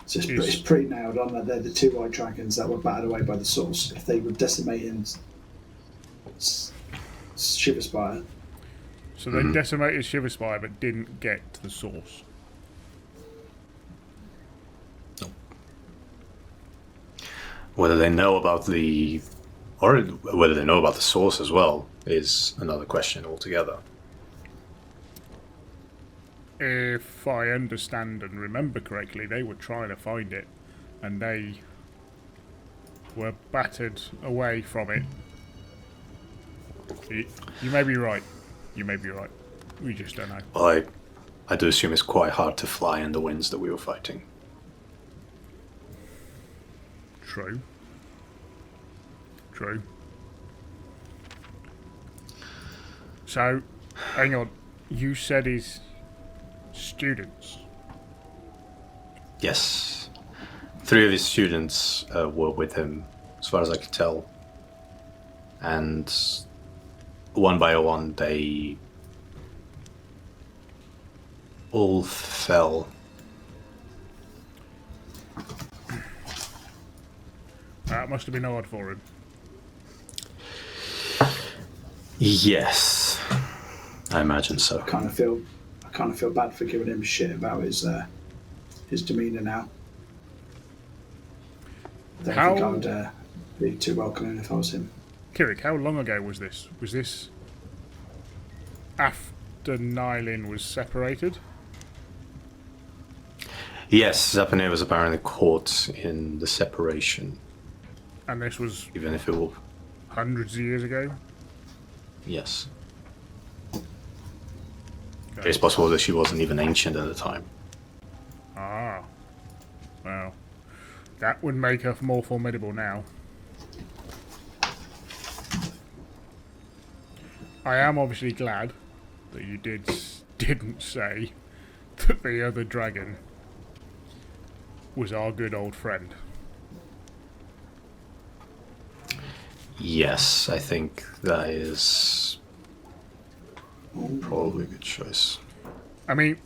So it's pretty nailed on that they're the 2 white dragons that were battered away by the source. If they were decimating Shiverspire. So they decimated Shiverspire but didn't get to the source. Whether they know about the source as well is another question altogether. If I understand and remember correctly, they were trying to find it, and they were battered away from it. You may be right. You may be right. We just don't know. Well, I do assume it's quite hard to fly in the winds that we were fighting. True. True. So, hang on. You said his students. Yes. 3 of his students were with him, as far as I could tell. And one by one, they all fell. That must have been hard for him. Yes, I imagine so. I kind of feel bad for giving him shit about his demeanour now. I don't think I would be too welcoming if I was him. Kirik, how long ago was this? Was this after Nialin was separated? Yes, Zapanir was apparently caught in the separation. And this was Even if it will... hundreds of years ago? Yes. Okay. It's possible that she wasn't even ancient at the time. Ah. Well, that would make her more formidable now. I am obviously glad that you didn't say that the other dragon was our good old friend. Yes, I think that is probably a good choice. I mean,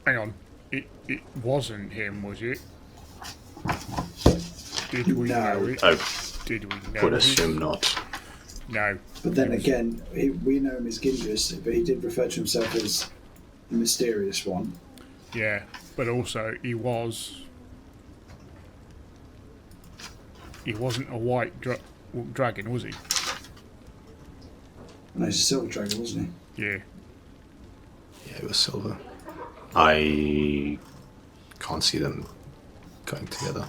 hang on. It wasn't him, was it? Did we No. know it? I Did we know would it? assume not. No. But then again, we know him as Gindris, but he did refer to himself as the mysterious one. Yeah, but also he was He wasn't a white dragon, was he? No, he's a silver dragon, wasn't Yeah. Yeah, it was silver. I can't see them going together.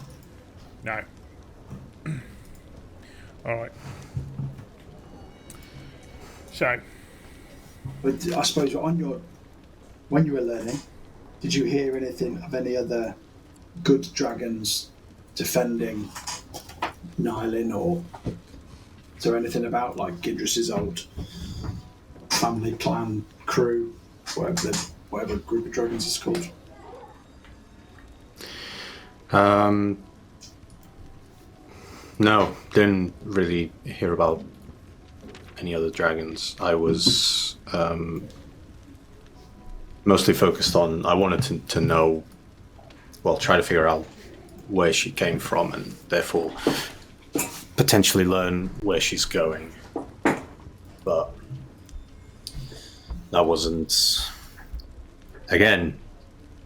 No. Alright. So, he? But I suppose when you were learning, did you hear anything of any other good dragons defending Nialin, or is there anything about like Gidris's old family, clan, crew, whatever group of dragons is called? No, didn't really hear about any other dragons. I was mostly focused on, I wanted to know, well, try to figure out where she came from and therefore potentially learn where she's going. But that wasn't, again,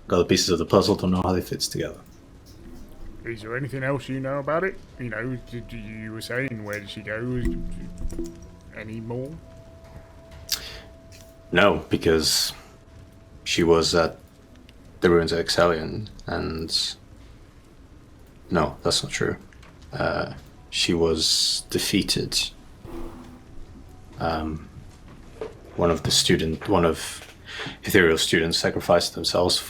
got the pieces of the puzzle, don't know how they fit together. is there anything else you know about it? You know, you were saying, where did she go? Any more? No, because she was at the ruins of Exelion, and no, that's not true. She was defeated. One of Ethereal's students sacrificed themselves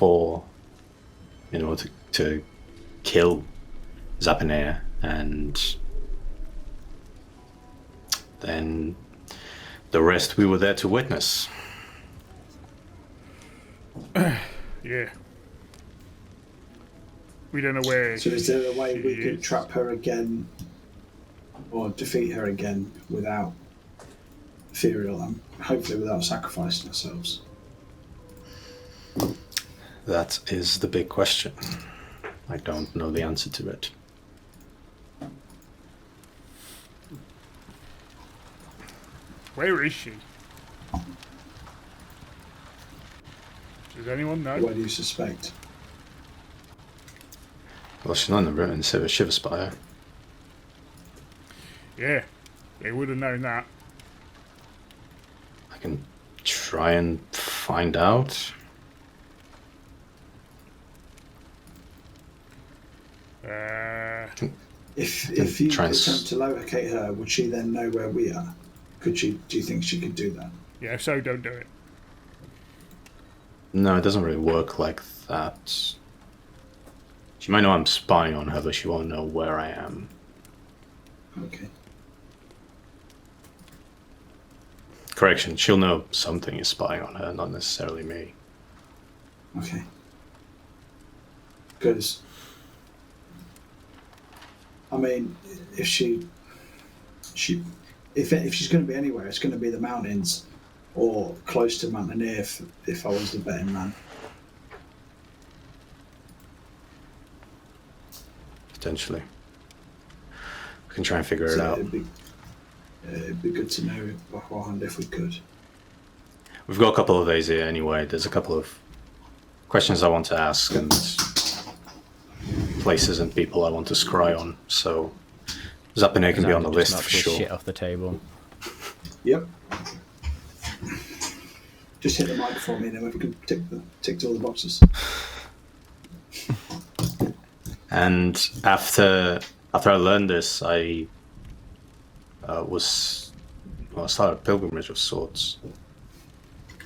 in order to kill Zapinea, and then the rest we were there to witness. Yeah. We don't know where. So is there a way we could is. trap her again or defeat her again without Ethereal, and hopefully without sacrificing ourselves? That is the big question. I don't know the answer to it. Where is she? Does anyone know? What do you suspect? Well, she's not in the ruins of a Shiver Spire. Yeah, they would have known that. I can try and find out. If you try and attempt to locate her, would she then know where we are? Could she? Do you think she could do that? Yeah, if so, don't do it. No, it doesn't really work like that. She might know I'm spying on her, but she won't know where I am. Okay. Correction, she'll know something is spying on her, not necessarily me. Okay. Because, I mean, if she's going to be anywhere, it's going to be the mountains or close to Mountaineer if I was the betting man. Potentially. We can try and figure it out. It'd be good to know beforehand if we could. We've got a couple of days here anyway. There's a couple of questions I want to ask and places and people I want to scry on. So Zapinea can be on the list knock for this sure. shit off the table. Yep. Just hit the mic for me, and then we can tick all the boxes. And after I learned this, I started a pilgrimage of sorts.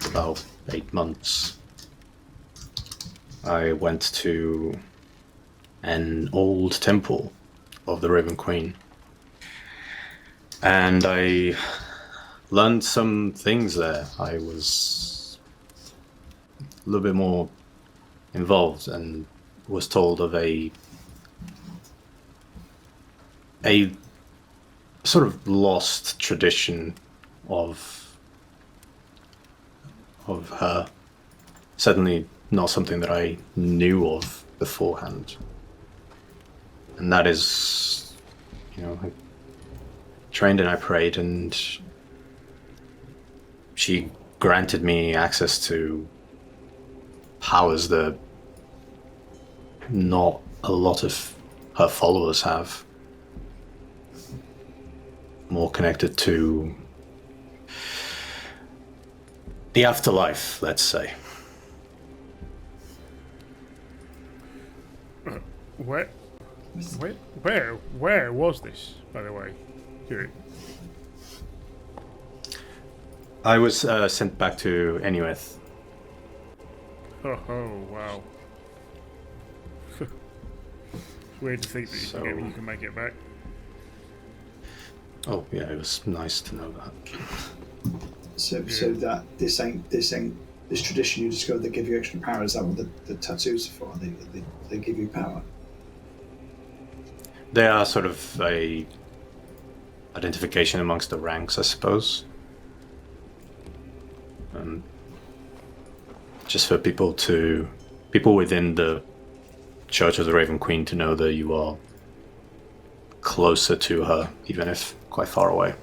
About 8 months. I went to an old temple of the Raven Queen, and I learned some things there. I was a little bit more involved and was told of a sort of lost tradition of her. Certainly not something that I knew of beforehand. And that is, I trained and I prayed, and she granted me access to powers that not a lot of her followers have. more connected to the afterlife, let's say. Where was this, by the way? Here. I was sent back to Inuith. Oh, wow. It's weird to think that you can make it back. Oh yeah, it was nice to know that. So that this tradition you discovered that give you extra power, is that what the tattoos are for? They give you power. They are sort of a identification amongst the ranks, I suppose. Just for people within the Church of the Raven Queen to know that you are closer to her, even if quite far away.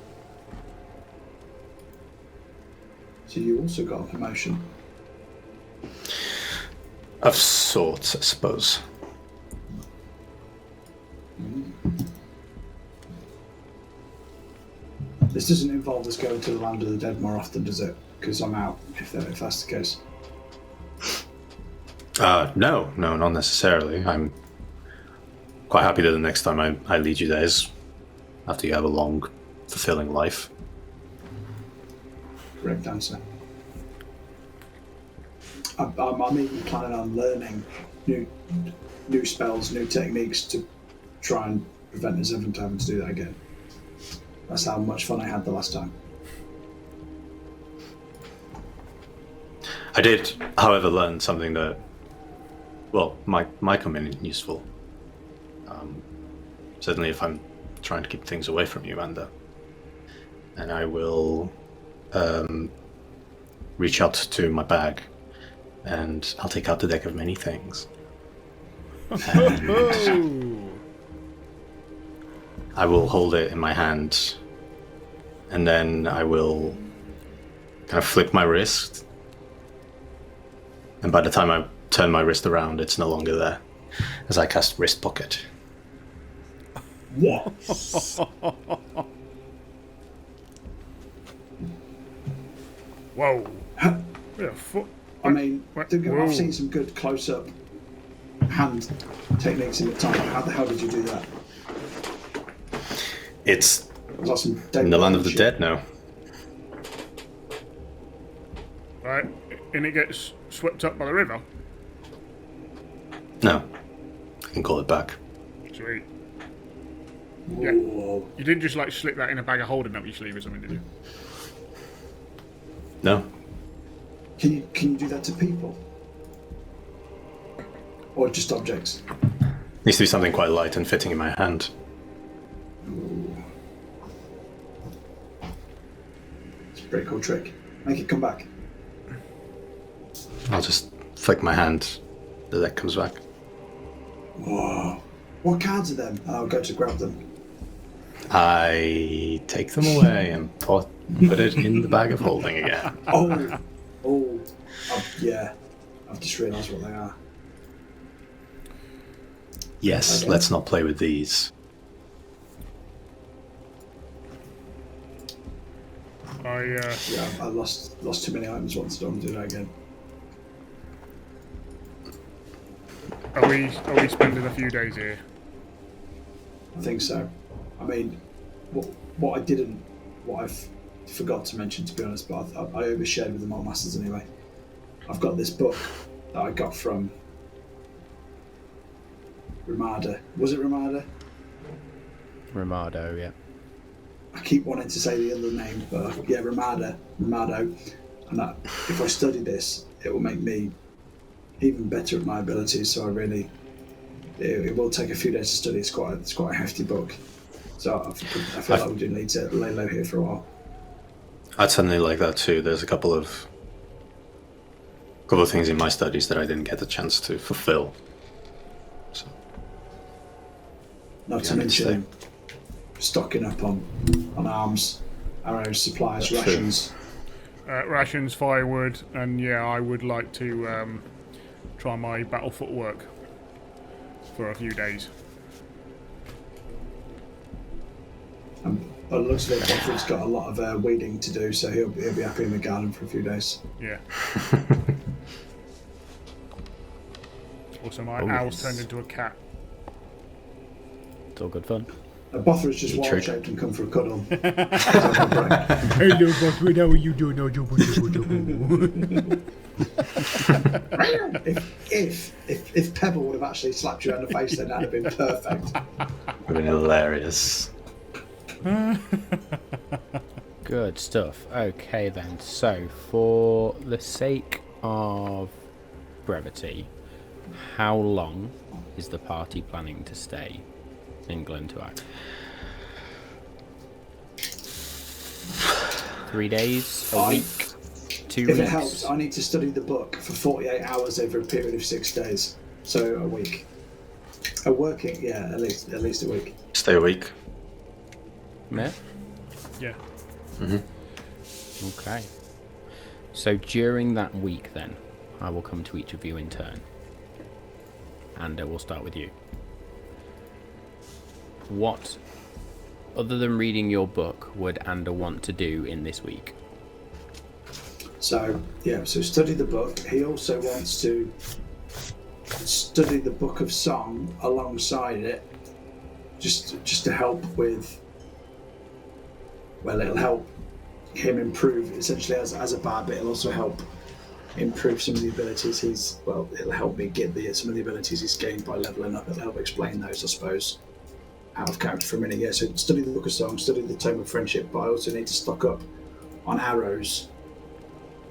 So you also got a promotion. Of sorts, I suppose. This doesn't involve us going to the land of the dead more often, does it? Because I'm out, if that's the case. No, not necessarily. I'm quite happy that the next time I lead you there is after you have a long, fulfilling life. Correct answer. I'm even planning on learning new spells, new techniques to try and prevent us ever having to do that again. That's how much fun I had the last time. I did, however, learn something that, well, might come in useful. Certainly if I'm trying to keep things away from you, Amanda. And I will reach out to my bag and I'll take out the deck of many things. And I will hold it in my hand and then I will kind of flick my wrist. And by the time I turn my wrist around, it's no longer there as I cast Wrist Pocket. Yes. Whoa. I mean, I've seen some good close-up hand techniques in the time. How the hell did you do that? It's Was that some in the land of the shit? dead now. Right, and it gets swept up by the river. No, I can call it back. Sweet. Whoa. You didn't just like slip that in a bag of holding up your sleeve or something, did you? No, Can you do that to people? Or just objects? needs to be something quite light and fitting in my hand. It's a pretty cool trick. Make it come back. I'll just flick my hand, the deck comes back. Whoa. What cards are them? I'll go to grab them. I take them away and put it in the bag of holding again. Yeah. I've just realised what they are. Yes, Okay. let's not play with these. Yeah, I lost too many items once. I don't want to do that again. Are we spending a few days here? I think so. I mean, what I forgot to mention, to be honest, but I overshared with the Malt Masters anyway. I've got this book that I got from Ramada. Was it Ramada? Ramado, yeah. I keep wanting to say the other name, but yeah, Ramado. And that, if I study this, it will make me even better at my abilities. So it will take a few days to study. It's quite a hefty book. So I feel like we do need to lay low here for a while. I'd certainly like that too. There's a couple of things in my studies that I didn't get the chance to fulfill. So, Not to mention stocking up on arms, arrows, supplies, That's rations. Rations, firewood, and yeah, I would like to try my battle footwork for a few days. But it looks like Godfrey's got a lot of weeding to do, so he'll be happy in the garden for a few days. Yeah. Also, my owl's turned into a cat. It's all good fun. Bothra's just wild-shaped and come for a cuddle. Hello, Bothra, how are you doing? if Pebble would have actually slapped you in the face, then that'd have been perfect. Would have been hilarious. Good stuff. Okay then, so for the sake of brevity, how long is the party planning to stay in Glentuag? 3 days? A week? 2 weeks? If it helps, I need to study the book for 48 hours over a period of 6 days. So a week. A working, yeah, at least a week. Stay a week. Yeah? Yeah. Okay. So during that week then, I will come to each of you in turn. And we'll start with you. What, other than reading your book, would Ander want to do in this week? So study the book. He also wants to study the Book of Song alongside it, just to help with. Well, it'll help him improve essentially as a bard, but it'll also help improve some of the abilities it'll help me get some of the abilities he's gained by leveling up. It'll help explain those, I suppose, out of character for a minute. Yeah, so study the Book of Song, study the Tome of Friendship, but I also need to stock up on arrows.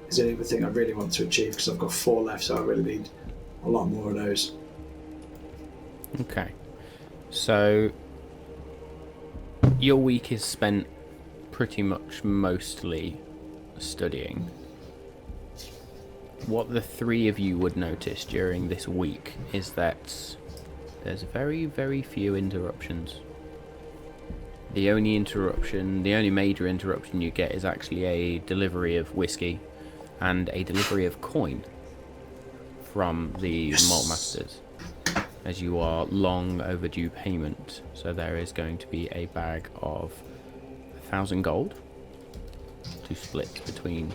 Is the other thing I really want to achieve, because I've got 4 left, so I really need a lot more of those. Okay. So your week is spent pretty much mostly studying. What the 3 of you would notice during this week is that there's very, very few interruptions. The only major interruption you get is actually a delivery of whiskey and a delivery of coin from the Malt Masters, as you are long overdue payment. So there is going to be a bag of 1,000 gold to split between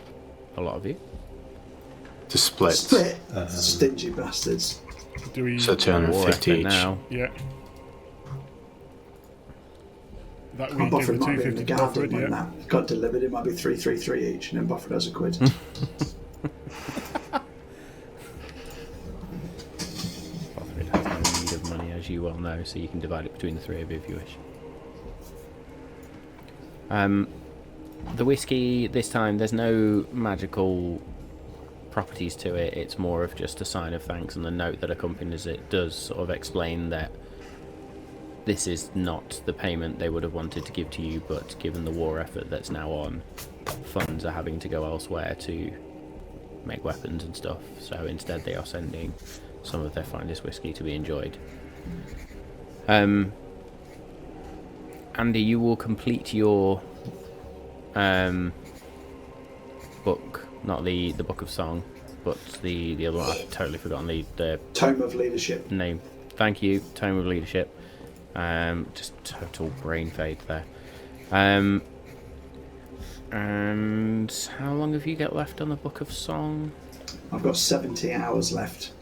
a lot of you. To split? Stingy bastards. Do we... So 250 each. Now. Yeah. That we And give Buffett the might be in the 250 to garden Buffett, when yeah. that got delivered. It might be 333 each, and then Buffett has a quid. Buffett has no need of money, as you well know, so you can divide it between the 3 of you if you wish. The whiskey this time, there's no magical properties to it. It's more of just a sign of thanks, and the note that accompanies it does sort of explain that this is not the payment they would have wanted to give to you, but given the war effort that's now on, funds are having to go elsewhere to make weapons and stuff, so instead they are sending some of their finest whiskey to be enjoyed. Andy, you will complete your book, not the Book of Song, but the other one. I've totally forgotten the Tome of Leadership. name. Thank you, Tome of Leadership. Just total brain fade there. And how long have you got left on the Book of Song? I've got 70 hours left.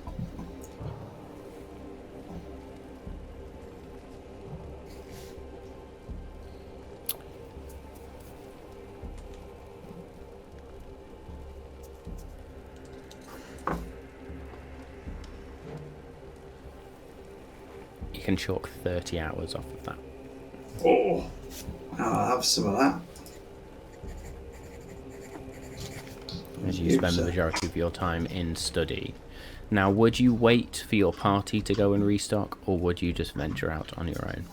You can chalk 30 hours off of that. Oh, I'll have some of that. As you spend the majority of your time in study. Now, would you wait for your party to go and restock, or would you just venture out on your own?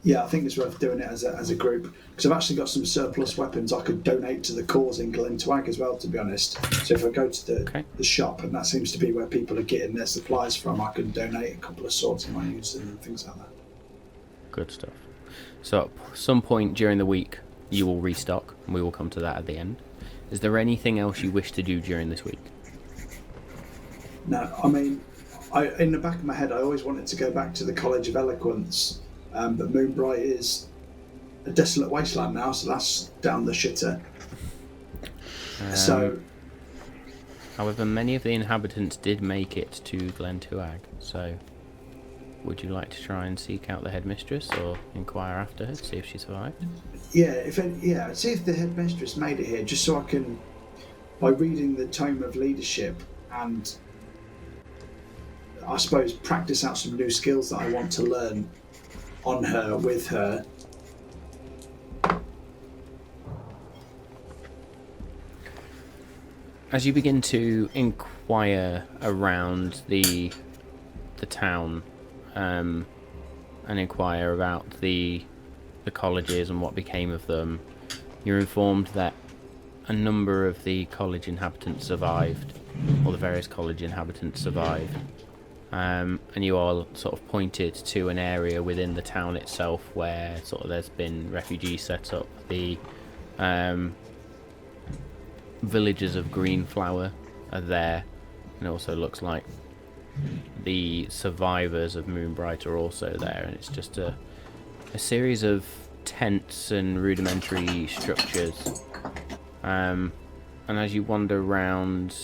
Yeah, I think it's worth doing it as a group, because I've actually got some surplus weapons I could donate to the cause in Glentuag as well, to be honest. So if I go to the shop, and that seems to be where people are getting their supplies from, I can donate a couple of swords I might use and things like that. Good stuff. So at some point during the week, you will restock, and we will come to that at the end. Is there anything else you wish to do during this week? No, I mean, in the back of my head, I always wanted to go back to the College of Eloquence, but Moonbright is a desolate wasteland now, so that's down the shitter. So, however, many of the inhabitants did make it to Glentuag, so would you like to try and seek out the headmistress or inquire after her to see if she survived? yeah, see if the headmistress made it here, just so I can, by reading the Tome of Leadership and I suppose practice out some new skills that I want to learn on her, with her. As you begin to inquire around the town, and inquire about the colleges and what became of them, you're informed that a number of the college inhabitants survived, or the various college inhabitants survived, and you all sort of pointed to an area within the town itself where sort of there's been refugees set up. The villages of Greenflower are there, and it also looks like the survivors of Moonbright are also there, and it's just a series of tents and rudimentary structures. And as you wander around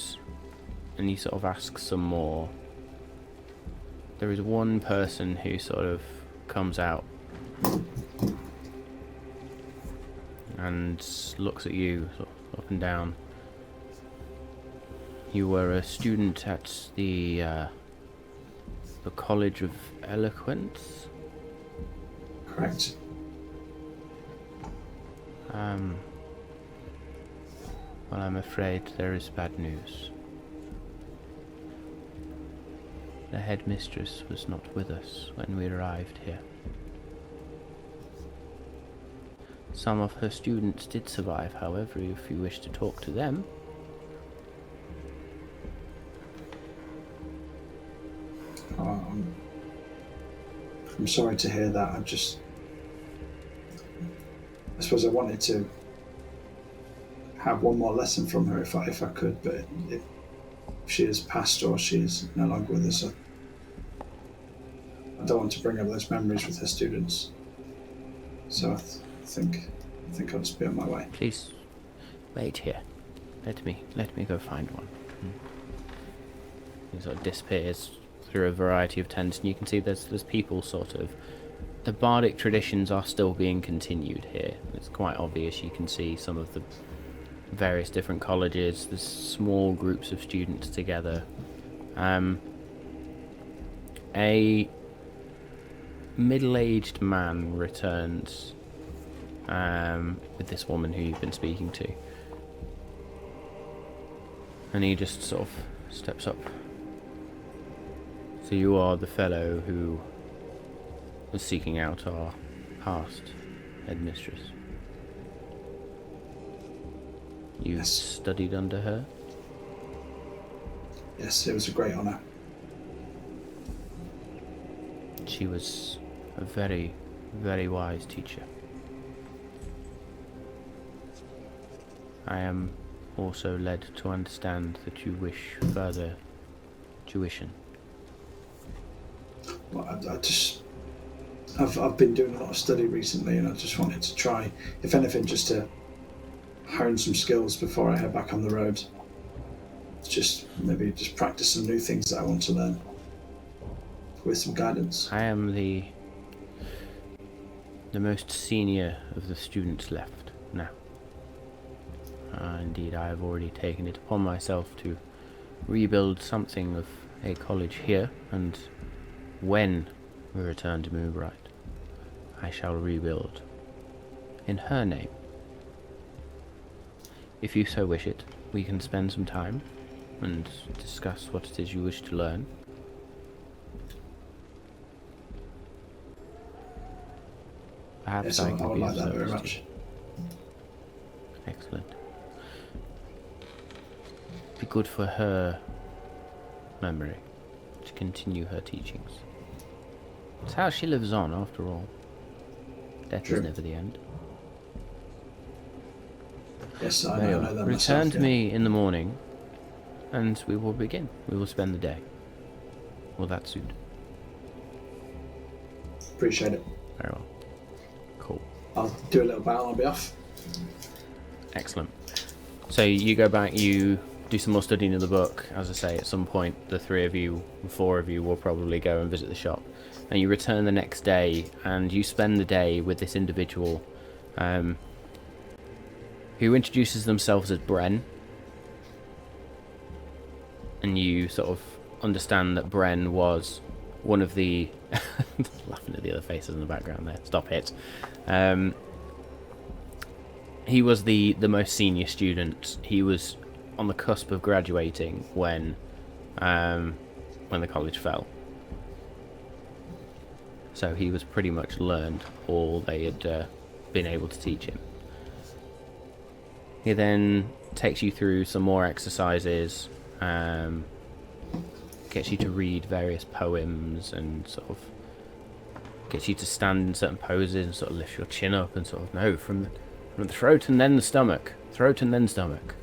and you sort of ask some more, there is one person who sort of comes out and looks at you sort of up and down. You were a student at the College of Eloquence? Correct. Well, I'm afraid there is bad news. The headmistress was not with us when we arrived here. Some of her students did survive, however, if you wish to talk to them. I'm sorry to hear that. I suppose I wanted to have one more lesson from her if I could, but if she has passed or she is no longer with us, I don't want to bring up those memories with her students. So I think I'll just be on my way. Please wait here. Let me go find one. He sort of disappears through a variety of tents, and you can see there's people sort of. The bardic traditions are still being continued here. It's quite obvious. You can see some of the various different colleges. There's small groups of students together. A middle-aged man returns with this woman who you've been speaking to, and he just sort of steps up. So you are the fellow who was seeking out our past headmistress. You Yes. studied under her? Yes, it was a great honour. She was a very, very wise teacher. I am also led to understand that you wish further tuition. Well, I've been doing a lot of study recently, and I just wanted to try, if anything, just to hone some skills before I head back on the road. Maybe practice some new things that I want to learn with some guidance. I am the most senior of the students left now. Indeed, I have already taken it upon myself to rebuild something of a college here, and when we return to Moonbright, I shall rebuild in her name. If you so wish it, we can spend some time and discuss what it is you wish to learn. Perhaps Yes, I I can would be like of that very service to much. you. Excellent. Be good for her memory to continue her teachings. It's how she lives on, after all. Death True. is never the end. Yes, I Very know well. that Return myself. to me in the morning, and we will begin. We will spend the day. Will that suit? Appreciate it. Very well. Cool. I'll do a little battle. I'll be off. Excellent. So you go back, you do some more studying of the book. As I say, at some point, the 4 of you will probably go and visit the shop. And you return the next day, and you spend the day with this individual who introduces themselves as Bren. And you sort of understand that Bren was one of the... laughing at the other faces in the background there. Stop it. He was the most senior student. He was on the cusp of graduating when the college fell. So he was pretty much learned all they had been able to teach him. He then takes you through some more exercises, gets you to read various poems, and sort of gets you to stand in certain poses and sort of lift your chin up and sort of, no, from the throat and then the stomach. Throat and then stomach.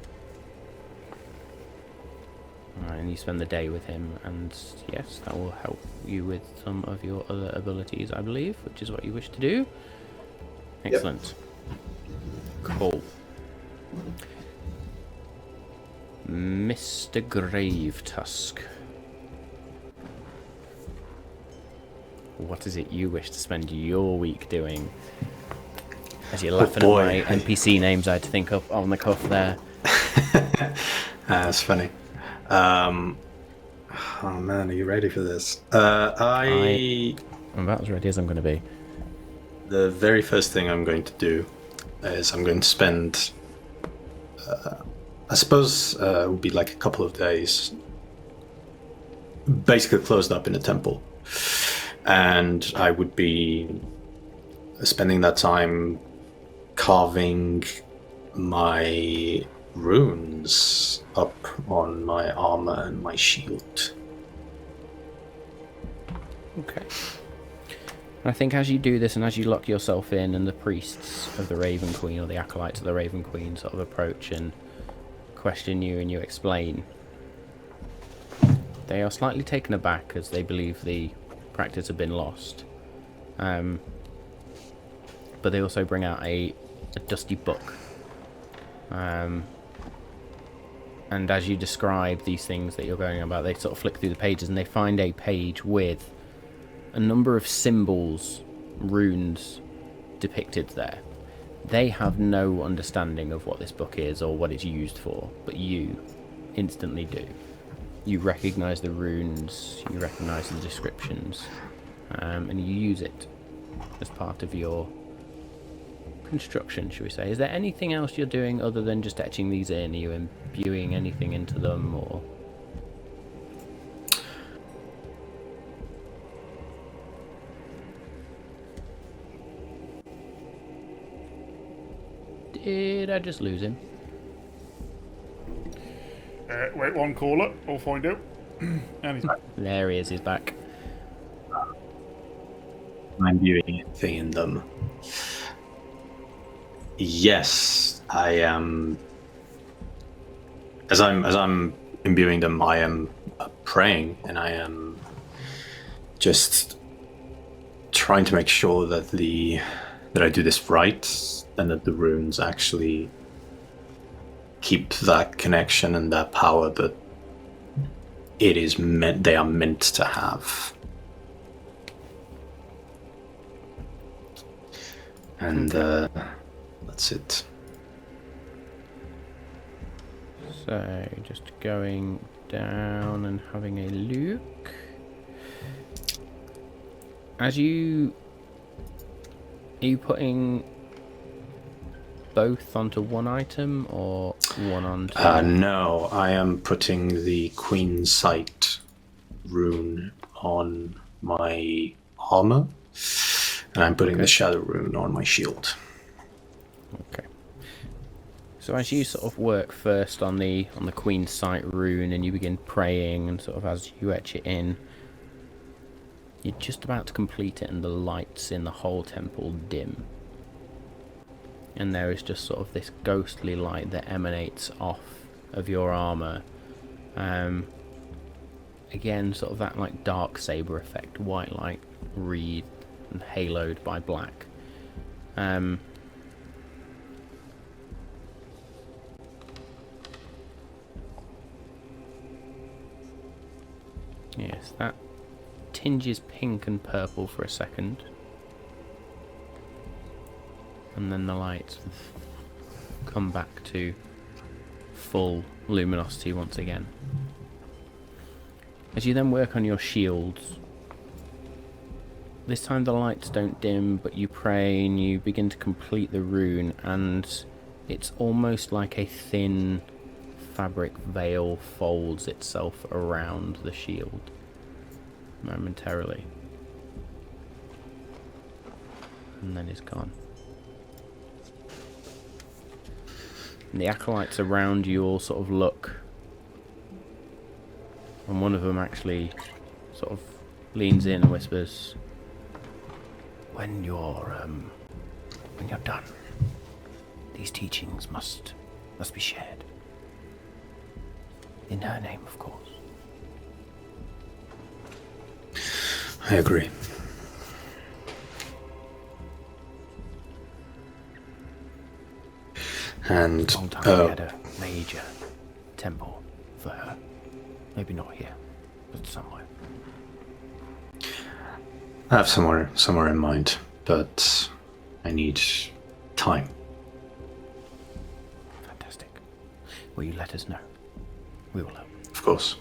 Alright, and you spend the day with him, and yes, that will help you with some of your other abilities, I believe, which is what you wish to do. Excellent. Yep. Cool. Mr. Gravetusk. What is it you wish to spend your week doing? As you're laughing at my NPC names I had to think up on the cuff there. That's funny. Oh man, are you ready for this? I'm about as ready as I'm going to be. The very first thing I'm going to do is I'm going to spend, I suppose it would be like a couple of days, basically closed up in a temple. And I would be spending that time carving my runes up on my armor and my shield. Okay. I think as you do this and as you lock yourself in and the priests of the Raven Queen or the acolytes of the Raven Queen sort of approach and question you and you explain, they are slightly taken aback as they believe the practice had been lost. But they also bring out a dusty book. And as you describe these things that you're going about, they sort of flick through the pages and they find a page with a number of symbols, runes, depicted there. They have no understanding of what this book is or what it's used for, but you instantly do. You recognise the runes, you recognise the descriptions, and you use it as part of your construction, should we say. Is there anything else you're doing other than just etching these in? Are you imbuing anything into them, or...? Did I just lose him? Wait one caller, I'll find out. And he's back. There he is, he's back. I'm viewing anything in them. Yes, I am. As I'm imbuing them, I am praying, and I am just trying to make sure that I do this right, and that the runes actually keep that connection and that power that they are meant to have. And that's it. So, just going down and having a look. Are you putting both onto one item or one onto... No, I am putting the Queen Sight rune on my armor, and I'm putting the Shadow rune on my shield. Okay. So as you sort of work first on the Queen Sight rune and you begin praying, and sort of as you etch it in, you're just about to complete it and the lights in the whole temple dim. And there is just sort of this ghostly light that emanates off of your armor. Again, sort of that like dark saber effect, white light wreathed and haloed by black. Yes, that tinges pink and purple for a second. And then the lights come back to full luminosity once again. As you then work on your shields, this time the lights don't dim, but you pray and you begin to complete the rune, and it's almost like a thin fabric veil folds itself around the shield momentarily, and then is gone. And the acolytes around you all sort of look, and one of them actually sort of leans in and whispers, when you're done, these teachings must be shared. In her name, of course. I agree. And Long time we had a major temple for her. Maybe not here, but somewhere. I have somewhere in mind, but I need time. Fantastic. Will you let us know? We will help. Of course.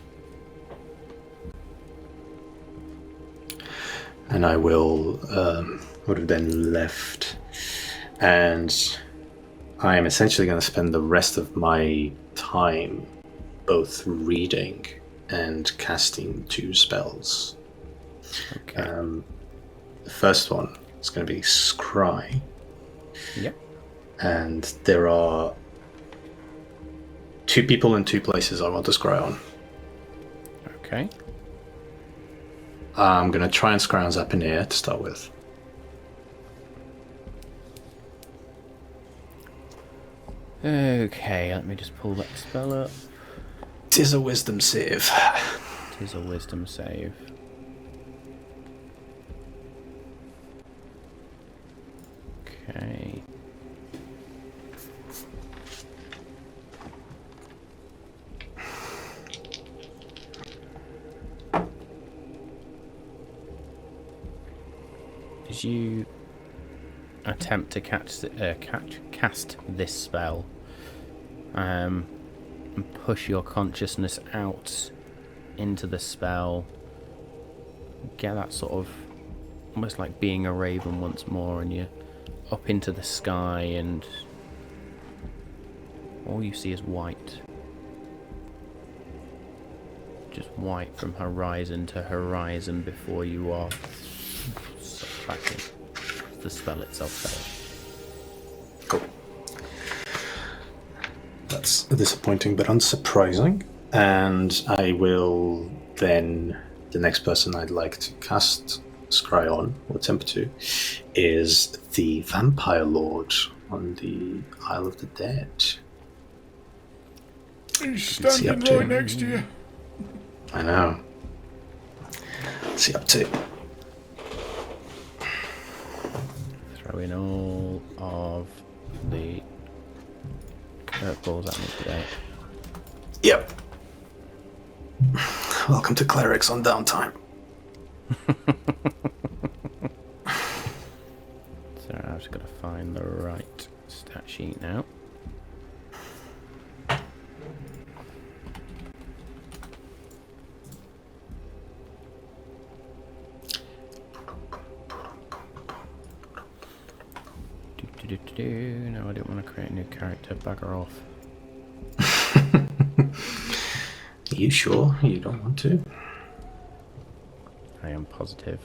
And I will would have then left, and I am essentially going to spend the rest of my time both reading and casting 2 spells. Okay. The first one is going to be Scry. Yep. And there are 2 people and 2 places I want to scry on. Okay. I'm going to try and scry on Zapineer to start with. Okay, let me just pull that spell up. 'Tis a wisdom save. It is a wisdom save. Okay. As you attempt to cast this spell, and push your consciousness out into the spell, get that sort of almost like being a raven once more, and you're up into the sky, and all you see is white. Just white from horizon to horizon before you are back in. The spell itself failed. Cool. That's disappointing but unsurprising. And I will then, the next person I'd like to cast Scry on, or attempt to, is the Vampire Lord on the Isle of the Dead. He's standing right next to you. I know. What's he up to? Throw in all of the curveballs at me today. Yep. Welcome to Clerics on downtime. So I've just got to find the right stat sheet now. No, I don't want to create a new character. Bugger off. Are you sure you don't want to? I am positive.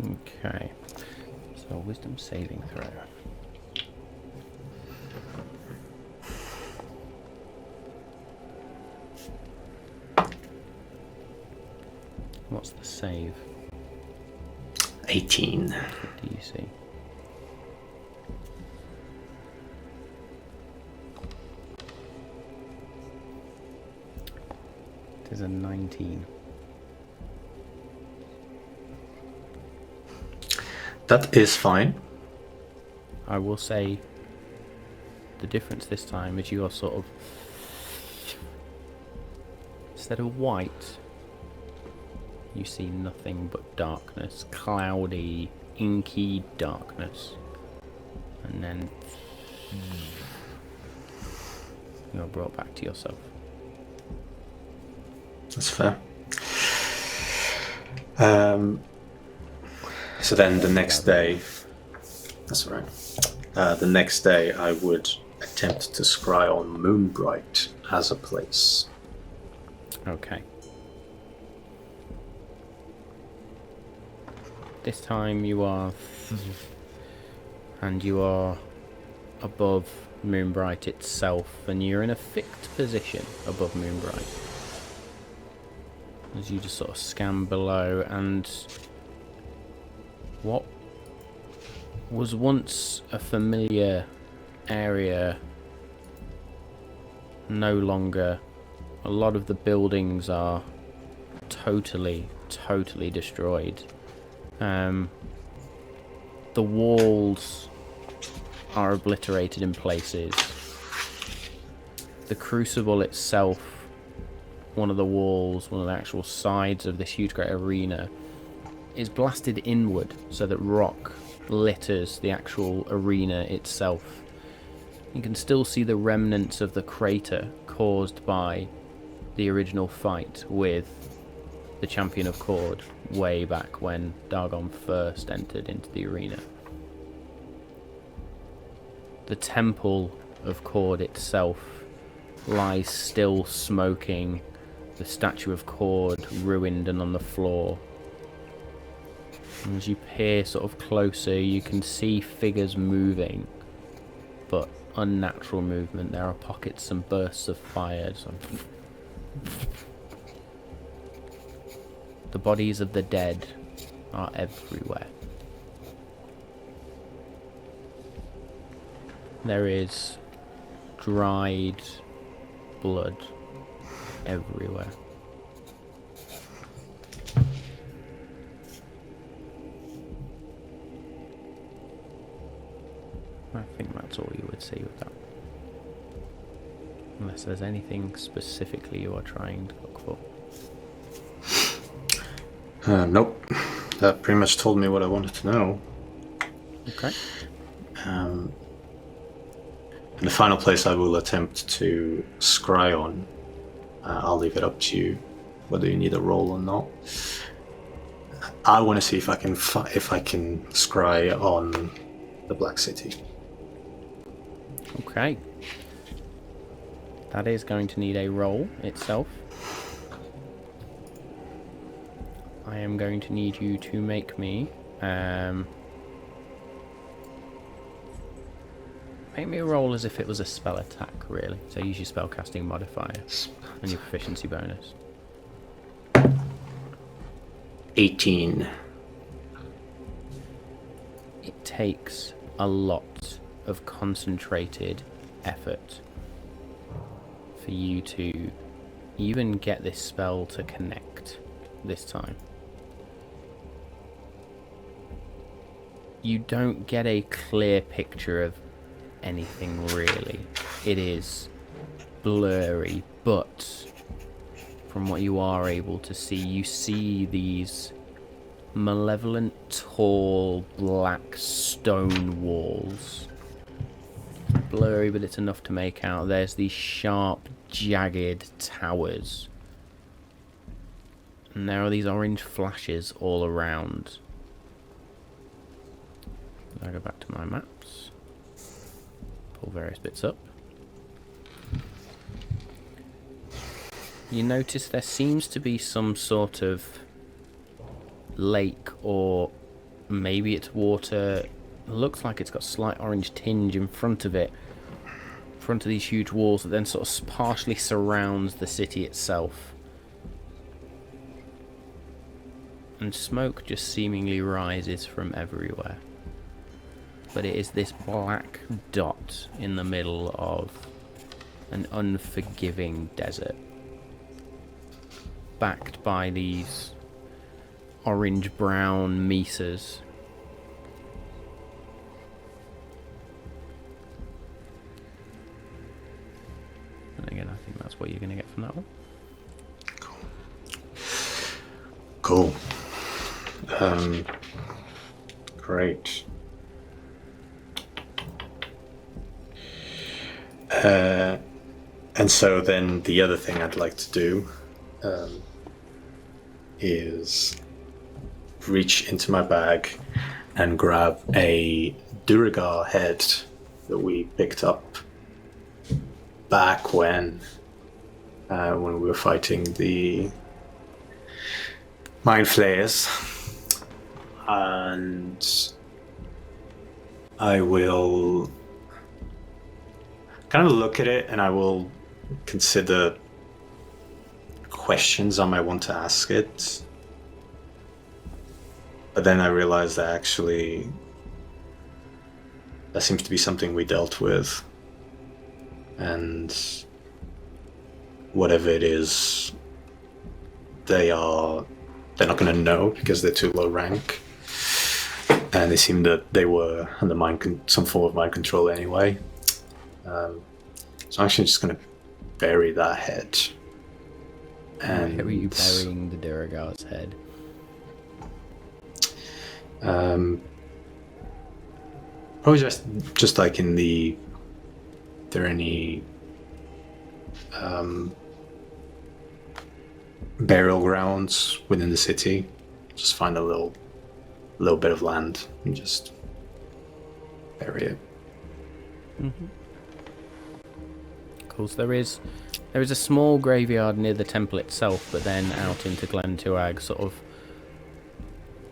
Okay. So wisdom saving throw. What's the save? 18. What do you see? is a 19. That is fine. I will say the difference this time is you are sort of, instead of white, you see nothing but darkness, cloudy, inky darkness, and then you are brought back to yourself. That's fair. So then the next day, that's all right. The next day I would attempt to scry on Moonbright as a place. Okay. This time you are, and you are above Moonbright itself, and you're in a fixed position above Moonbright. As you just sort of scan below, and what was once a familiar area, no longer. A lot of the buildings are totally destroyed. The walls are obliterated in places. The crucible itself, one of the walls, one of the actual sides of this huge great arena, is blasted inward so that rock litters the actual arena itself. You can still see the remnants of the crater caused by the original fight with the Champion of Cord way back when Dargon first entered into the arena. The Temple of Cord itself lies still smoking, the statue of Cord ruined and on the floor. And as you peer sort of closer, you can see figures moving, but unnatural movement. There are pockets and bursts of fire. The bodies of the dead are everywhere. There is dried blood everywhere. I think that's all you would see with that. Unless there's anything specifically you are trying to look for. Nope. That pretty much told me what I wanted to know. Okay. And the final place I will attempt to scry on, I'll leave it up to you whether you need a roll or not. I want to see if I can scry on the Black City. Okay. That is going to need a roll itself. I am going to need you to make me make me a roll as if it was a spell attack, really. So use your spellcasting modifier and your proficiency bonus. 18. It takes a lot of concentrated effort for you to even get this spell to connect this time. You don't get a clear picture of anything really. It is blurry, but from what you are able to see, you see these malevolent, tall, black stone walls. Blurry, but it's enough to make out. There's these sharp, jagged towers. And there are these orange flashes all around. I go back to my maps. Pull various bits up. You notice there seems to be some sort of lake, or maybe it's water. It looks like it's got a slight orange tinge in front of it. In front of these huge walls that then sort of partially surrounds the city itself. And smoke just seemingly rises from everywhere. But it is this black dot in the middle of an unforgiving desert. backed by these orange-brown mesas. And again, I think that's what you're going to get from that one. Cool. Great. And so then the other thing I'd like to do is reach into my bag and grab a Duragar head that we picked up back when we were fighting the Mind Flayers, and I will kind of look at it and I will consider questions I might want to ask it. But then I realized that actually that seems to be something we dealt with. And whatever it is, they're not going to know because they're too low rank. And they seem that they were under some form of mind control anyway. So I'm actually just going to bury that head. And Where are you burying the Duragar's head? Probably just like in the... If there are any burial grounds within the city, just find a little bit of land and just bury it. Mm-hmm. Of course, there is a small graveyard near the temple itself, but then out into Glen Tuag, sort of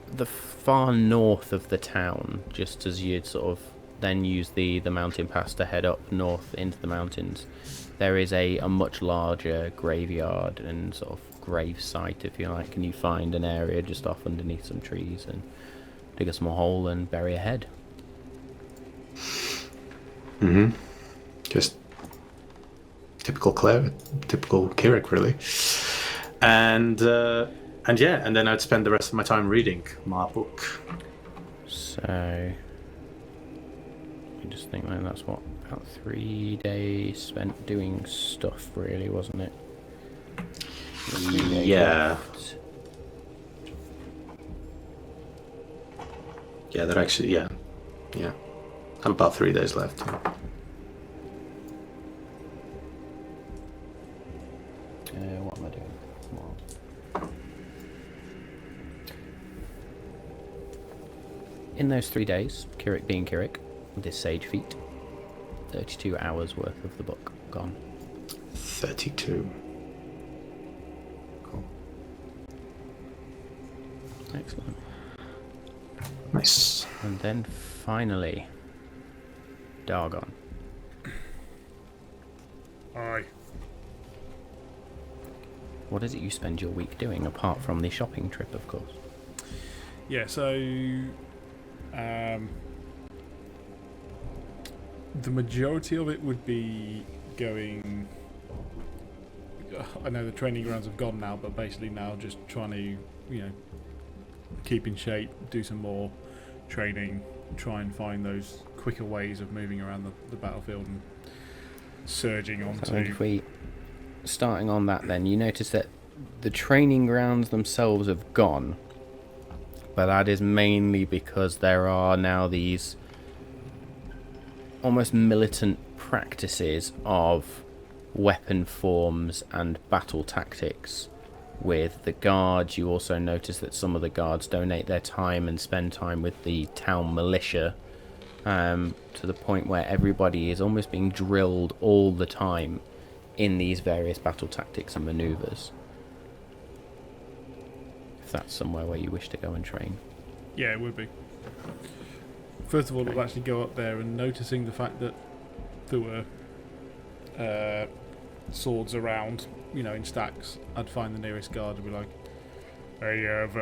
the far north of the town, just as you'd sort of then use the mountain pass to head up north into the mountains. There is a much larger graveyard and sort of grave site, if you like, and you find an area just off underneath some trees and dig a small hole and bury a head. Mm-hmm. Just typical Kirik, really. And then I'd spend the rest of my time reading my book. So I just think then that's what, about 3 days spent doing stuff, really, wasn't it? 3 days Yeah. left. Yeah, that actually, yeah. Have about 3 days left. What am I doing? Well, in those 3 days, Kirik being Kirik, this sage feat, 32 hours worth of the book gone. 32. Cool. Excellent. Nice. And then finally, Dargon. Aye. What is it you spend your week doing, apart from the shopping trip, of course? Yeah, so the majority of it would be going... I know the training grounds have gone now, but basically now just trying to, keep in shape, do some more training, try and find those quicker ways of moving around the battlefield and surging onto... So if we, starting on that then, you notice that the training grounds themselves have gone, but that is mainly because there are now these almost militant practices of weapon forms and battle tactics with the guards. You also notice that some of the guards donate their time and spend time with the town militia, to the point where everybody is almost being drilled all the time in these various battle tactics and maneuvers. If that's somewhere where you wish to go and train. Yeah, it would be. First of all, I'll actually go up there and noticing the fact that there were swords around, in stacks, I'd find the nearest guard and be like, "Hey, I've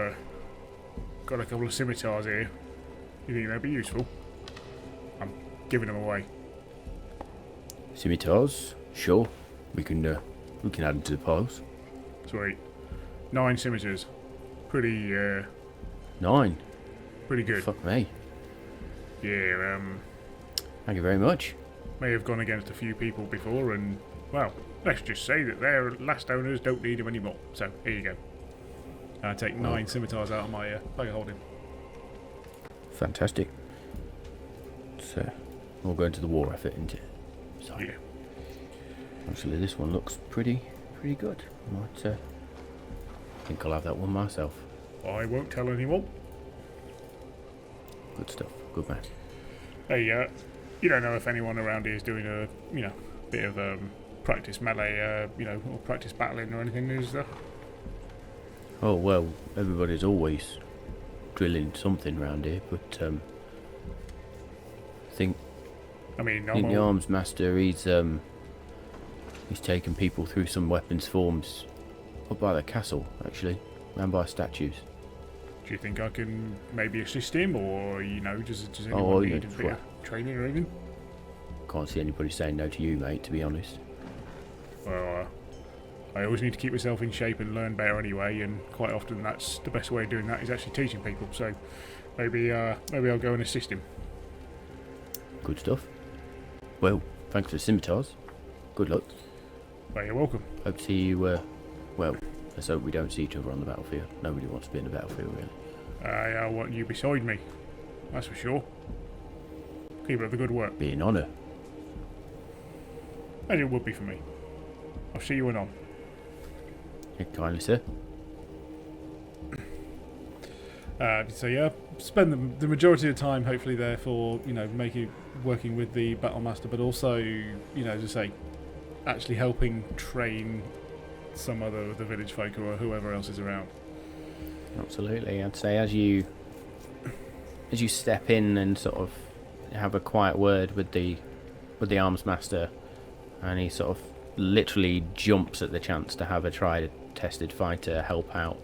got a couple of scimitars here. You think they'd be useful?" I'm giving them away. Scimitars? Sure. We can add them to the piles. Sweet. 9 scimitars. Pretty 9. pretty good. Fuck me. Yeah, Thank you very much. may have gone against a few people before, and, well, let's just say that their last owners don't need them anymore. So, here you go. I take 9 scimitars out of my bag of holding. Fantastic. So, we'll go into the war effort, isn't it? So, Yeah. actually, this one looks pretty good. Might, think I'll have that one myself. I won't tell anyone. Good stuff. Good man. Hey, you don't know if anyone around here is doing a, bit of practice melee, or practice battling or anything, is there? Oh, well, everybody's always drilling something round here, but, I think I mean, the arms master, he's taken people through some weapons forms up by the castle, actually, and by statues. do you think I can maybe assist him, or, does anyone Oh, need yeah, a bit well. of training or anything? Can't see anybody saying no to you, mate, to be honest. Well, I always need to keep myself in shape and learn better anyway, and quite often that's the best way of doing that is actually teaching people, so maybe I'll go and assist him. Good stuff. Well, thanks for the scimitars. Good luck. Well, you're welcome. Hope to see you, well, let's hope we don't see each other on the battlefield. Nobody wants to be in the battlefield, really. I want you beside me, that's for sure. Keep up the good work, Be an honour. as it would be for me. I'll see you anon. Kindly, sir. So yeah, spend the majority of the time hopefully there for working with the battle master, but also as I say, actually helping train some other of the village folk or whoever else is around. Absolutely. I'd say as you step in and sort of have a quiet word with the arms master, and he sort of literally jumps at the chance to have a tried tested fighter help out,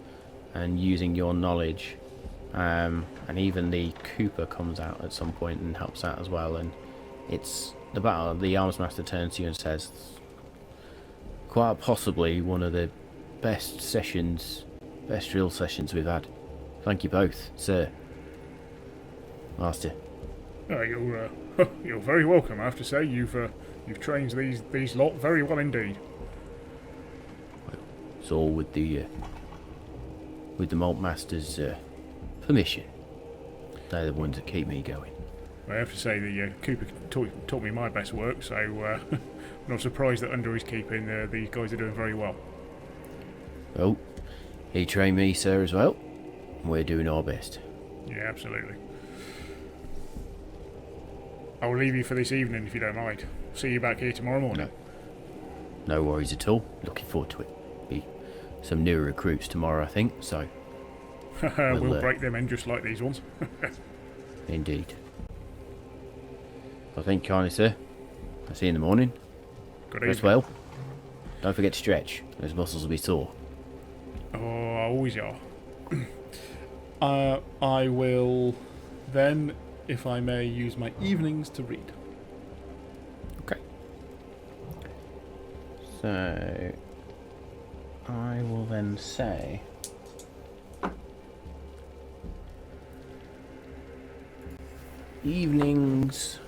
and using your knowledge, and even the Cooper comes out at some point and helps out as well, and it's the battle. The arms master turns to you and says, quite possibly one of the best drill sessions we've had. Thank you both, sir. Master. You're very welcome. I have to say you've trained these lot very well indeed. It's all with the Malt Master's permission. They're the ones that keep me going. I have to say the Cooper taught me my best work, so I'm not surprised that under his keeping these guys are doing very well. Well, he trained me, sir, as well. We're doing our best. Yeah, absolutely. I will leave you for this evening if you don't mind. See you back here tomorrow morning. No worries at all. Looking forward to it. Be some new recruits tomorrow, I think, so... we'll break them in just like these ones. Indeed. I think kindly, sir. I'll see you in the morning. Good Rest evening. well. Don't forget to stretch. Those muscles will be sore. Oh, I always are. I will then, if I may, use my evenings to read. Okay. So... I will then say... evenings...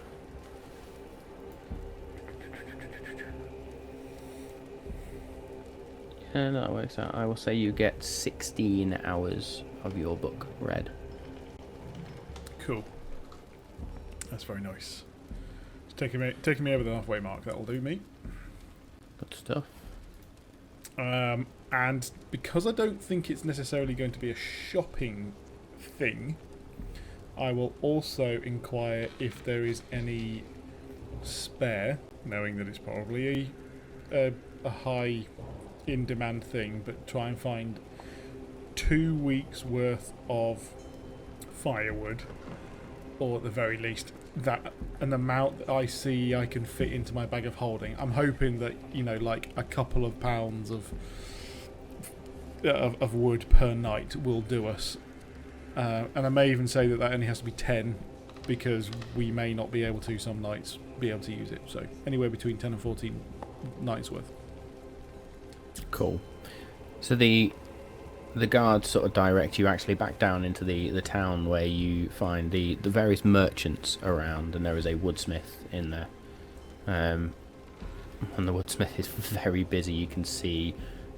And that works out. I will say you get 16 hours of your book read. Cool. That's very nice. It's taking me over the halfway mark. That'll do me. Good stuff. And because I don't think it's necessarily going to be a shopping thing, I will also inquire if there is any spare, knowing that it's probably a high in demand thing, but try and find 2 weeks worth of firewood, or at the very least that an amount that I see I can fit into my bag of holding. I'm hoping that like a couple of pounds of wood per night will do us, and I may even say that only has to be 10, because we may not be able to some nights be able to use it. So anywhere between 10 and 14 nights worth. Cool. So the The guards sort of direct you actually back down into the town where you find the various merchants around, and there is a woodsmith in there. And the woodsmith is very busy. You can see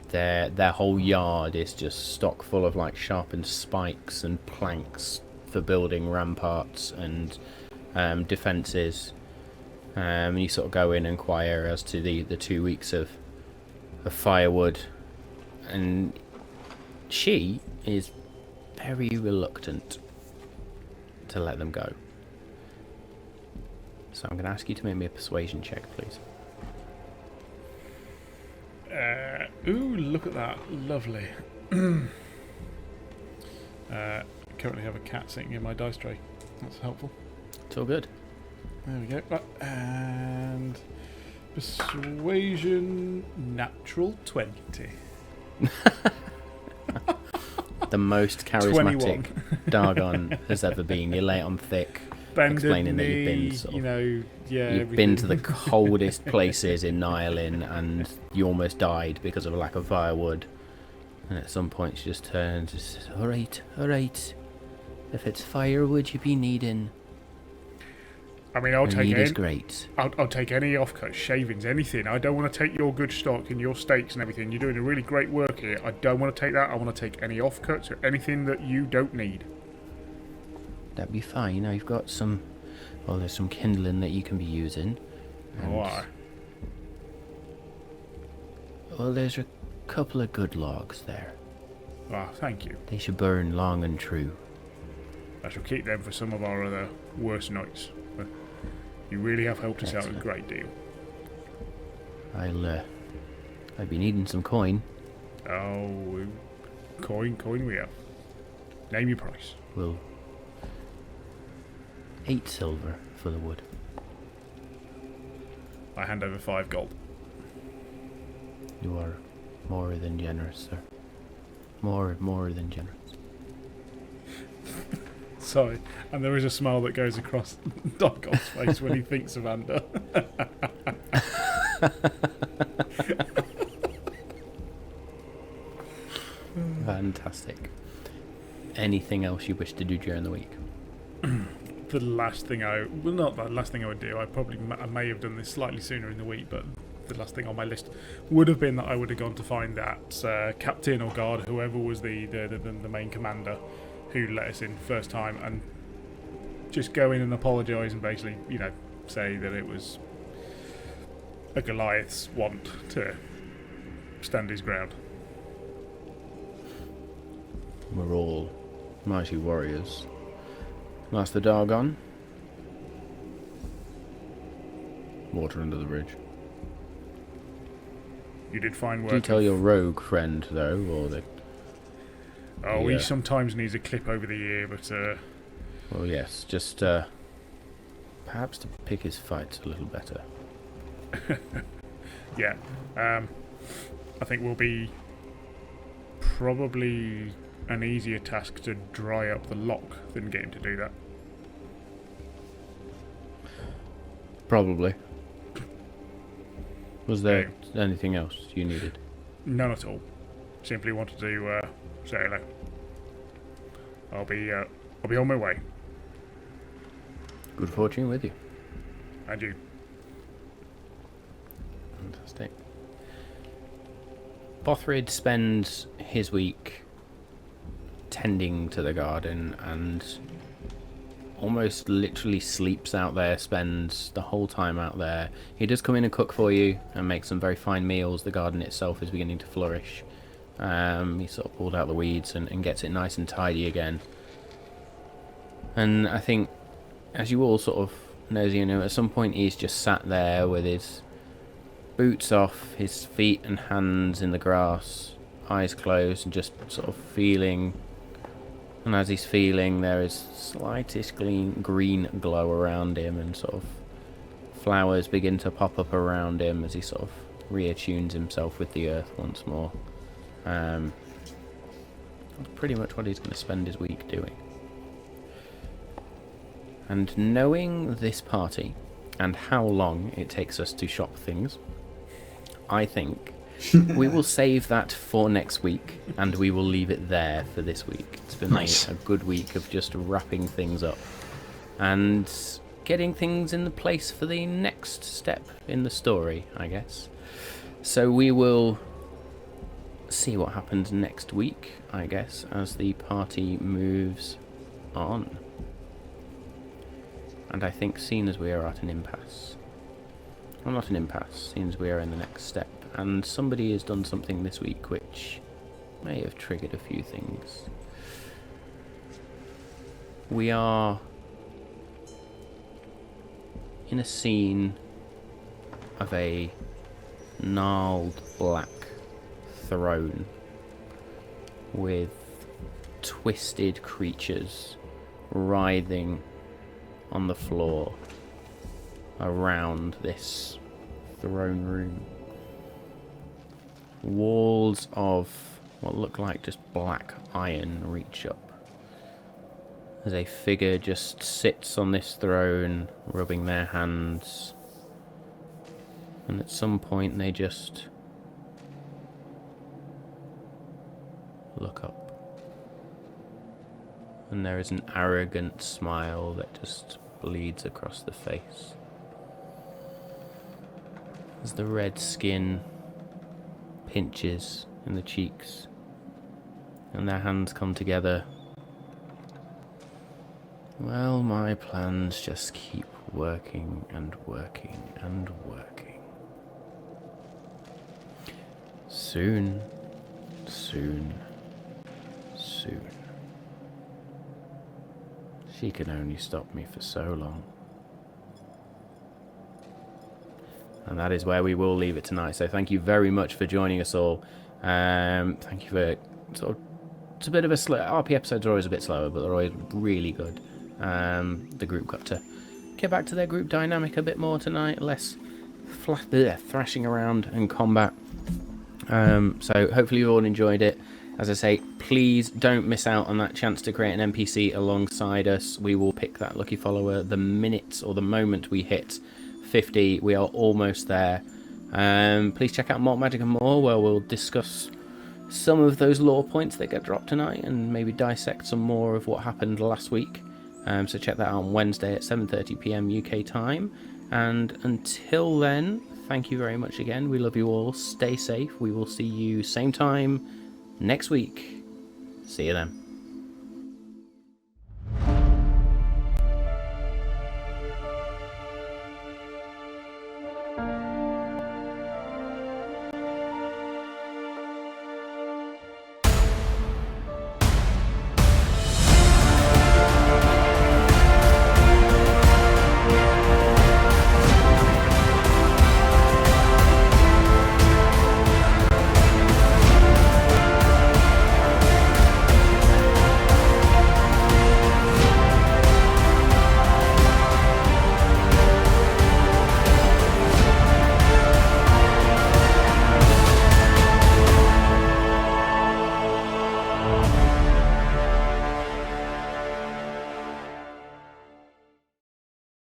their whole yard is just stock full of like sharpened spikes and planks for building ramparts and defences. You sort of go in and inquire as to the 2 weeks of firewood, and she is very reluctant to let them go. So I'm going to ask you to make me a persuasion check, please. Ooh, look at that. Lovely. Currently have a cat sitting in my dice tray. That's helpful. It's all good. There we go. Right, and persuasion, natural 20. The most charismatic Dargon has ever been. You lay it on thick, explaining that you've been sort of, you've been to the coldest places in Nialin, and you almost died because of a lack of firewood. And at some point she just turns and says, all right, if it's firewood you be needing, I mean, I'll take is great. I'll take any offcuts, shavings, anything. I don't want to take your good stock and your steaks and everything. You're doing a really great work here. I don't want to take that. I want to take any offcuts or anything that you don't need. That'd be fine. I've got some, well, there's some kindling that you can be using. Why? Well, there's a couple of good logs there. Ah, thank you. They should burn long and true. I shall keep them for some of our other worst nights. But you really have helped us out a Excellent. great deal. I'd be needing some coin. Oh, coin we have. Name your price. Well, 8 silver for the wood. I hand over 5 gold. You are more than generous, sir. More than generous. Sorry, and there is a smile that goes across Darkon's face when he thinks of Ander. Fantastic. Anything else you wish to do during the week? The last thing not the last thing I would do. I may have done this slightly sooner in the week, but the last thing on my list would have been that I would have gone to find that captain or guard, whoever was the main commander who let us in first time, and just go in and apologise and basically, say that it was a Goliath's want to stand his ground. We're all mighty warriors. Master Dargon. Water under the bridge. You did fine work. Do you tell your rogue friend, though, or the... Oh, he sometimes needs a clip over the ear, but... Well, yes, just, perhaps to pick his fights a little better. Yeah. I think will be probably an easier task to dry up the lock than get him to do that. Probably. Was there anything else you needed? None at all. Simply wanted to say hello. I'll be on my way. Good fortune with you. And you. Fantastic. Bothrid spends his week tending to the garden and almost literally sleeps out there, spends the whole time out there. He does come in and cook for you and make some very fine meals. The garden itself is beginning to flourish. He sort of pulled out the weeds and gets it nice and tidy again. And I think, as you all sort of know, at some point he's just sat there with his boots off, his feet and hands in the grass, eyes closed, and just sort of feeling. And as he's feeling, there is slightest green glow around him, and sort of flowers begin to pop up around him as he sort of reattunes himself with the earth once more. That's pretty much what he's going to spend his week doing. And knowing this party and how long it takes us to shop things, I think we will save that for next week, and we will leave it there for this week. It's been Nice. a good week of just wrapping things up and getting things in the place for the next step in the story, I guess. So we will see what happens next week, I guess, as the party moves on. And I think, seeing as we are at an impasse, well, not an impasse, seeing as we are in the next step, and somebody has done something this week which may have triggered a few things. We are in a scene of a gnarled black throne with twisted creatures writhing on the floor around this throne room. Walls of what look like just black iron reach up as a figure just sits on this throne, rubbing their hands, and at some point they just look up, and there is an arrogant smile that just bleeds across the face as the red skin pinches in the cheeks and their hands come together. Well, my plans just keep working and working and working. Soon, soon, soon. She can only stop me for so long. And that is where we will leave it tonight. So thank you very much for joining us all. Thank you for it's a bit of a slow. RP episodes are always a bit slower, but they're always really good. The group got to get back to their group dynamic a bit more tonight, less thrashing around and combat. So hopefully you all enjoyed it. As I say, please don't miss out on that chance to create an NPC alongside us. We will pick that lucky follower the minute or the moment we hit 50. We are almost there. Please check out Malt, Magic and More, where we'll discuss some of those lore points that get dropped tonight and maybe dissect some more of what happened last week. So check that out on Wednesday at 7:30 PM UK time. And until then, thank you very much again. We love you all. Stay safe. We will see you same time next week. See you then.